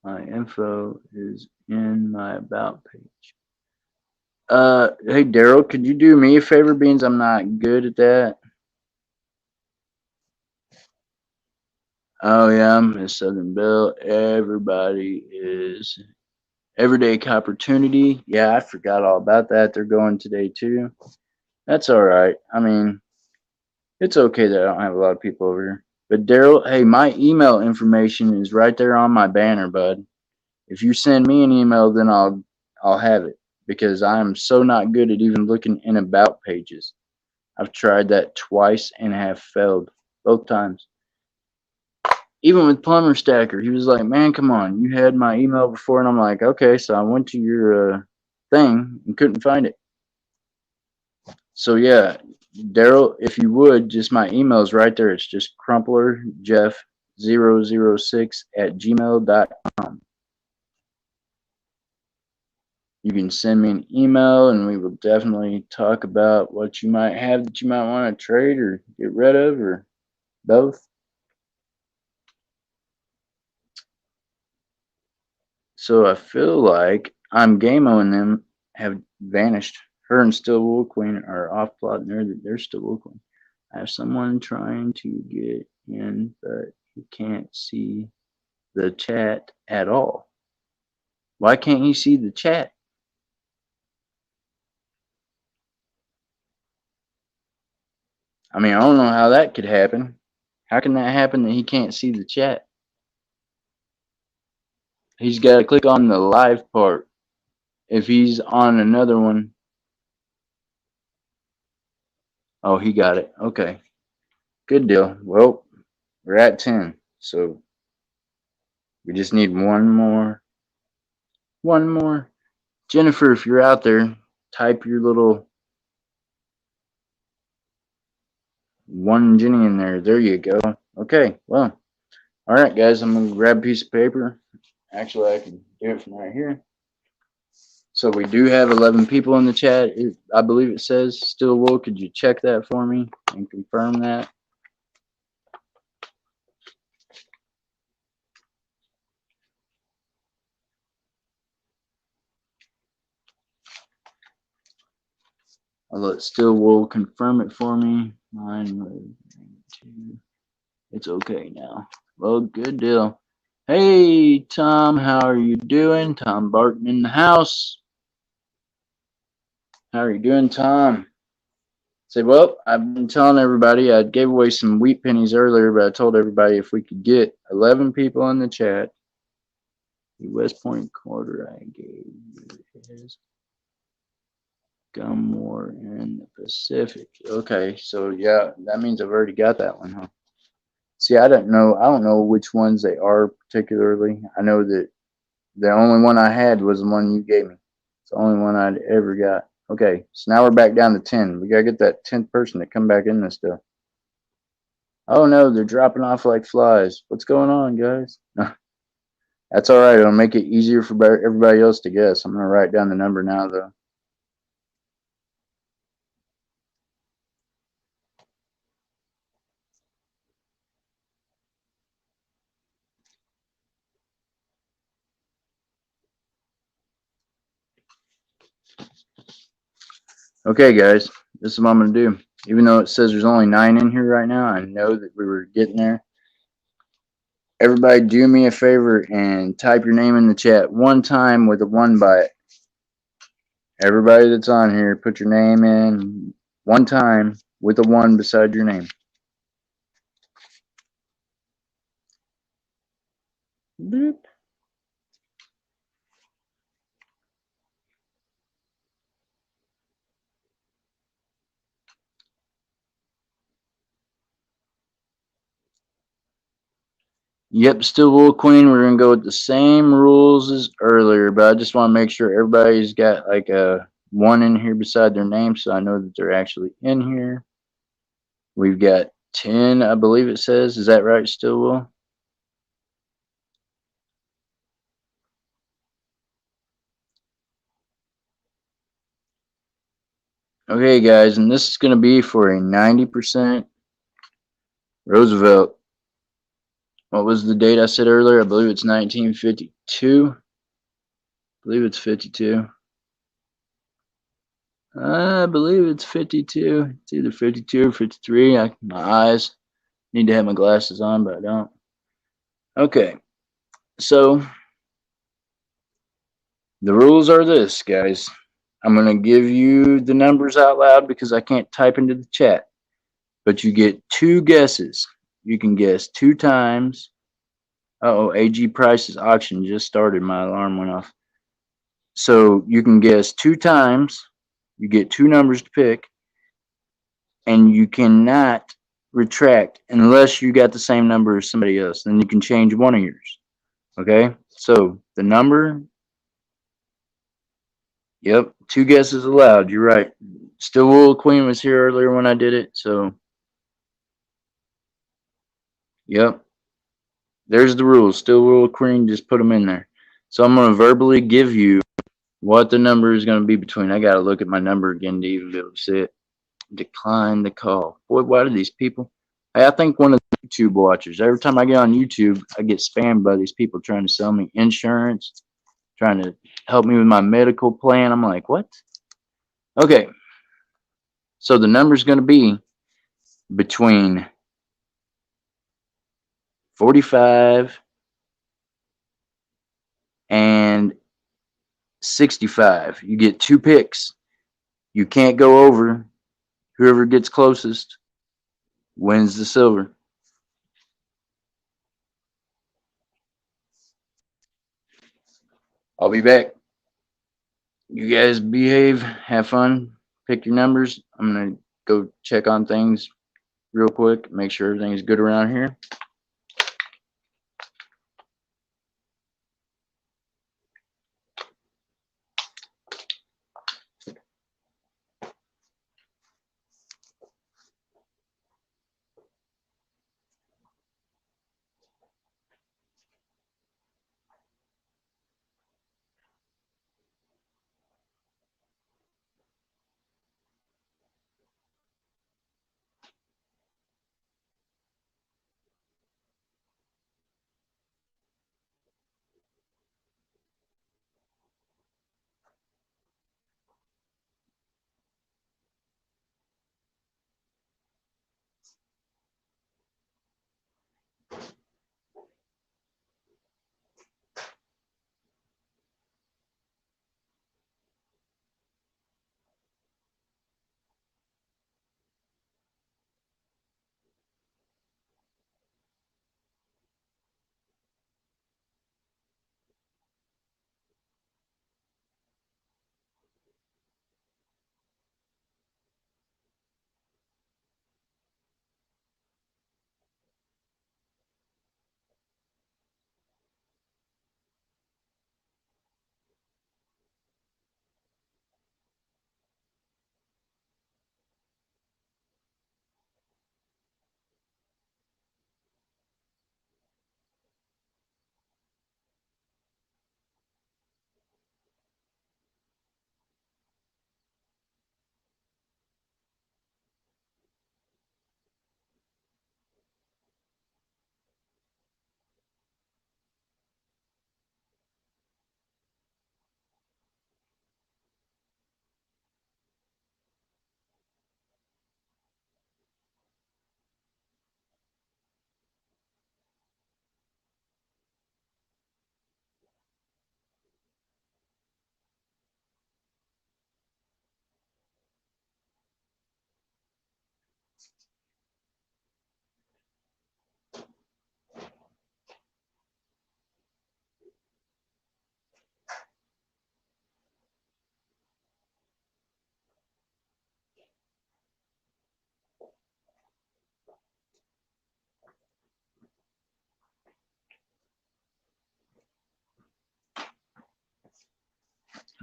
My info is in my about page. Hey Daryl, could you do me a favor, Beans? I'm not good at that. Oh yeah, Miss Southern Belle. Everybody is Everyday Opportunity. Yeah, I forgot all about that. They're going today too. That's all right. I mean, it's okay that I don't have a lot of people over here. But Daryl, hey, my email information is right there on my banner, bud. If you send me an email, then I'll have it because I am so not good at even looking in about pages. I've tried that twice and have failed both times. Even with Plumber Stacker, he was like, "Man, come on, you had my email before," and I'm like, "Okay." So I went to your thing and couldn't find it. So yeah, Daryl, if you would, just my email's right there. It's just crumplerjeff006@gmail.com. You can send me an email and we will definitely talk about what you might have that you might want to trade or get rid of or both. So I feel like I'm Gameo and them have vanished. Her and Still Wool Queen are off plot and they're Still Wool Queen. I have someone trying to get in, but he can't see the chat at all. Why can't he see the chat? I mean, I don't know how that could happen. How can that happen that he can't see the chat? He's got to click on the live part. If he's on another one, oh, he got it. Okay, good deal. Well, we're at 10, so we just need one more. One more. Jennifer, if you're out there, type your little one Jenny in there. There you go. Okay, well, all right, guys, I'm going to grab a piece of paper. Actually, I can do it from right here. So we do have 11 people in the chat. I believe it says Still Wool. Could you check that for me and confirm that? I'll let Still Wool confirm it for me. It's okay now. Well, good deal. Hey, Tom, how are you doing? Tom Barton in the house. How are you doing, Tom? Say, well, I've been telling everybody I gave away some wheat pennies earlier, but I told everybody if we could get 11 people in the chat, the West Point quarter I gave you is Gummore in the Pacific. Okay, so yeah, that means I've already got that one, huh? See, I don't know which ones they are particularly. I know that the only one I had was the one you gave me. It's the only one I'd ever got. Okay, so now we're back down to 10. We gotta get that 10th person to come back in this stuff. Oh no, they're dropping off like flies. What's going on, guys? That's all right. It'll make it easier for everybody else to guess. I'm gonna write down the number now, though. Okay, guys, this is what I'm gonna do. Even though it says there's only 9 in here right now, I know that we were getting there. Everybody, do me a favor and type your name in the chat one time with a 1 by it. Everybody that's on here, put your name in one time with a 1 beside your name. Boop. Yep, Still Wool Queen. We're gonna go with the same rules as earlier, but I just want to make sure everybody's got like a 1 in here beside their name, so I know that they're actually in here. We've got 10, I believe it says. Is that right, Still Wool? Okay, guys, and this is going to be for a 90% Roosevelt. What was the date I said earlier? I believe it's 1952. I believe it's 52. I believe it's 52. It's either 52 or 53. My eyes need to have my glasses on, but I don't. Okay, so the rules are this, guys. I'm going to give you the numbers out loud because I can't type into the chat, but you get two guesses. You can guess two times. Uh-oh, AG Price's auction just started. My alarm went off. So you can guess two times. You get two numbers to pick, and you cannot retract unless you got the same number as somebody else. Then you can change one of yours. Okay? So the number, yep, two guesses allowed. You're right. Stillwell Queen was here earlier when I did it. So, yep, there's the rules. Stillwell Queen, just put them in there. So I'm going to verbally give you what the number is going to be between. I got to look at my number again to even be able to see it. Decline the call. Boy, why do these people? I think one of the YouTube watchers, every time I get on YouTube, I get spammed by these people trying to sell me insurance, trying to help me with my medical plan. I'm like, what? Okay. So the number is going to be between 45 and 65. You get two picks. You can't go over. Whoever gets closest wins the silver. I'll be back. You guys behave, have fun, pick your numbers. I'm going to go check on things real quick, make sure everything's good around here.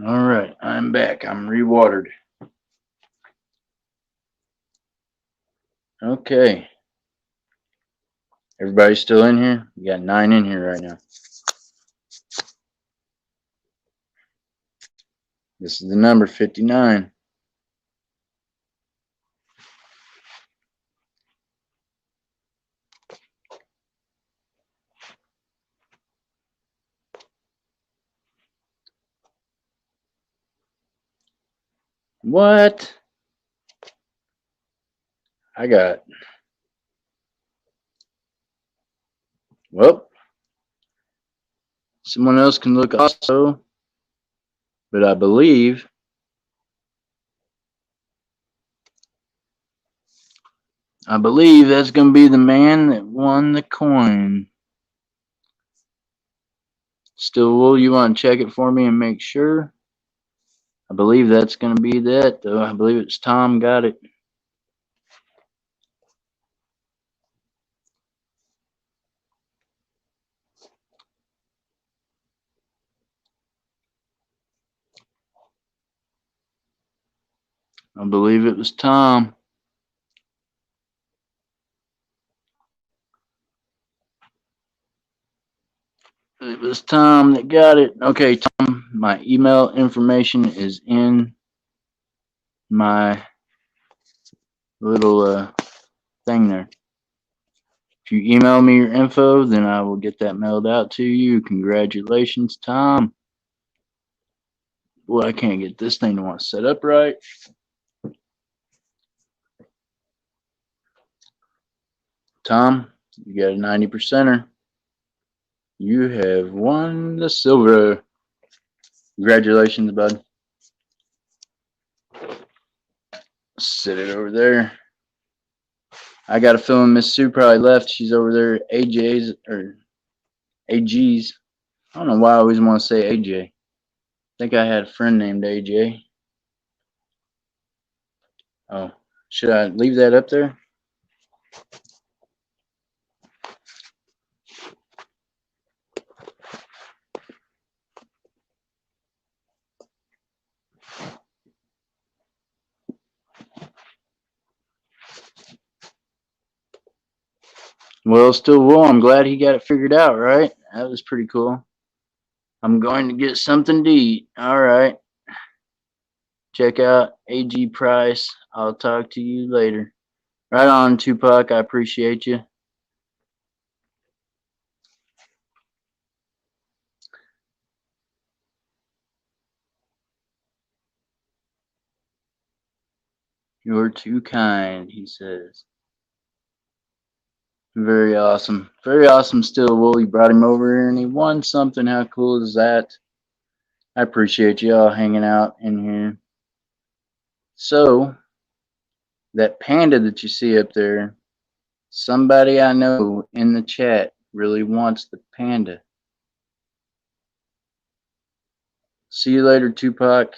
All right, I'm back. I'm rewatered. Okay. Everybody still in here? We got 9 in here right now. This is the number 59. What? I got, well, someone else can look also, but I believe that's going to be the man that won the coin. Still, will you want to check it for me and make sure? I believe that's going to be that, though. I believe it's Tom got it. I believe it was Tom. It was Tom that got it. Okay, Tom, my email information is in my little thing there. If you email me your info, then I will get that mailed out to you. Congratulations, Tom. Boy, I can't get this thing to want to set up right. Tom, you got a 90%er. You have won the silver. Congratulations, bud. Sit it over there. I got a feeling Miss Sue probably left. She's over there at AJ's or AG's. I don't know why I always want to say AJ. I think I had a friend named AJ. Oh, should I leave that up there? Well, still will. I'm glad he got it figured out, right? That was pretty cool. I'm going to get something to eat. All right. Check out AG Price. I'll talk to you later. Right on, Tupac. I appreciate you. You're too kind, he says. Very awesome. Very awesome still, Will. You brought him over here and he won something. How cool is that? I appreciate you all hanging out in here. So, that panda that you see up there, somebody I know in the chat really wants the panda. See you later, Tupac.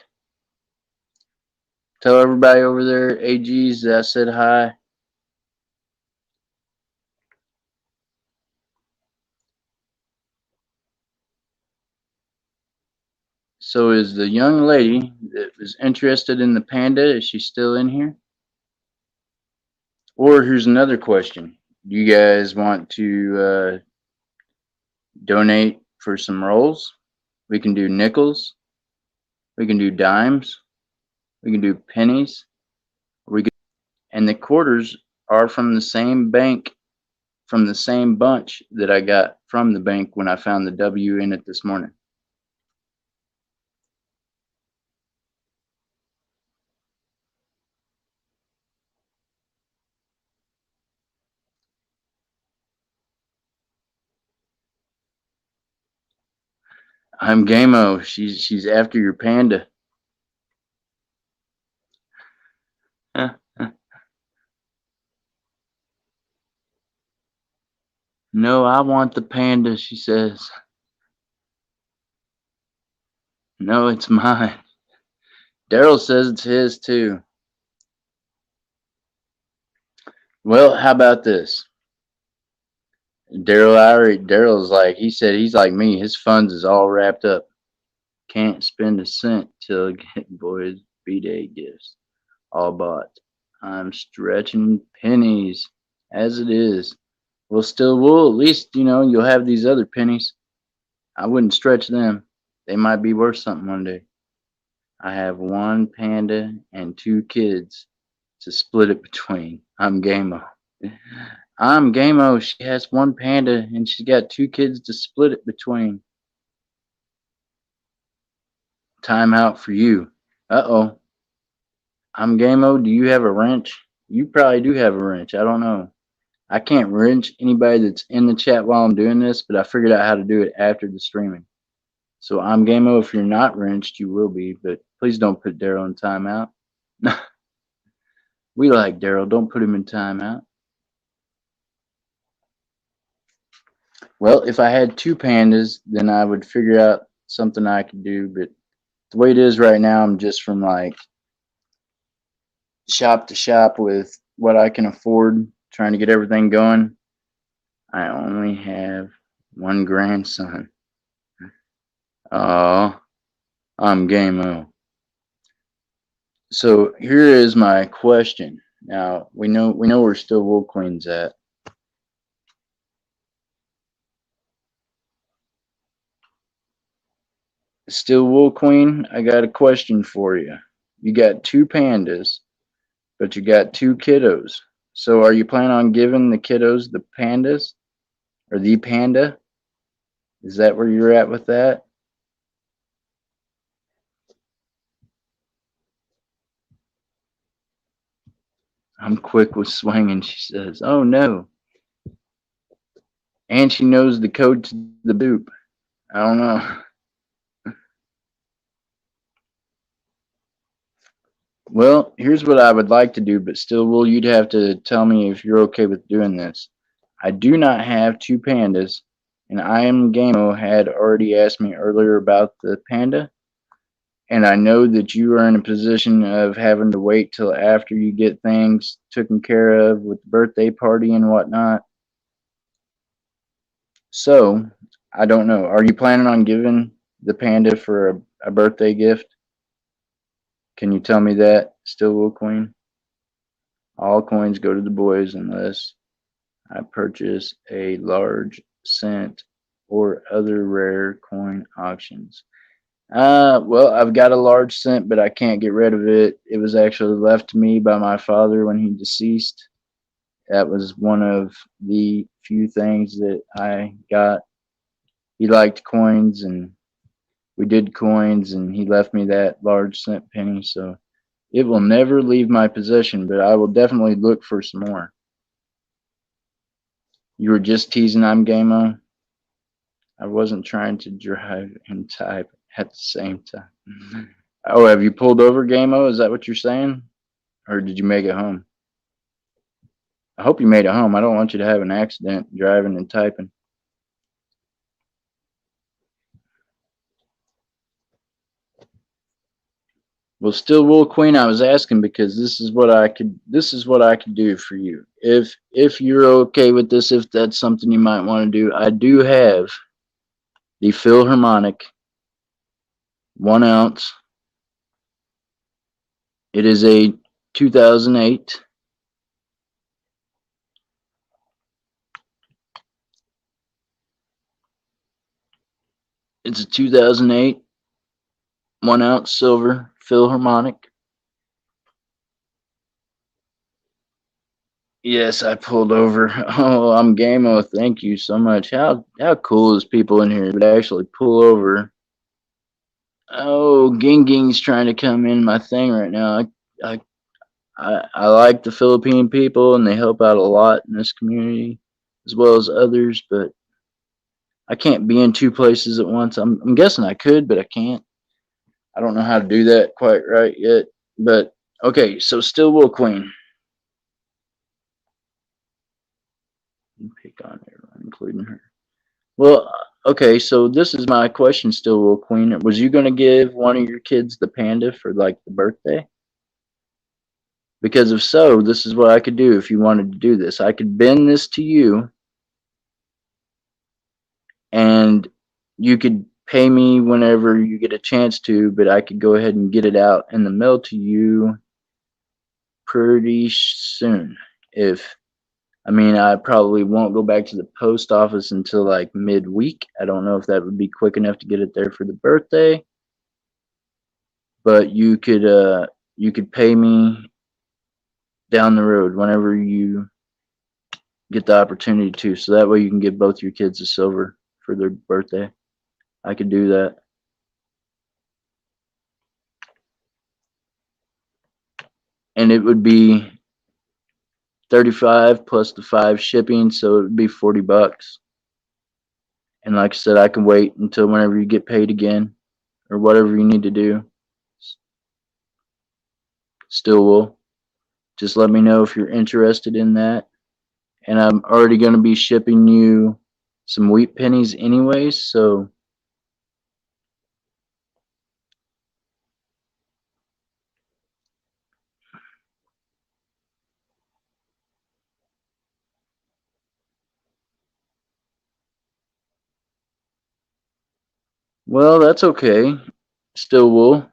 Tell everybody over there, AGs, that I said hi. So is the young lady that was interested in the panda, is she still in here? Or here's another question. Do you guys want to donate for some rolls? We can do nickels. We can do dimes. We can do pennies. And the quarters are from the same bank, from the same bunch that I got from the bank when I found the W in it this morning. I'm Gameo. She's after your panda. No, I want the panda, she says. No, it's mine. Daryl says it's his too. Well, how about this? Daryl's like, he said he's like me. His funds is all wrapped up. Can't spend a cent till get boys B-Day gifts all bought. I'm stretching pennies as it is. Well, still will. At least, you'll have these other pennies. I wouldn't stretch them. They might be worth something one day. I have one panda and two kids to split it between. I'm Gameo. I'm Gameo. She has one panda and she's got two kids to split it between. Time out for you. Uh-oh. I'm Game-O. Do you have a wrench? You probably do have a wrench. I don't know. I can't wrench anybody that's in the chat while I'm doing this, but I figured out how to do it after the streaming. So I'm Game-O. If you're not wrenched, you will be, but please don't put Daryl in timeout. We like Daryl. Don't put him in timeout. Well, if I had two pandas, then I would figure out something I could do, but the way it is right now, I'm just from like shop to shop with what I can afford, trying to get everything going. I only have one grandson. Oh, I'm Game-O. So here is my question. Now we know where Still Wool Queen's at. Still Wool Queen, I got a question for you. You got two pandas, but you got two kiddos. So are you planning on giving the kiddos the pandas or the panda? Is that where you're at with that? I'm quick with swinging, she says. Oh no. And she knows the code to the boop. I don't know. Well, here's what I would like to do, but still, Will, you'd have to tell me if you're okay with doing this. I do not have two pandas, and I am Game-O had already asked me earlier about the panda, and I know that you are in a position of having to wait till after you get things taken care of with the birthday party and whatnot. So, I don't know. Are you planning on giving the panda for a birthday gift? Can you tell me that, Still Will Queen? All coins go to the boys unless I purchase a large cent or other rare coin auctions. Well, I've got a large cent, but I can't get rid of it. It was actually left to me by my father when he deceased. That was one of the few things that I got. He liked coins, and we did coins, and he left me that large cent penny. So it will never leave my possession, but I will definitely look for some more. You were just teasing I'm Game-O? I wasn't trying to drive and type at the same time. Oh, have you pulled over, Game-O? Is that what you're saying? Or did you make it home? I hope you made it home. I don't want you to have an accident driving and typing. Well, Still Wool Queen, I was asking because this is what I could do for you. If you're okay with this, if that's something you might want to do, I do have the Philharmonic 1 ounce. It is a 2008. It's a 2008 1 ounce silver Philharmonic. Yes, I pulled over. Oh, I'm Game-O. Thank you so much. How cool is people in here would actually pull over? Oh, Ging Ging's trying to come in my thing right now. I like the Philippine people and they help out a lot in this community as well as others, but I can't be in two places at once. I'm guessing I could, but I can't. I don't know how to do that quite right yet. But okay, so Still Will Queen. Pick on everyone, including her. Well, okay, so this is my question, Still Will Queen. Was you going to give one of your kids the panda for like the birthday? Because if so, this is what I could do if you wanted to do this. I could bend this to you and you could pay me whenever you get a chance to, but I could go ahead and get it out in the mail to you pretty soon. I probably won't go back to the post office until like midweek. I don't know if that would be quick enough to get it there for the birthday, but you could pay me down the road whenever you get the opportunity to, so that way you can give both your kids a silver for their birthday. I could do that. and it would be 35 plus the 5 shipping, so it would be $40. And like I said, I can wait until whenever you get paid again or whatever you need to do. Still will. Just let me know if you're interested in that. And I'm already going to be shipping you some wheat pennies anyways, so well, that's okay. Still will.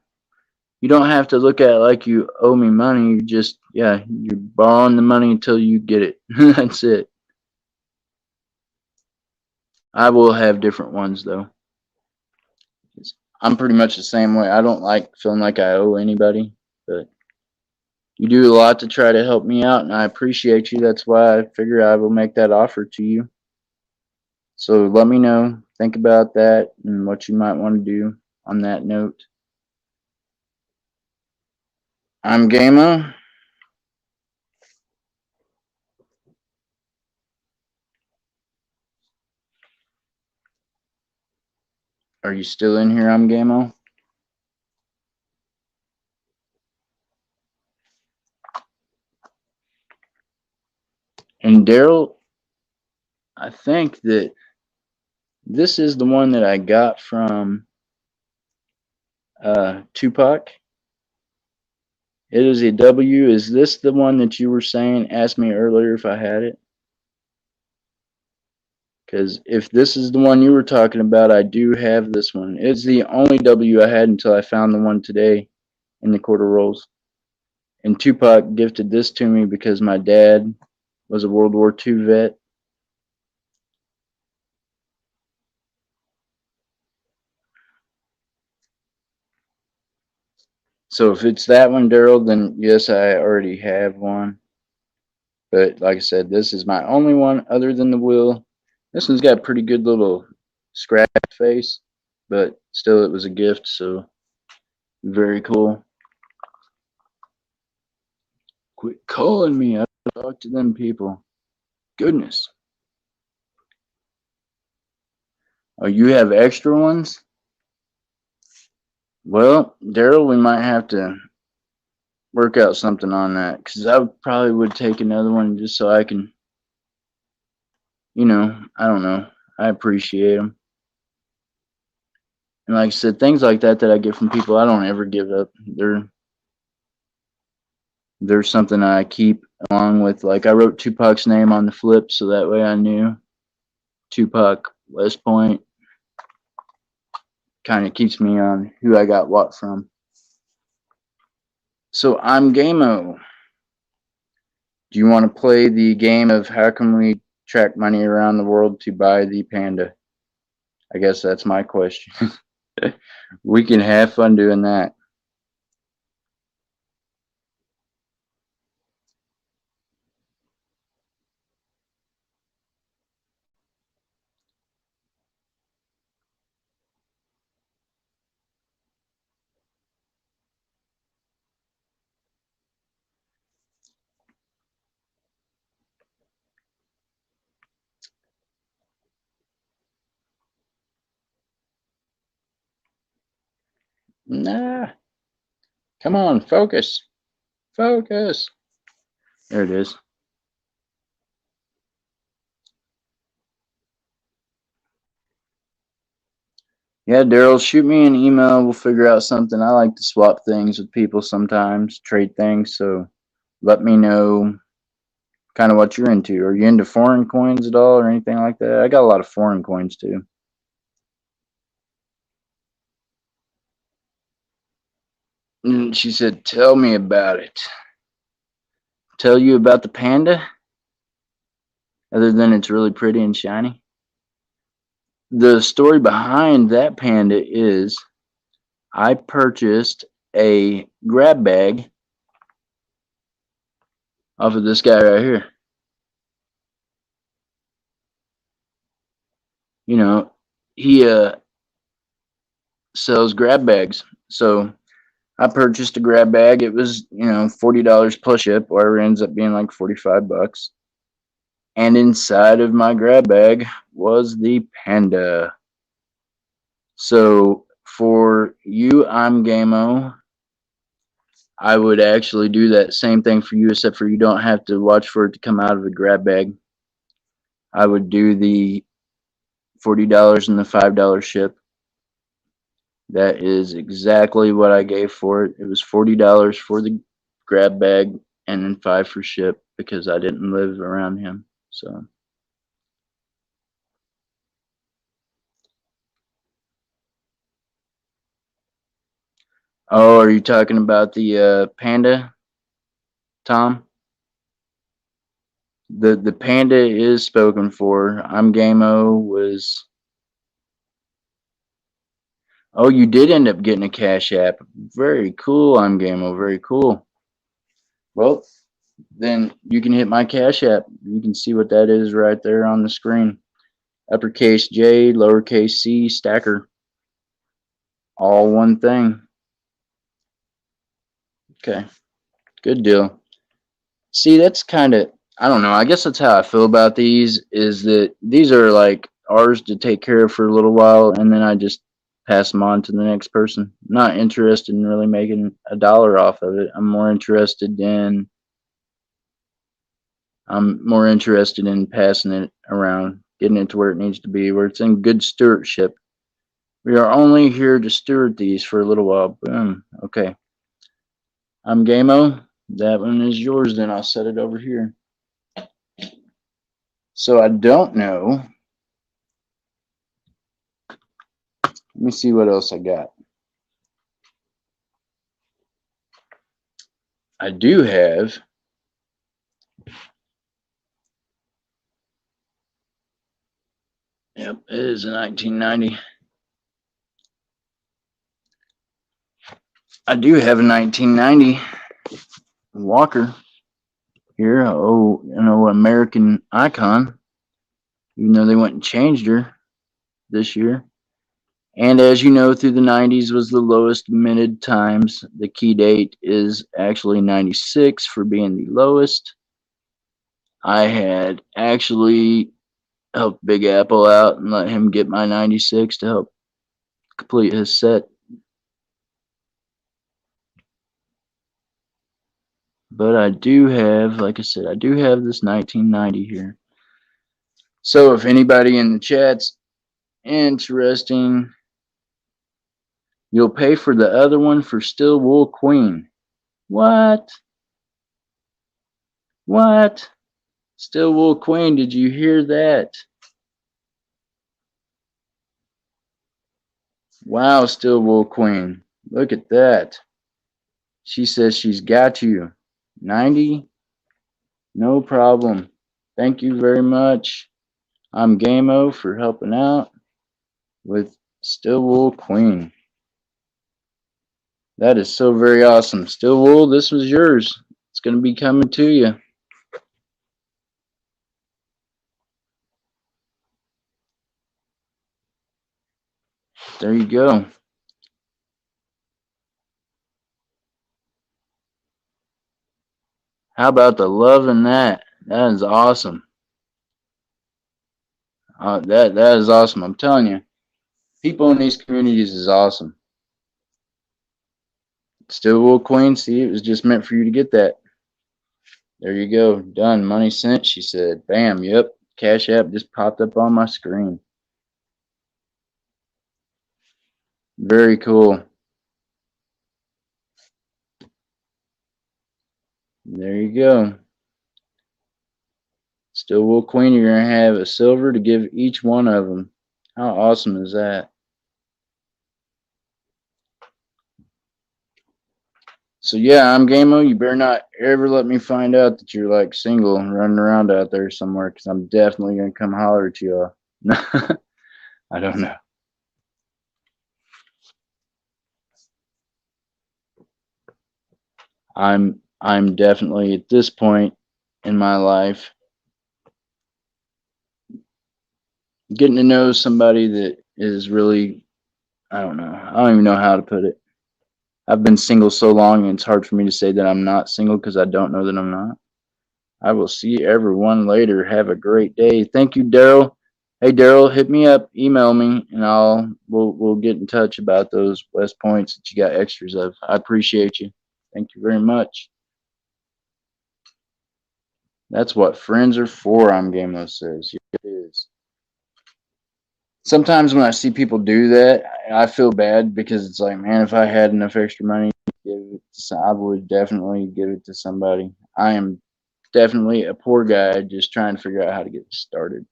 You don't have to look at it like you owe me money. You just, yeah, you're borrowing the money until you get it. That's it. I will have different ones though. I'm pretty much the same way. I don't like feeling like I owe anybody, but you do a lot to try to help me out, and I appreciate you. That's why I figure I will make that offer to you. So let me know. Think about that and what you might want to do on that note. I'm Gamo. Are you still in here? I'm Gamo. And Daryl, I think that this is the one that I got from Tupac. It is a W. Is this the one that you were saying? Asked me earlier if I had it. Because if this is the one you were talking about, I do have this one. It's the only W I had until I found the one today in the quarter rolls. And Tupac gifted this to me because my dad was a World War II vet. So if it's that one, Daryl, then yes, I already have one. But like I said, this is my only one other than the wheel. This one's got a pretty good little scratch face, but still it was a gift, so very cool. Quit calling me. I talk to them people. Goodness. Oh, you have extra ones? Well, Daryl, we might have to work out something on that because I probably would take another one just so I can, I don't know. I appreciate them. And like I said, things like that I get from people, I don't ever give up. They're something I keep along with. Like I wrote Tupac's name on the flip so that way I knew Tupac, West Point. Kind of keeps me on who I got what from. So I'm Gamo. Do you want to play the game of how can we track money around the world to buy the panda? I guess that's my question. We can have fun doing that. Nah, come on, focus. Focus. There it is. Yeah, Daryl, shoot me an email. We'll figure out something. I like to swap things with people sometimes, trade things. So let me know kind of what you're into. Are you into foreign coins at all or anything like that? I got a lot of foreign coins too. And she said, tell me about it. Tell you about the panda? Other than it's really pretty and shiny. The story behind that panda is I purchased a grab bag off of this guy right here. He sells grab bags. So I purchased a grab bag. It was, $40 plus ship, or it ends up being like 45 bucks. And inside of my grab bag was the Panda. So for you, I'm Gameo. I would actually do that same thing for you, except for you don't have to watch for it to come out of the grab bag. I would do the $40 and the $5 ship. That is exactly what I gave for it. It was $40 for the grab bag and then $5 for ship because I didn't live around him. So. Oh, are you talking about the Panda, Tom? The Panda is spoken for. I'm Gameo was. Oh, you did end up getting a Cash App. Very cool. I'm Gameo. Very cool. Well, then you can hit my Cash App. You can see what that is right there on the screen. Uppercase J, lowercase C, Stacker. All one thing. Okay. Good deal. See, that's kind of, I don't know. I guess that's how I feel about these, is that these are like ours to take care of for a little while, and then I just pass them on to the next person. I'm not interested in really making a dollar off of it. I'm more interested in passing it around, getting it to where it needs to be, where it's in good stewardship. We are only here to steward these for a little while. Boom. Okay. I'm Gameo. That one is yours, then I'll set it over here. So I don't know. Let me see what else I got. I do have Yep, it is a 1990. I do have a 1990 Walker here. Oh, American Icon. Even though they went and changed her this year. And as you know, through the 90s was the lowest minted times. The key date is actually 96 for being the lowest. I had actually helped Big Apple out and let him get my 96 to help complete his set. But I do have, like I said, I do have this 1990 here. So if anybody in the chat's interesting, you'll pay for the other one for Still Wool Queen. What? What? Still Wool Queen, did you hear that? Wow, Still Wool Queen. Look at that. She says she's got you. 90? No problem. Thank you very much. I'm Gameo for helping out with Still Wool Queen. That is so very awesome. Still Wool, this was yours. It's going to be coming to you. There you go. How about the love in that? That is awesome. That is awesome. I'm telling you, people in these communities is awesome. Still Wool Queen, see, it was just meant for you to get that. There you go. Done. Money sent, she said. Bam. Yep. Cash App just popped up on my screen. Very cool. There you go. Still Wool Queen, you're going to have a silver to give each one of them. How awesome is that? So yeah, I'm Gameo. You better not ever let me find out that you're like single and running around out there somewhere, because I'm definitely going to come holler at you. I don't know. I'm definitely at this point in my life getting to know somebody that is really, I don't know. I don't even know how to put it. I've been single so long, and it's hard for me to say that I'm not single because I don't know that I'm not. I will see everyone later. Have a great day. Thank you, Daryl. Hey, Daryl, hit me up, email me, and we'll get in touch about those West Points that you got extras of. I appreciate you. Thank you very much. That's what friends are for, I'm Gameo says. It is. Sometimes when I see people do that, I feel bad because it's like, man, if I had enough extra money to give it to I would definitely give it to somebody. I am definitely a poor guy just trying to figure out how to get started.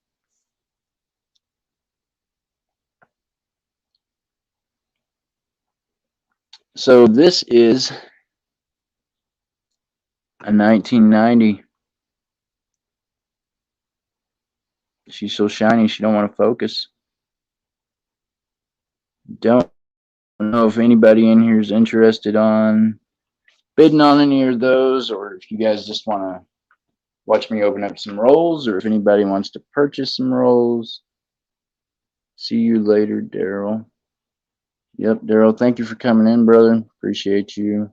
So this is a 1990. She's so shiny she don't want to focus. Don't know if anybody in here is interested on bidding on any of those, or if you guys just want to watch me open up some rolls, or if anybody wants to purchase some rolls. See you later, Daryl. Yep, Daryl, thank you for coming in, brother. Appreciate you.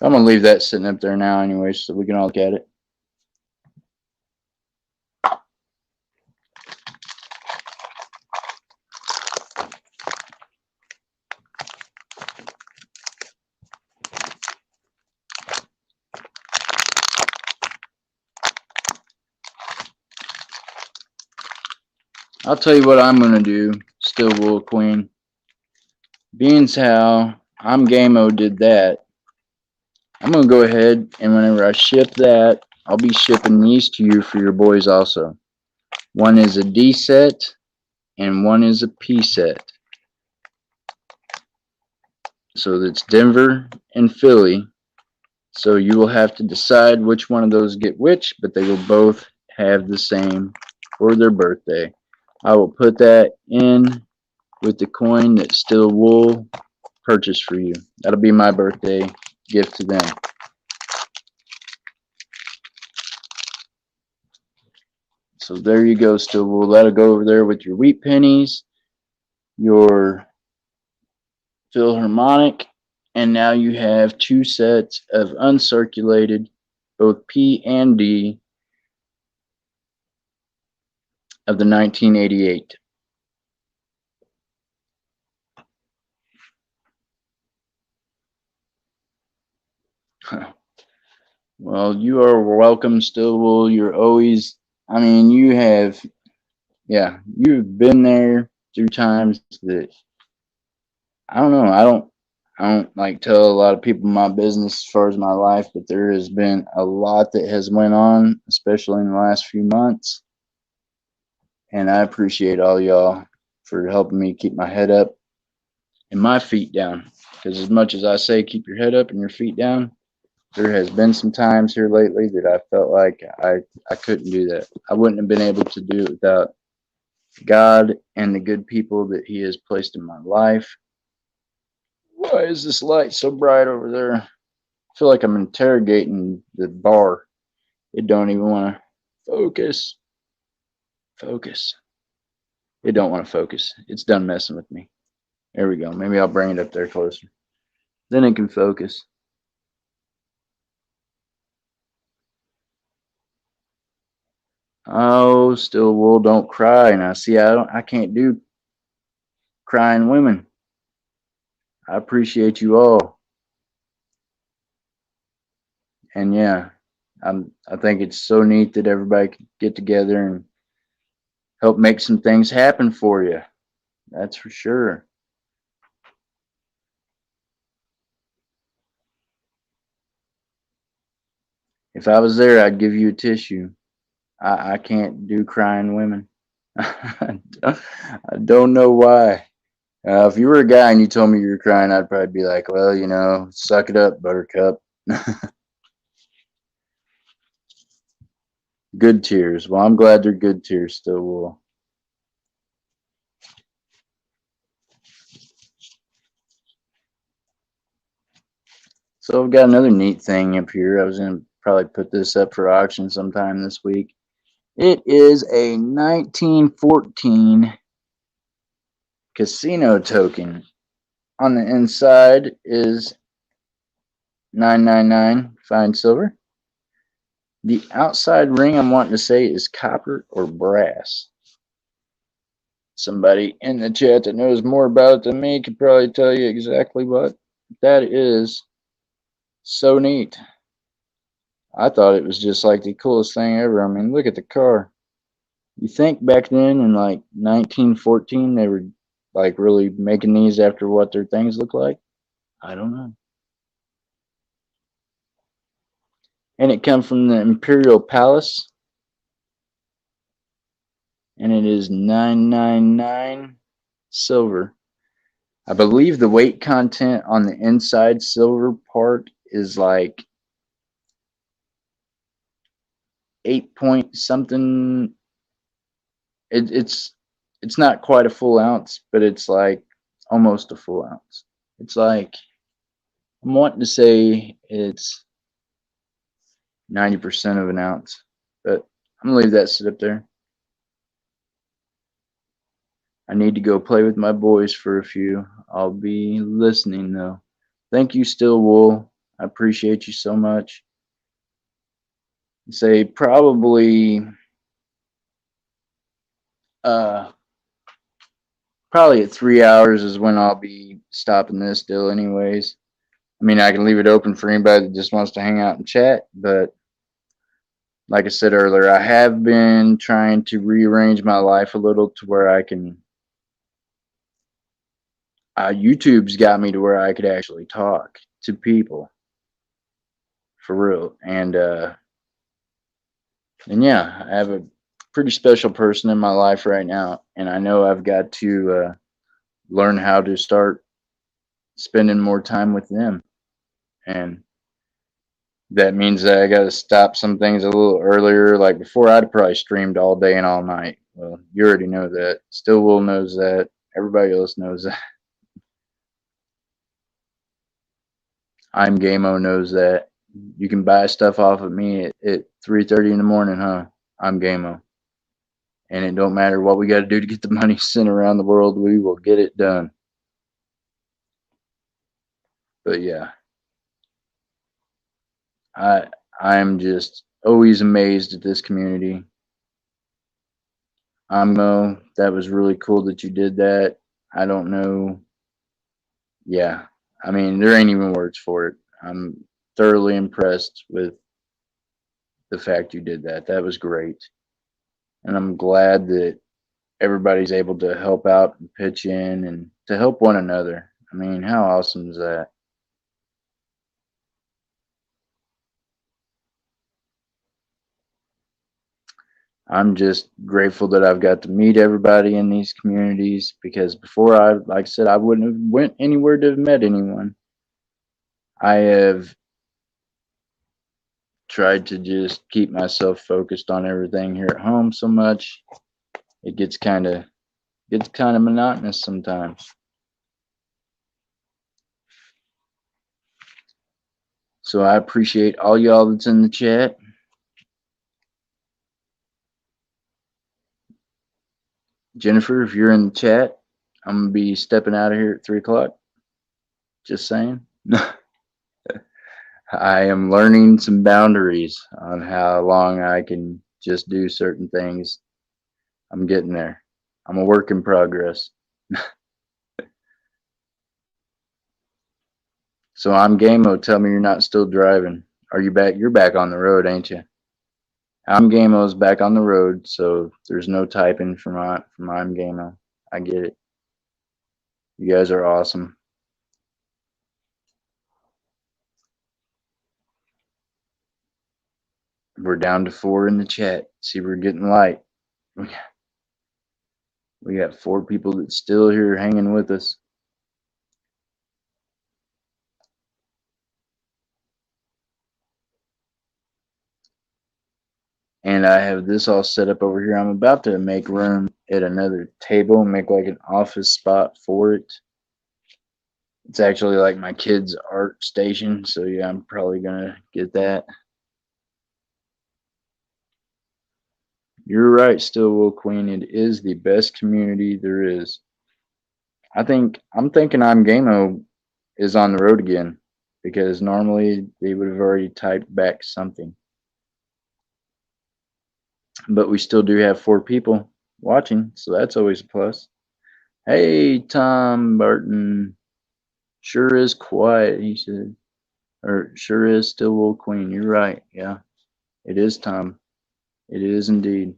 I'm going to leave that sitting up there now anyway, so we can all look at it. I'll tell you what I'm going to do, Still Wool Queen. Being how I'm Gameo did that, I'm going to go ahead and whenever I ship that, I'll be shipping these to you for your boys also. One is a D set and one is a P set. So that's Denver and Philly. So you will have to decide which one of those get which, but they will both have the same for their birthday. I will put that in with the coin that Still Wool purchased for you. That'll be my birthday gift to them. So there you go, Still Wool. That'll go over there with your wheat pennies, your Philharmonic, and now you have 2 sets of uncirculated, both P and D, of the 1988. Well, you are welcome, Still Wool. You're always, I mean, you have, yeah, you've been there through times that, I don't know, I don't like tell a lot of people my business as far as my life, but there has been a lot that has went on, especially in the last few months. And I appreciate all y'all for helping me keep my head up and my feet down. Because as much as I say keep your head up and your feet down, there has been some times here lately that I felt like I couldn't do that. I wouldn't have been able to do it without God and the good people that He has placed in my life. Why is this light so bright over there? I feel like I'm interrogating the bar. It don't even want to focus. Focus. It don't want to focus. It's done messing with me. There we go. Maybe I'll bring it up there closer. Then it can focus. Oh, Still Wool, don't cry. Now, see, I can't do crying women. I appreciate you all. And yeah, I think it's so neat that everybody can get together and help make some things happen for you. That's for sure. If I was there, I'd give you a tissue. I can't do crying women. I don't know why. If you were a guy and you told me you were crying, I'd probably be like, well, you know, suck it up, buttercup. Good tears. Well, I'm glad they're good tears, Still Wool. So I've got another neat thing up here. I was going to probably put this up for auction sometime this week. It is a 1914 casino token. on the inside is 999 fine silver. The outside ring I'm wanting to say is copper or brass. Somebody in the chat that knows more about it than me could probably tell you exactly what that is. So neat. I thought it was just like the coolest thing ever. I mean, look at the car. You think back then in like 1914 they were like really making these after what their things look like? I don't know. And it comes from the Imperial Palace. And it is 999 silver. I believe the weight content on the inside silver part is like 8 point something. It's not quite a full ounce, but it's like almost a full ounce. It's like I'm wanting to say it's 90% of an ounce, but I'm gonna leave that sit up there. I need to go play with my boys for a few. I'll be listening though. Thank you, Still Wool. I appreciate you so much. Say probably uh probably at 3 hours is when I'll be stopping this deal anyways. I mean, I can leave it open for anybody that just wants to hang out and chat, but like I said earlier, I have been trying to rearrange my life a little to where I can YouTube's got me to where I could actually talk to people for real. And yeah, I have a pretty special person in my life right now, and I know I've got to learn how to start spending more time with them. And that means that I got to stop some things a little earlier. Like before, I'd probably streamed all day and all night. Well, you already know that. Still Will knows that. Everybody else knows that. I'm Gameo knows that. You can buy stuff off of me at 3:30 in the morning, huh? I'm Gameo. And it don't matter what we got to do to get the money sent around the world, we will get it done. But yeah, I'm just always amazed at this community. Mo, that was really cool that you did that. I don't know. Yeah, I mean, there ain't even words for it. I'm thoroughly impressed with the fact you did that. That was great. And I'm glad that everybody's able to help out and pitch in and to help one another. I mean, how awesome is that? I'm just grateful that I've got to meet everybody in these communities because before like I said, I wouldn't have went anywhere to have met anyone. I have tried to just keep myself focused on everything here at home so much. It gets kind of monotonous sometimes. So I appreciate all y'all that's in the chat. Jennifer, if you're in the chat, I'm gonna be stepping out of here at 3 o'clock. Just saying. I am learning some boundaries on how long I can just do certain things. I'm getting there. I'm a work in progress. So I'm Gameo. Tell me you're not still driving. Are you back? You're back on the road, ain't you? I'm Gameo's back on the road, so there's no typing from I'm Gameo. I get it. You guys are awesome. We're down to 4 in the chat. See, we're getting light. We got 4 people that's still here hanging with us. And I have this all set up over here. I'm about to make room at another table, make like an office spot for it. It's actually like my kid's art station, so yeah, I'm probably gonna get that. You're right, Still Will Queen. It is the best community there is. I'm thinking I'm Gameo is on the road again because normally they would have already typed back something. But we still do have 4 people watching, so that's always a plus. Hey, Tom Barton. Sure is quiet, he said. Or sure is still Will Queen. You're right. Yeah, it is Tom. It is indeed.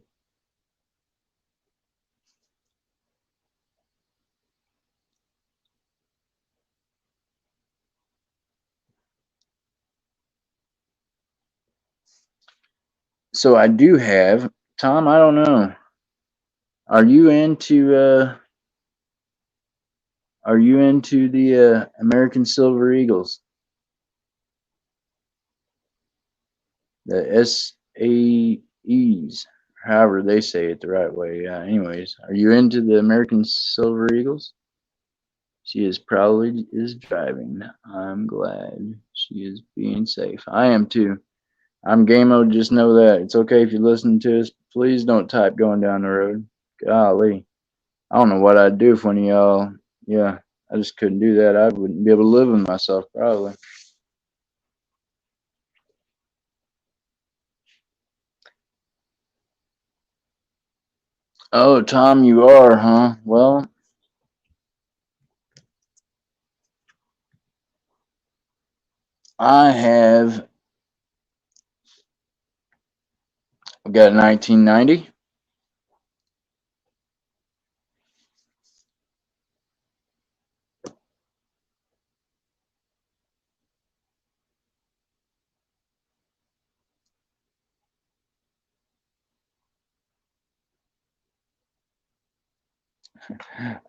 So I do have Tom. I don't know. Are you into Are you into the American Silver Eagles? The SAEs, however they say it the right way. Anyways, are you into the American Silver Eagles? She is probably is driving. I'm glad she is being safe. I am too. I'm game mode. Just know that it's okay if you listen to us. Please don't type going down the road. Golly, I don't know what I'd do if one of y'all. Yeah, I just couldn't do that. I wouldn't be able to live with myself probably. Oh, Tom, you are, huh? Well, I've got a 1990.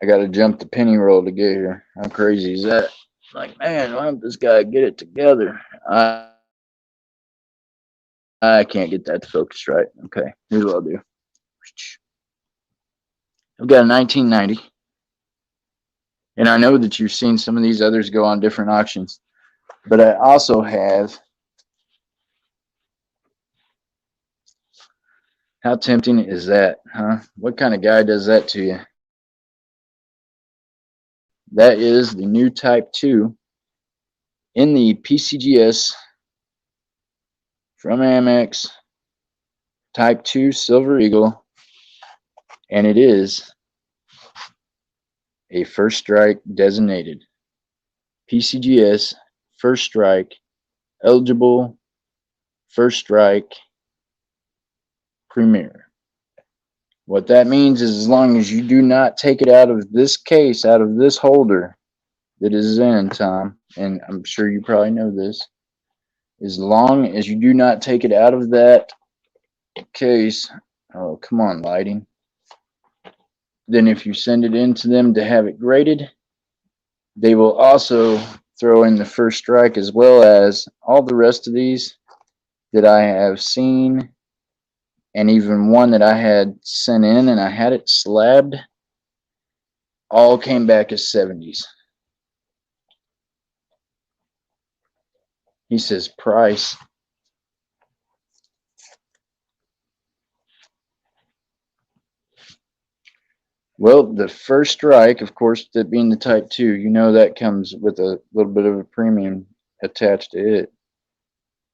I got to jump the penny roll to get here. How crazy is that? Like, man, why don't this guy get it together? I can't get that focused right. Okay, here's what I'll do. I've got a 1990, and I know that you've seen some of these others go on different auctions, but I also have. How tempting is that, huh? What kind of guy does that to you? That is the new Type 2 in the PCGS from Amex Type 2 Silver Eagle, and it is a first strike designated. PCGS first strike eligible first strike premier. What that means is as long as you do not take it out of this case, out of this holder that is in, Tom, and I'm sure you probably know this, as long as you do not take it out of that case, oh, come on, lighting, then if you send it in to them to have it graded, they will also throw in the first strike as well as all the rest of these that I have seen, and even one that I had sent in and I had it slabbed, all came back as 70s. He says price. Well, the first strike, of course, that being the Type 2, you know that comes with a little bit of a premium attached to it.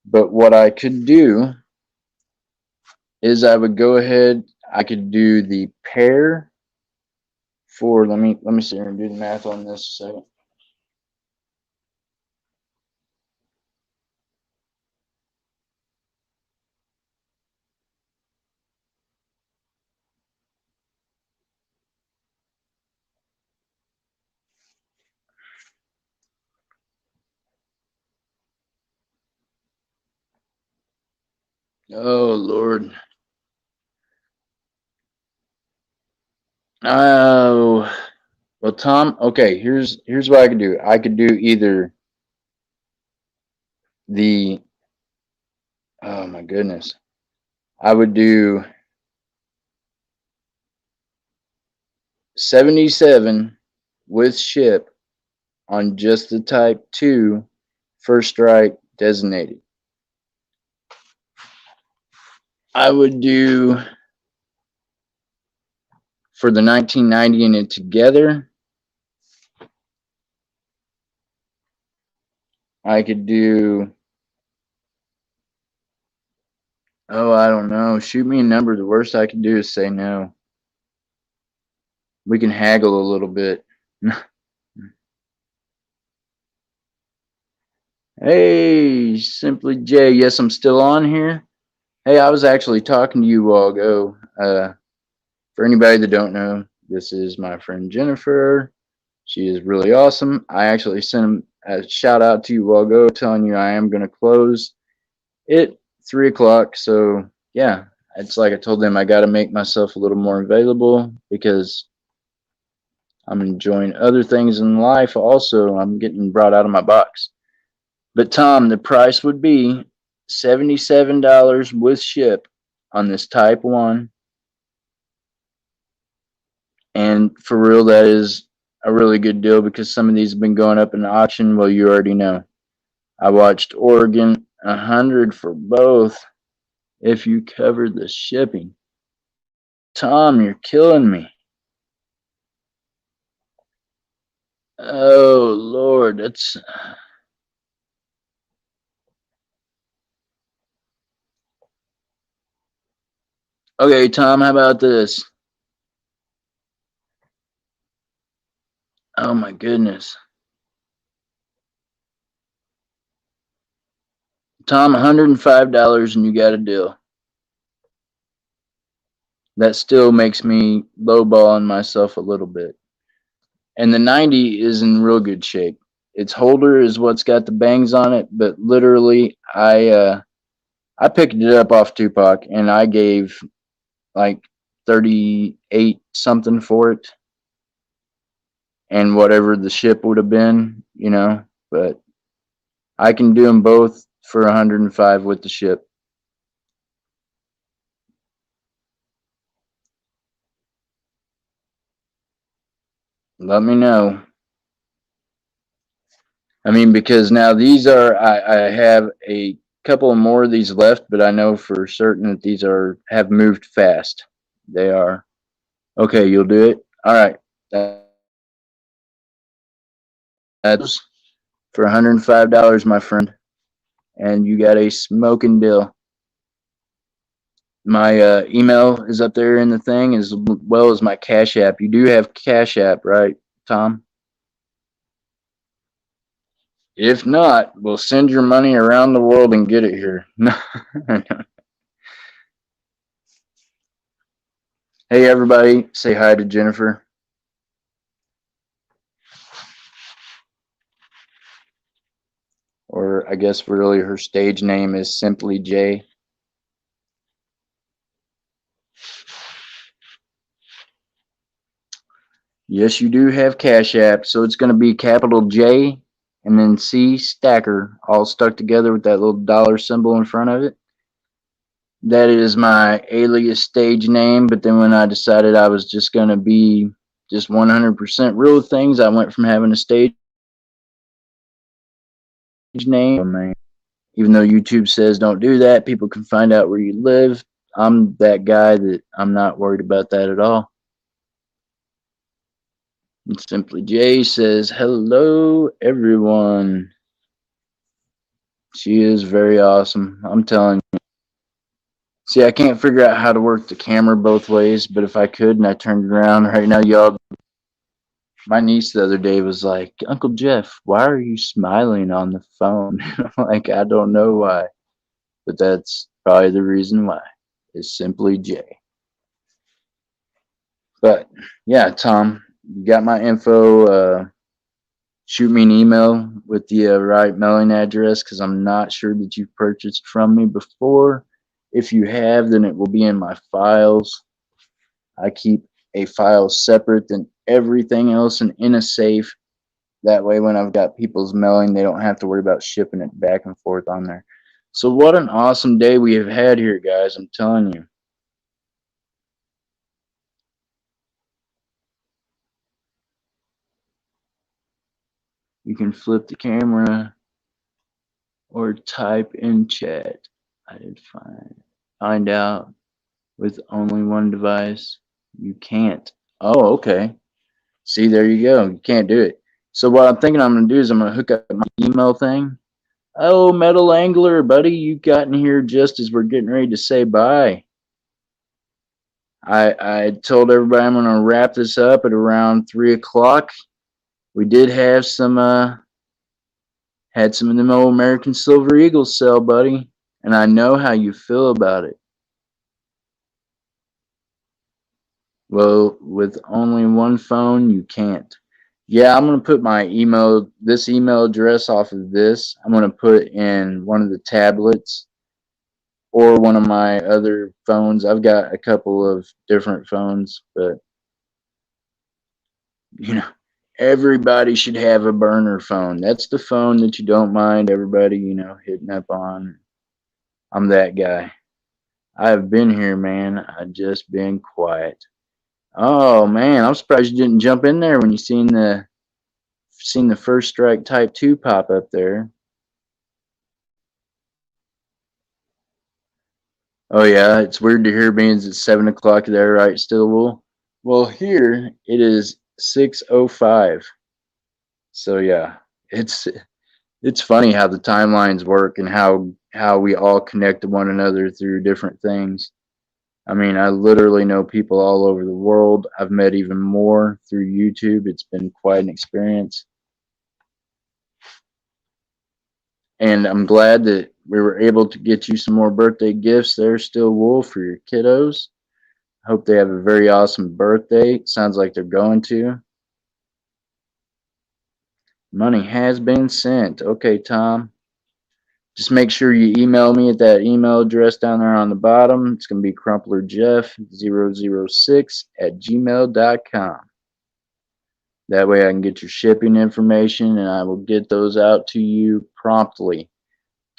But what I could do is I would go ahead, I could do the pair for, let me sit here and do the math on this a second. Oh Lord. Oh, well, Tom. Okay, here's what I could do. I could do either the. Oh my goodness. I would do 77 with ship on just the Type 2 first strike designated. I would do for the 1990 and it together, I could do, oh, I don't know. Shoot me a number. The worst I can do is say no. We can haggle a little bit. Hey, Simply J. Yes, I'm still on here. Hey, I was actually talking to you a while ago. For anybody that don't know, this is my friend Jennifer. She is really awesome. I actually sent a shout out to you a while ago telling you I am going to close it 3 o'clock. So, yeah, it's like I told them I got to make myself a little more available because I'm enjoying other things in life. Also, I'm getting brought out of my box. But Tom, the price would be $77 with ship on this Type 1. And for real, that is a really good deal because some of these have been going up in the auction. Well, you already know. I watched Oregon 100 for both if you covered the shipping. Tom, you're killing me. Oh, Lord, that's... Okay, Tom, how about this? Oh, my goodness. Tom, $105 and you got a deal. That still makes me lowballing myself a little bit. And the 90 is in real good shape. Its holder is what's got the bangs on it, but literally, I picked it up off Tupac and I gave like 38 something for it, and whatever the ship would have been, you know. But I can do them both for 105 with the ship. Let me know. I mean, because now these are, I have a couple more of these left, but I know for certain that these have moved fast. They are. Okay, you'll do it. All right. That's for $105, my friend, and you got a smoking deal. My email is up there in the thing, as well as my Cash App. You do have Cash App, right, Tom? If not, we'll send your money around the world and get it here. Hey, everybody, say hi to Jennifer. Or I guess really her stage name is Simply J. Yes, you do have Cash App, so it's going to be capital J and then C Stacker, all stuck together with that little dollar symbol in front of it. That is my alias stage name, but then when I decided I was just going to be just 100% real things, I went from having a stage name. Even though YouTube says don't do that, people can find out where you live. I'm that guy that I'm not worried about that at all. And Simply J says, hello, everyone. She is very awesome. I'm telling you. See, I can't figure out how to work the camera both ways, but if I could and I turned it around right now, y'all. My niece the other day was like, Uncle Jeff, why are you smiling on the phone? Like, I don't know why, but that's probably the reason why. It's Simply J. But yeah, Tom, you got my info. Shoot me an email with the right mailing address because I'm not sure that you've purchased from me before. If you have, then it will be in my files. I keep a file separate than everything else and in a safe. That way, when I've got people's mailing, they don't have to worry about shipping it back and forth on there. So what an awesome day we have had here, guys. I'm telling you. You can flip the camera or type in chat. I did find out with only one device. You can't. Oh, okay. See, there you go. You can't do it. So what I'm thinking I'm going to do is I'm going to hook up my email thing Oh, Metal Angler, buddy, you got in here just as we're getting ready to say bye. I told everybody I'm gonna wrap this up at around 3 o'clock. We did have some had some of them old American Silver Eagles sell, buddy, and I know how you feel about it. Well, with only one phone, you can't. Yeah, I'm gonna put my this email address off of this. I'm gonna put in one of the tablets or one of my other phones. I've got a couple of different phones, but you know, everybody should have a burner phone. That's the phone that you don't mind everybody, hitting up on. I'm that guy. I've been here, man. I just been quiet. Oh man, I'm surprised you didn't jump in there when you seen the First Strike Type 2 pop up there. Oh yeah, it's weird to hear being it's 7 o'clock there, right, Stillwell? Well, here it is 6:05. So yeah, it's funny how the timelines work and how we all connect to one another through different things. I mean, I literally know people all over the world. I've met even more through YouTube. It's been quite an experience. And I'm glad that we were able to get you some more birthday gifts there, Still Wolf, for your kiddos. Hope they have a very awesome birthday. Sounds like they're going to. Money has been sent. Okay, Tom. Just make sure you email me at that email address down there on the bottom. It's going to be crumplerjeff006@gmail.com. That way I can get your shipping information and I will get those out to you promptly.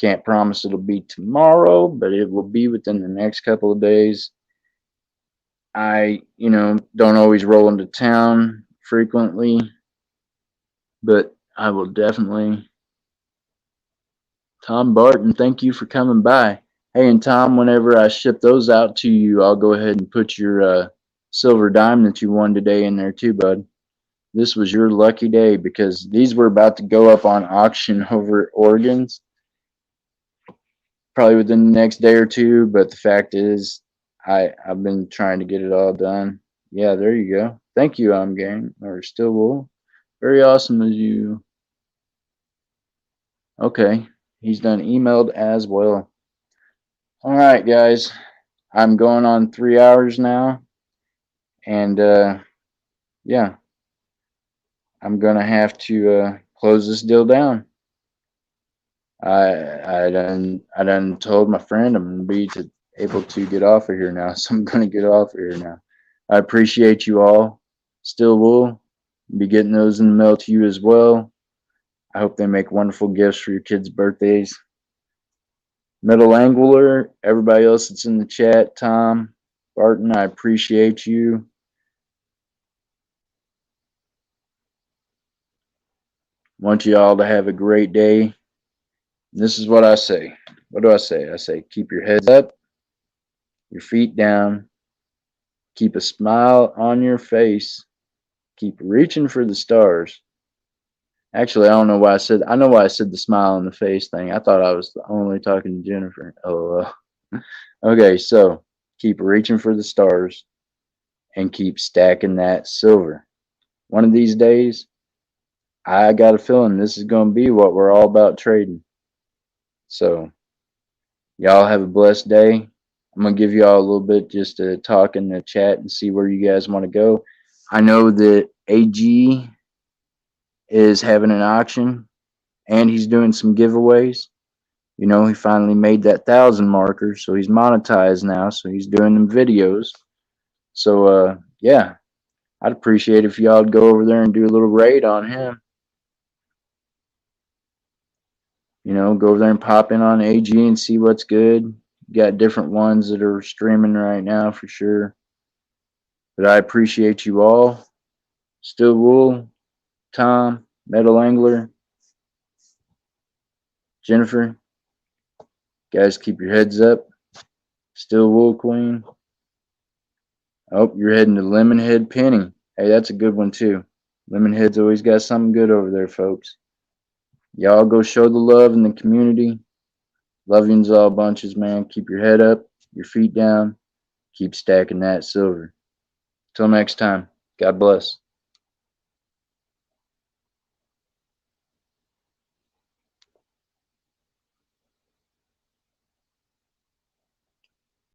Can't promise it'll be tomorrow, but it will be within the next couple of days. I, don't always roll into town frequently, but I will definitely. Tom Barton, thank you for coming by. Hey, and Tom, whenever I ship those out to you, I'll go ahead and put your silver dime that you won today in there too, bud. This was your lucky day because these were about to go up on auction over at Oregon's probably within the next day or two. But the fact is, I've been trying to get it all done. Yeah, there you go. Thank you, Gang or Stillwell. Very awesome as you. Okay, he's done emailed as well. All right, guys. I'm going on 3 hours now. And yeah, I'm going to have to close this deal down. I done told my friend I'm going to be able to get off of here now. So I'm going to get off of here now. I appreciate you all. Still will be getting those in the mail to you as well. I hope they make wonderful gifts for your kids' birthdays. Metal Angler, everybody else that's in the chat, Tom, Barton, I appreciate you. Want you all to have a great day. This is what I say. What do I say? I say keep your heads up, your feet down, keep a smile on your face, keep reaching for the stars. Actually, I don't know why I know why I said the smile on the face thing. I thought I was only talking to Jennifer. Oh, okay, so keep reaching for the stars and keep stacking that silver. One of these days, I got a feeling this is going to be what we're all about trading. So, y'all have a blessed day. I'm going to give y'all a little bit just to talk in the chat and see where you guys want to go. I know that AG is having an auction and he's doing some giveaways. He finally made that 1,000 marker, so he's monetized now, so he's doing them videos. So, yeah, I'd appreciate if y'all would go over there and do a little raid on him. Go over there and pop in on AG and see what's good. You got different ones that are streaming right now for sure. But I appreciate you all. Still Wool, Tom, Metal Angler, Jennifer. Guys, keep your heads up. Still Wool Queen. Oh, you're heading to Lemonhead Penny. Hey, that's a good one too. Lemonhead's always got something good over there, folks. Y'all go show the love in the community. Love yous all bunches, man. Keep your head up, your feet down. Keep stacking that silver. Till next time, God bless.